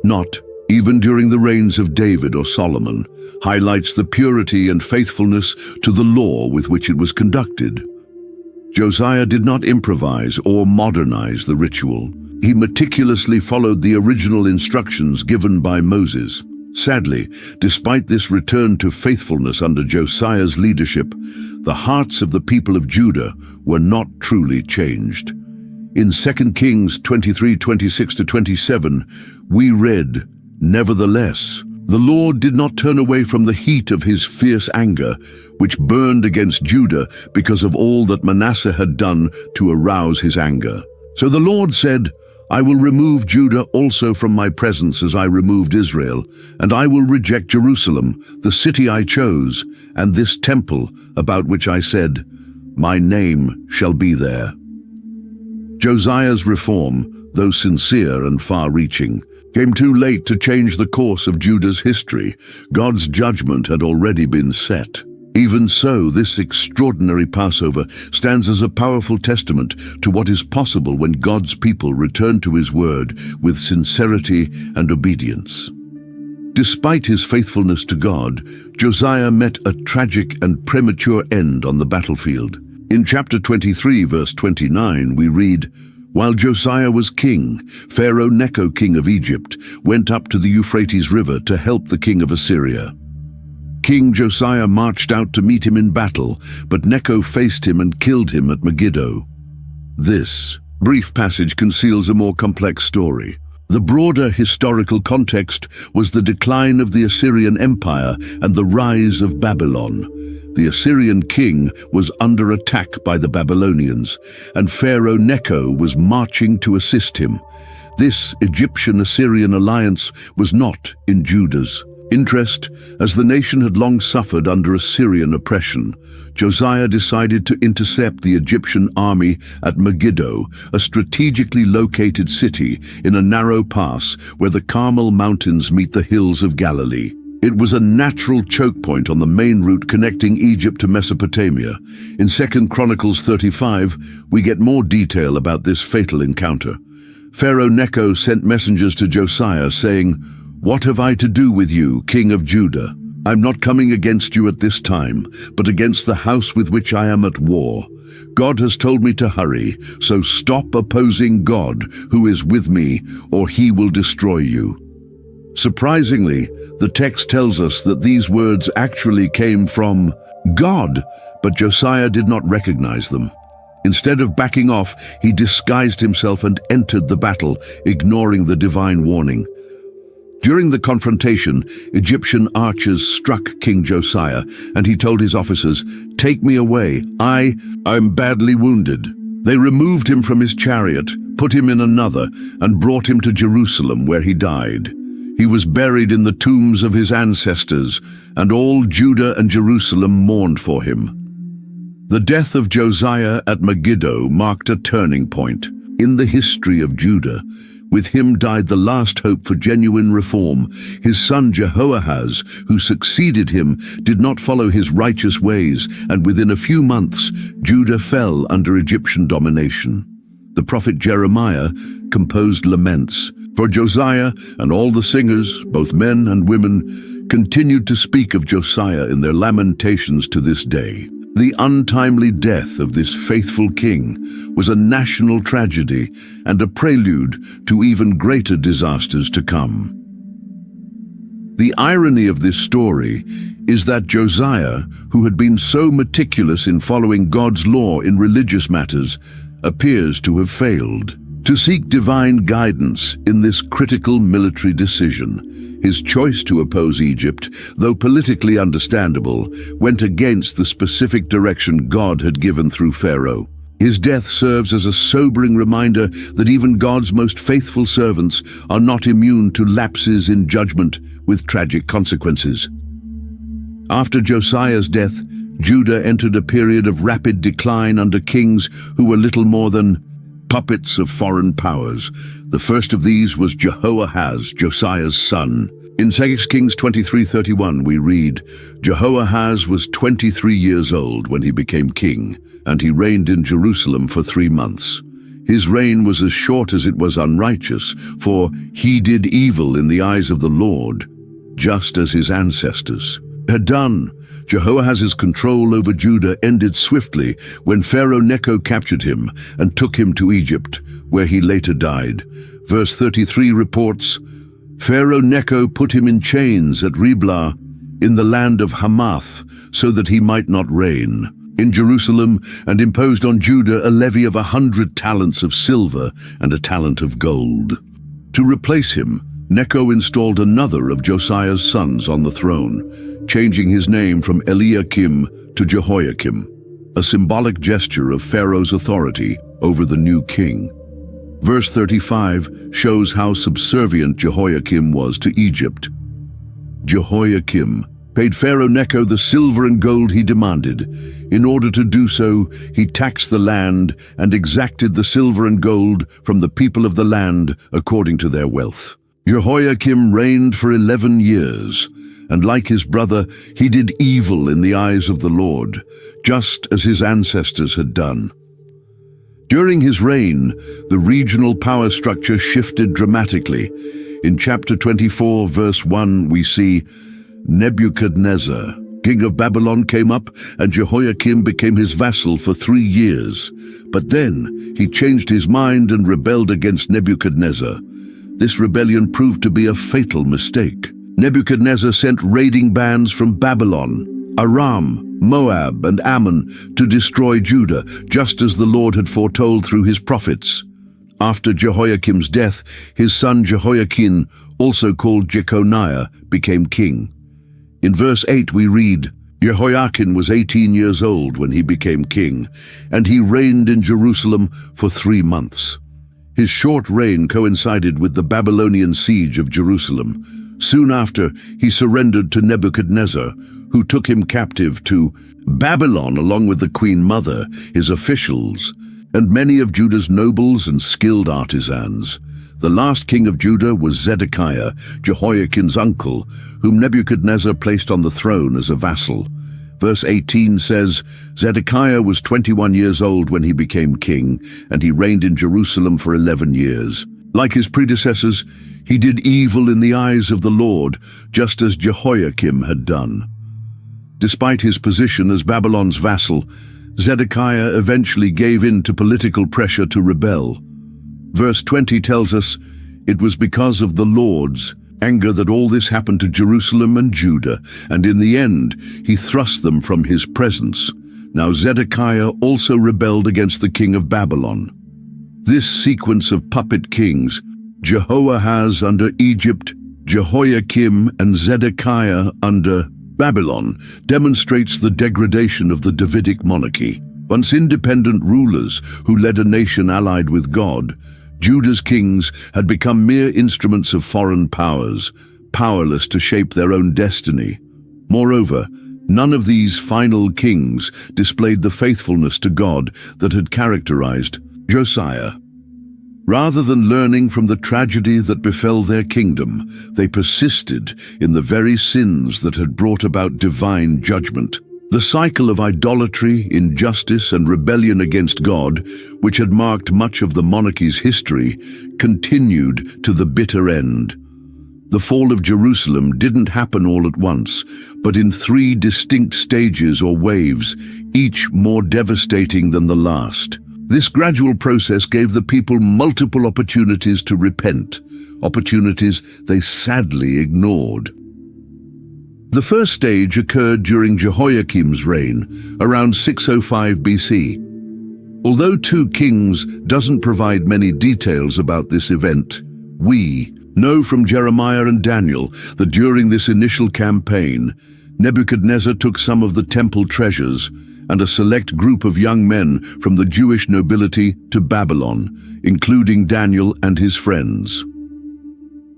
S1: not even during the reigns of David or Solomon, highlights the purity and faithfulness to the law with which it was conducted. Josiah did not improvise or modernize the ritual. He meticulously followed the original instructions given by Moses. Sadly, despite this return to faithfulness under Josiah's leadership, the hearts of the people of Judah were not truly changed. In 2 Kings 23:26-27, we read, "Nevertheless, the Lord did not turn away from the heat of his fierce anger, which burned against Judah because of all that Manasseh had done to arouse his anger. So the Lord said, I will remove Judah also from my presence as I removed Israel, and I will reject Jerusalem, the city I chose, and this temple about which I said, my name shall be there." Josiah's reform, though sincere and far-reaching, came too late to change the course of Judah's history. God's judgment had already been set. Even so, this extraordinary Passover stands as a powerful testament to what is possible when God's people return to his word with sincerity and obedience. Despite his faithfulness to God, Josiah met a tragic and premature end on the battlefield. In chapter 23, verse 29, we read, "While Josiah was king, Pharaoh Necho, king of Egypt, went up to the Euphrates River to help the king of Assyria. King Josiah marched out to meet him in battle, but Necho faced him and killed him at Megiddo." This brief passage conceals a more complex story. The broader historical context was the decline of the Assyrian Empire and the rise of Babylon. The Assyrian king was under attack by the Babylonians, and Pharaoh Necho was marching to assist him. This Egyptian-Assyrian alliance was not in Judah's interest, as the nation had long suffered under Assyrian oppression. Josiah decided to intercept the Egyptian army at Megiddo, a strategically located city in a narrow pass where the Carmel Mountains meet the hills of Galilee. It was a natural choke point on the main route connecting Egypt to Mesopotamia. In 2 Chronicles 35, we get more detail about this fatal encounter. Pharaoh Necho sent messengers to Josiah saying, "What have I to do with you, king of Judah? I'm not coming against you at this time, but against the house with which I am at war. God has told me to hurry, so stop opposing God, who is with me, or he will destroy you." Surprisingly, the text tells us that these words actually came from God, but Josiah did not recognize them. Instead of backing off, he disguised himself and entered the battle, ignoring the divine warning. During the confrontation, Egyptian archers struck King Josiah, and he told his officers, "Take me away. I'm badly wounded." They removed him from his chariot, put him in another, and brought him to Jerusalem, where he died. He was buried in the tombs of his ancestors, and all Judah and Jerusalem mourned for him. The death of Josiah at Megiddo marked a turning point in the history of Judah. With him died the last hope for genuine reform. His son Jehoahaz, who succeeded him, did not follow his righteous ways, and within a few months, Judah fell under Egyptian domination. The prophet Jeremiah composed laments for Josiah, and all the singers, both men and women, continued to speak of Josiah in their lamentations to this day. The untimely death of this faithful king was a national tragedy and a prelude to even greater disasters to come. The irony of this story is that Josiah, who had been so meticulous in following God's law in religious matters, appears to have failed to seek divine guidance in this critical military decision. His choice to oppose Egypt, though politically understandable, went against the specific direction God had given through Pharaoh. His death serves as a sobering reminder that even God's most faithful servants are not immune to lapses in judgment with tragic consequences. After Josiah's death, Judah entered a period of rapid decline under kings who were little more than puppets of foreign powers. The first of these was Jehoahaz, Josiah's son. In 2 Kings 23:31 we read, "Jehoahaz was 23 years old when he became king, and he reigned in Jerusalem for 3 months. His reign was as short as it was unrighteous, for he did evil in the eyes of the Lord, just as his ancestors had done. Jehoahaz's control over Judah ended swiftly when Pharaoh Necho captured him and took him to Egypt, where he later died. Verse 33 reports, Pharaoh Necho put him in chains at Riblah in the land of Hamath, so that he might not reign in Jerusalem, and imposed on Judah a levy of 100 talents of silver and a talent of gold. To replace him, Necho installed another of Josiah's sons on the throne, changing his name from Eliakim to Jehoiakim, a symbolic gesture of Pharaoh's authority over the new king. Verse 35 shows how subservient Jehoiakim was to Egypt. Jehoiakim paid Pharaoh Necho the silver and gold he demanded. In order to do so, he taxed the land and exacted the silver and gold from the people of the land according to their wealth. Jehoiakim reigned for 11 years, and like his brother, he did evil in the eyes of the Lord, just as his ancestors had done. During his reign, the regional power structure shifted dramatically. In chapter 24, verse 1, we see Nebuchadnezzar, king of Babylon, came up, and Jehoiakim became his vassal for 3 years. But then he changed his mind and rebelled against Nebuchadnezzar. This rebellion proved to be a fatal mistake. Nebuchadnezzar sent raiding bands from Babylon, Aram, Moab, and Ammon to destroy Judah, just as the Lord had foretold through his prophets. After Jehoiakim's death, his son Jehoiakim, also called Jeconiah, became king. In verse 8 we read, Jehoiakim was 18 years old when he became king, and he reigned in Jerusalem for 3 months. His short reign coincided with the Babylonian siege of Jerusalem. Soon after, he surrendered to Nebuchadnezzar, who took him captive to Babylon along with the queen mother, his officials, and many of Judah's nobles and skilled artisans. The last king of Judah was Zedekiah, Jehoiakim's uncle, whom Nebuchadnezzar placed on the throne as a vassal. Verse 18 says, Zedekiah was 21 years old when he became king, and he reigned in Jerusalem for 11 years. Like his predecessors, he did evil in the eyes of the Lord, just as Jehoiakim had done. Despite his position as Babylon's vassal, Zedekiah eventually gave in to political pressure to rebel. Verse 20 tells us, it was because of the Lord's anger that all this happened to Jerusalem and Judah, and in the end he thrust them from his presence. Now Zedekiah also rebelled against the king of Babylon. This sequence of puppet kings, Jehoahaz under Egypt, Jehoiakim and Zedekiah under Babylon, demonstrates the degradation of the Davidic monarchy. Once independent rulers who led a nation allied with God, Judah's kings had become mere instruments of foreign powers, powerless to shape their own destiny. Moreover, none of these final kings displayed the faithfulness to God that had characterized Josiah. Rather than learning from the tragedy that befell their kingdom, they persisted in the very sins that had brought about divine judgment. The cycle of idolatry, injustice, and rebellion against God, which had marked much of the monarchy's history, continued to the bitter end. The fall of Jerusalem didn't happen all at once, but in 3 distinct stages or waves, each more devastating than the last. This gradual process gave the people multiple opportunities to repent, opportunities they sadly ignored. The first stage occurred during Jehoiakim's reign, around 605 BC. Although 2 Kings doesn't provide many details about this event, we know from Jeremiah and Daniel that during this initial campaign, Nebuchadnezzar took some of the temple treasures and a select group of young men from the Jewish nobility to Babylon, including Daniel and his friends.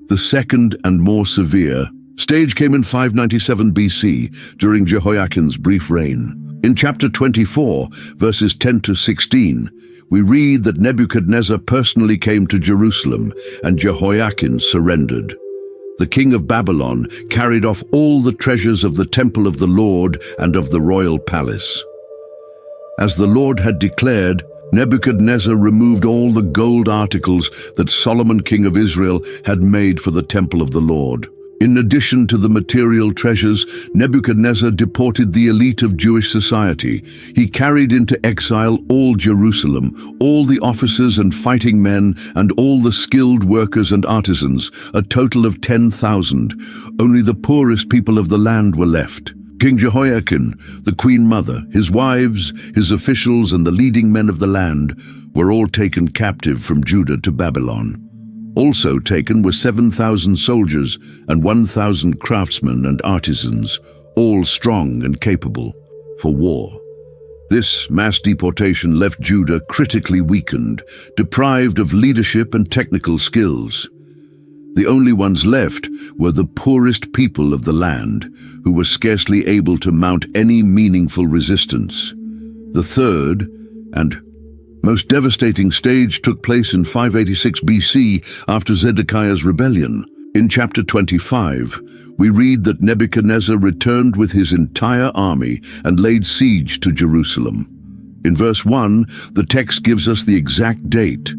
S1: The second and more severe stage came in 597 BC, during Jehoiakim's brief reign. In chapter 24, verses 10 to 16, we read that Nebuchadnezzar personally came to Jerusalem, and Jehoiakim surrendered. The king of Babylon carried off all the treasures of the temple of the Lord and of the royal palace. As the Lord had declared, Nebuchadnezzar removed all the gold articles that Solomon, king of Israel, had made for the temple of the Lord. In addition to the material treasures, Nebuchadnezzar deported the elite of Jewish society. He carried into exile all Jerusalem, all the officers and fighting men, and all the skilled workers and artisans, a total of 10,000. Only the poorest people of the land were left. King Jehoiakim, the queen mother, his wives, his officials, and the leading men of the land were all taken captive from Judah to Babylon. Also taken were 7,000 soldiers and 1,000 craftsmen and artisans, all strong and capable for war. This mass deportation left Judah critically weakened, deprived of leadership and technical skills. The only ones left were the poorest people of the land, who were scarcely able to mount any meaningful resistance. The third and most devastating stage took place in 586 BC after Zedekiah's rebellion. In chapter 25, we read that Nebuchadnezzar returned with his entire army and laid siege to Jerusalem. In verse 1, the text gives us the exact date.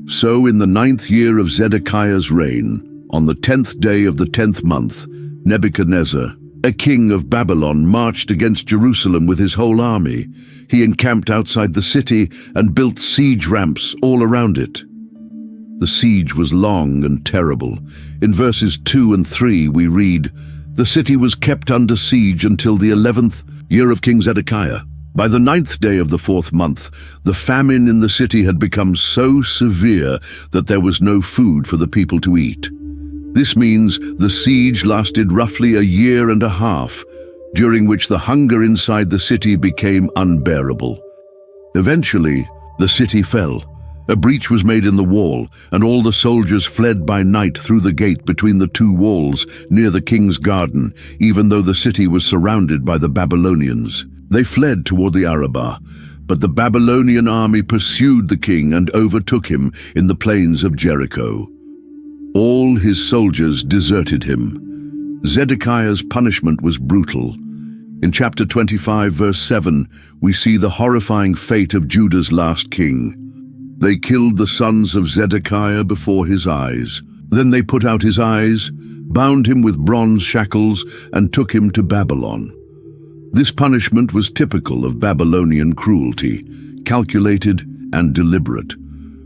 S1: So in the 9th year of Zedekiah's reign, on the 10th day of the 10th month, Nebuchadnezzar, a king of Babylon, marched against Jerusalem with his whole army. He encamped outside the city and built siege ramps all around it. The siege was long and terrible. In verses 2 and 3 we read, "The city was kept under siege until the 11th year of King Zedekiah. By the 9th day of the 4th month, the famine in the city had become so severe that there was no food for the people to eat." This means the siege lasted roughly a year and a half, during which the hunger inside the city became unbearable. Eventually, the city fell. A breach was made in the wall, and all the soldiers fled by night through the gate between the two walls near the king's garden, even though the city was surrounded by the Babylonians. They fled toward the Arabah, but the Babylonian army pursued the king and overtook him in the plains of Jericho. All his soldiers deserted him. Zedekiah's punishment was brutal. In chapter 25, verse 7, we see the horrifying fate of Judah's last king. They killed the sons of Zedekiah before his eyes. Then they put out his eyes, bound him with bronze shackles, and took him to Babylon. This punishment was typical of Babylonian cruelty, calculated and deliberate.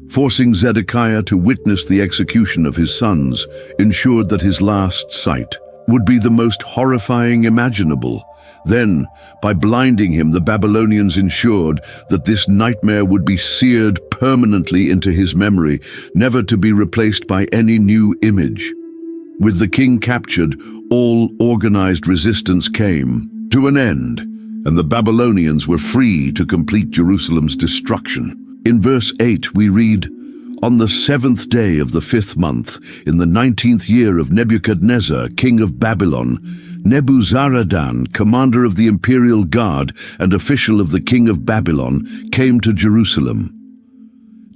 S1: Forcing Zedekiah to witness the execution of his sons ensured that his last sight would be the most horrifying imaginable. Then, by blinding him, the Babylonians ensured that this nightmare would be seared permanently into his memory, never to be replaced by any new image. With the king captured, all organized resistance came to an end, and the Babylonians were free to complete Jerusalem's destruction. In verse 8 we read, "On the 7th day of the 5th month, in the 19th year of Nebuchadnezzar, king of Babylon, Nebuzaradan, commander of the imperial guard and official of the king of Babylon, came to Jerusalem.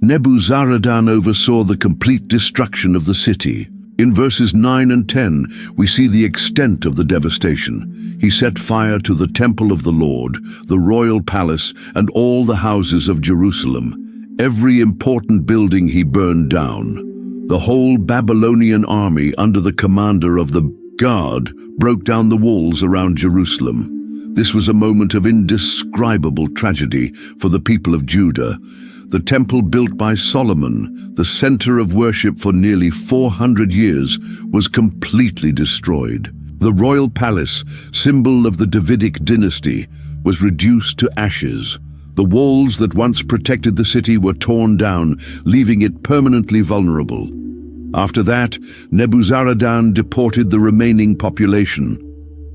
S1: Nebuzaradan oversaw the complete destruction of the city." In verses 9 and 10, we see the extent of the devastation. He set fire to the temple of the Lord, the royal palace, and all the houses of Jerusalem. Every important building he burned down. The whole Babylonian army, under the commander of the guard, broke down the walls around Jerusalem. This was a moment of indescribable tragedy for the people of Judah. The temple built by Solomon, the center of worship for nearly 400 years, was completely destroyed. The royal palace, symbol of the Davidic dynasty, was reduced to ashes. The walls that once protected the city were torn down, leaving it permanently vulnerable. After that, Nebuzaradan deported the remaining population.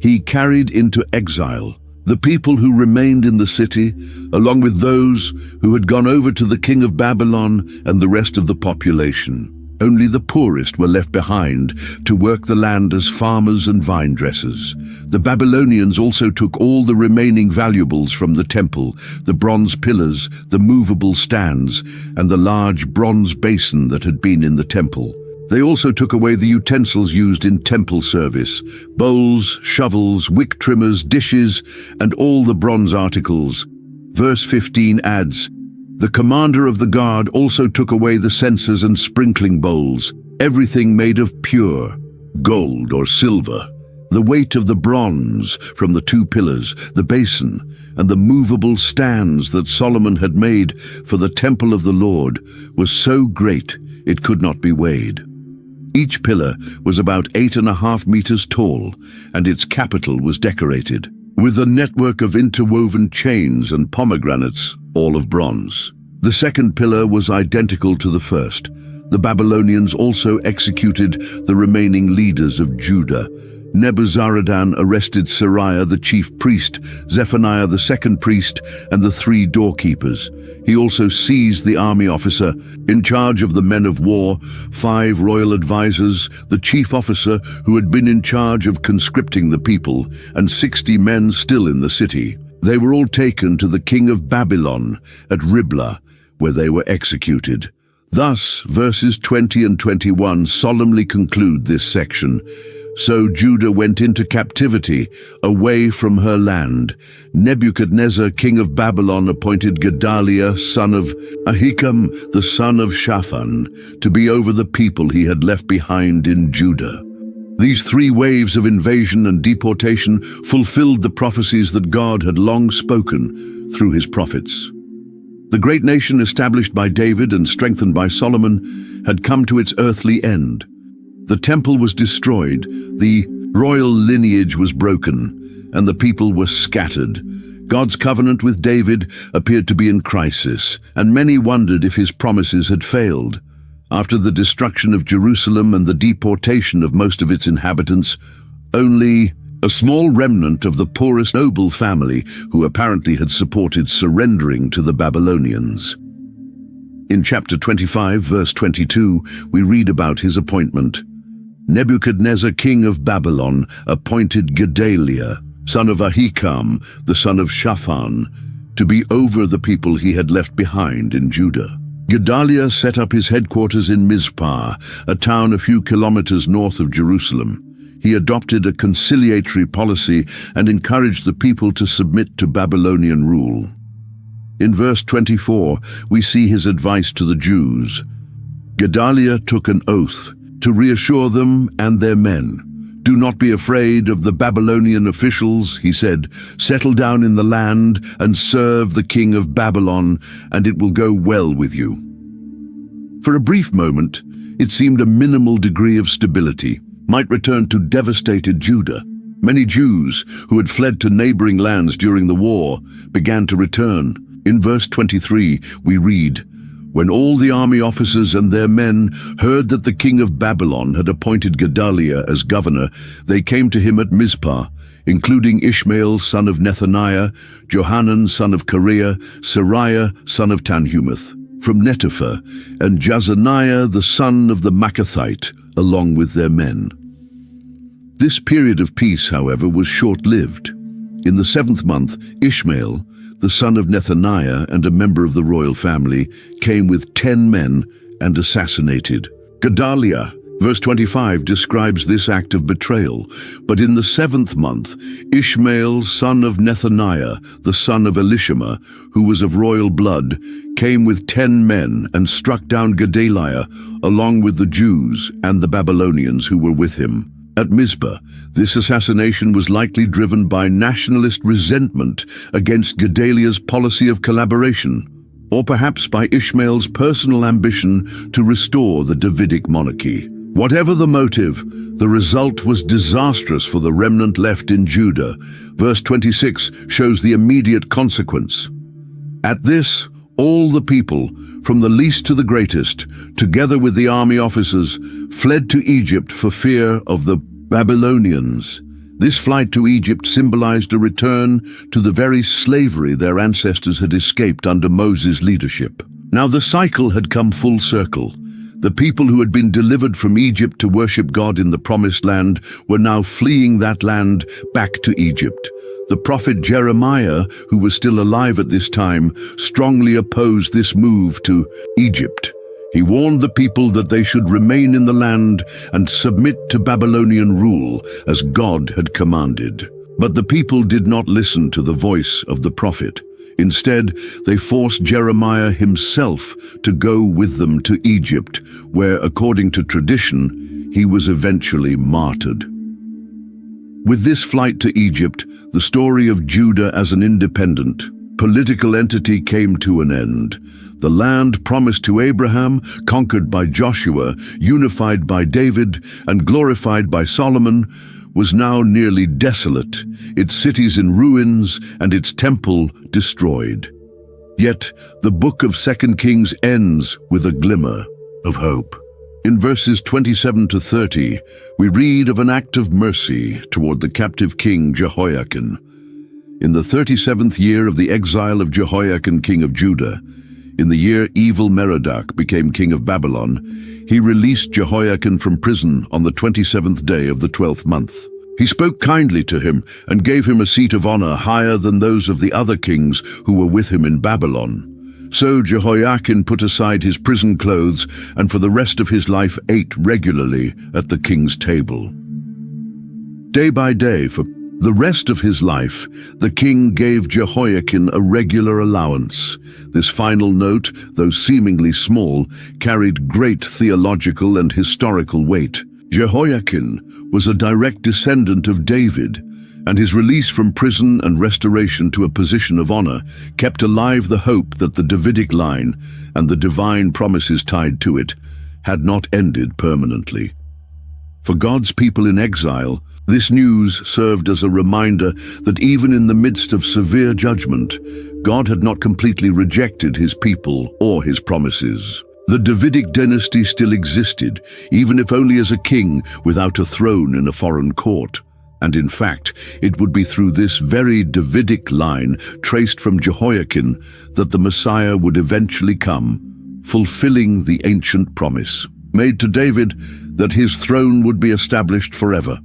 S1: He carried into exile the people who remained in the city, along with those who had gone over to the king of Babylon and the rest of the population. Only the poorest were left behind to work the land as farmers and vine dressers. The Babylonians also took all the remaining valuables from the temple, the bronze pillars, the movable stands, and the large bronze basin that had been in the temple. They also took away the utensils used in temple service, bowls, shovels, wick trimmers, dishes, and all the bronze articles. Verse 15 adds, The commander of the guard also took away the censers and sprinkling bowls, everything made of pure gold or silver. The weight of the bronze from the 2 pillars, the basin, and the movable stands that Solomon had made for the temple of the Lord was so great it could not be weighed. Each pillar was about 8.5 meters tall, and its capital was decorated with a network of interwoven chains and pomegranates, all of bronze. The second pillar was identical to the first. The Babylonians also executed the remaining leaders of Judah. Nebuzaradan arrested Seraiah the chief priest, Zephaniah the second priest, and the 3 doorkeepers. He also seized the army officer in charge of the men of war, 5 royal advisors, the chief officer who had been in charge of conscripting the people, and 60 men still in the city. They were all taken to the king of Babylon at Riblah, where they were executed. Thus, verses 20 and 21 solemnly conclude this section. So Judah went into captivity, away from her land. Nebuchadnezzar, king of Babylon, appointed Gedaliah, son of Ahikam, the son of Shaphan, to be over the people he had left behind in Judah. These 3 waves of invasion and deportation fulfilled the prophecies that God had long spoken through his prophets. The great nation established by David and strengthened by Solomon had come to its earthly end. The temple was destroyed, the royal lineage was broken, and the people were scattered. God's covenant with David appeared to be in crisis, and many wondered if his promises had failed. After the destruction of Jerusalem and the deportation of most of its inhabitants, only a small remnant of the poorest noble family who apparently had supported surrendering to the Babylonians. In chapter 25, verse 22, we read about his appointment. Nebuchadnezzar, king of Babylon, appointed Gedaliah, son of Ahikam, the son of Shaphan, to be over the people he had left behind in Judah. Gedaliah set up his headquarters in Mizpah, a town a few kilometers north of Jerusalem. He adopted a conciliatory policy and encouraged the people to submit to Babylonian rule. In verse 24, we see his advice to the Jews. Gedaliah took an oath to reassure them and their men. "Do not be afraid of the Babylonian officials," he said. "Settle down in the land and serve the king of Babylon, and it will go well with you." For a brief moment, it seemed a minimal degree of stability might return to devastated Judah. Many Jews who had fled to neighboring lands during the war began to return. In verse 23, we read, "When all the army officers and their men heard that the king of Babylon had appointed Gedaliah as governor, they came to him at Mizpah, including Ishmael, son of Nethaniah, Johanan, son of Kareah, Seraiah, son of Tanhumeth, from Netopha, and Jazaniah, the son of the Maccathite, along with their men." This period of peace, however, was short-lived. In the 7th month, Ishmael, the son of Nethaniah and a member of the royal family, came with 10 men and assassinated Gedaliah. Verse 25 describes this act of betrayal. But in the 7th month, Ishmael, son of Nethaniah, the son of Elishama, who was of royal blood, came with 10 men and struck down Gedaliah, along with the Jews and the Babylonians who were with him. At Mizpah, this assassination was likely driven by nationalist resentment against Gedaliah's policy of collaboration, or perhaps by Ishmael's personal ambition to restore the Davidic monarchy. Whatever the motive, the result was disastrous for the remnant left in Judah. Verse 26 shows the immediate consequence. At this, all the people, from the least to the greatest, together with the army officers, fled to Egypt for fear of the Babylonians. This flight to Egypt symbolized a return to the very slavery their ancestors had escaped under Moses' leadership. Now the cycle had come full circle. The people who had been delivered from Egypt to worship God in the Promised Land were now fleeing that land back to Egypt. The prophet Jeremiah, who was still alive at this time, strongly opposed this move to Egypt. He warned the people that they should remain in the land and submit to Babylonian rule as God had commanded. But the people did not listen to the voice of the prophet. Instead, they forced Jeremiah himself to go with them to Egypt, where, according to tradition, he was eventually martyred. With this flight to Egypt, the story of Judah as an independent, political entity came to an end. The land promised to Abraham, conquered by Joshua, unified by David, and glorified by Solomon, was now nearly desolate, its cities in ruins and its temple destroyed. Yet, the book of 2 Kings ends with a glimmer of hope. In verses 27 to 30, we read of an act of mercy toward the captive king Jehoiakim. In the 37th year of the exile of Jehoiakim, king of Judah, in the year Evil-Merodach became king of Babylon, he released Jehoiakim from prison on the 27th day of the 12th month. He spoke kindly to him and gave him a seat of honor higher than those of the other kings who were with him in Babylon. So Jehoiakim put aside his prison clothes and for the rest of his life ate regularly at the king's table. Day by day, for the rest of his life, the king gave Jehoiakim a regular allowance. This final note, though seemingly small, carried great theological and historical weight. Jehoiakim was a direct descendant of David, and his release from prison and restoration to a position of honor kept alive the hope that the Davidic line and the divine promises tied to it had not ended permanently. For God's people in exile, this news served as a reminder that even in the midst of severe judgment, God had not completely rejected his people or his promises. The Davidic dynasty still existed, even if only as a king without a throne in a foreign court. And in fact, it would be through this very Davidic line, traced from Jehoiakim, that the Messiah would eventually come, fulfilling the ancient promise made to David that his throne would be established forever.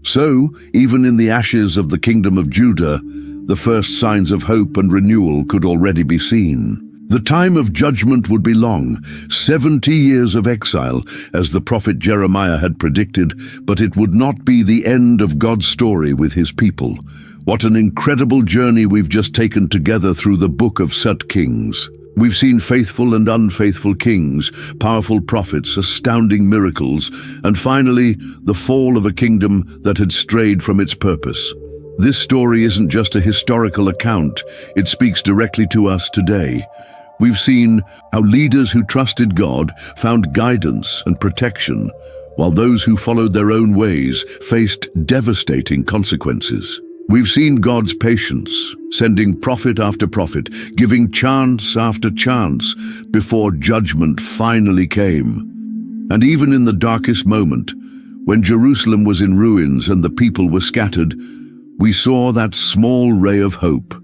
S1: So, even in the ashes of the kingdom of Judah, the first signs of hope and renewal could already be seen. The time of judgment would be long, 70 years of exile, as the prophet Jeremiah had predicted, but it would not be the end of God's story with his people. What an incredible journey we've just taken together through the book of 2 Kings. We've seen faithful and unfaithful kings, powerful prophets, astounding miracles, and finally, the fall of a kingdom that had strayed from its purpose. This story isn't just a historical account, it speaks directly to us today. We've seen how leaders who trusted God found guidance and protection, while those who followed their own ways faced devastating consequences. We've seen God's patience, sending prophet after prophet, giving chance after chance before judgment finally came. And even in the darkest moment, when Jerusalem was in ruins and the people were scattered, we saw that small ray of hope.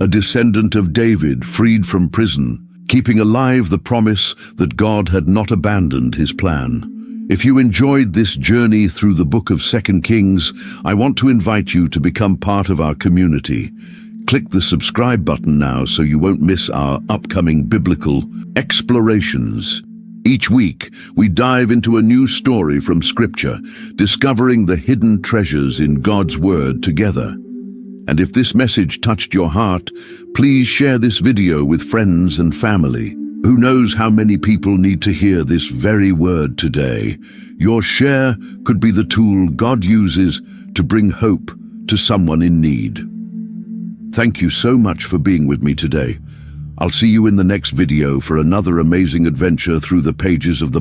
S1: A descendant of David freed from prison, keeping alive the promise that God had not abandoned his plan. If you enjoyed this journey through the book of 2 Kings, I want to invite you to become part of our community. Click the subscribe button now so you won't miss our upcoming biblical explorations. Each week, we dive into a new story from Scripture, discovering the hidden treasures in God's Word together. And if this message touched your heart, please share this video with friends and family. Who knows how many people need to hear this very word today? Your share could be the tool God uses to bring hope to someone in need. Thank you so much for being with me today. I'll see you in the next video for another amazing adventure through the pages of the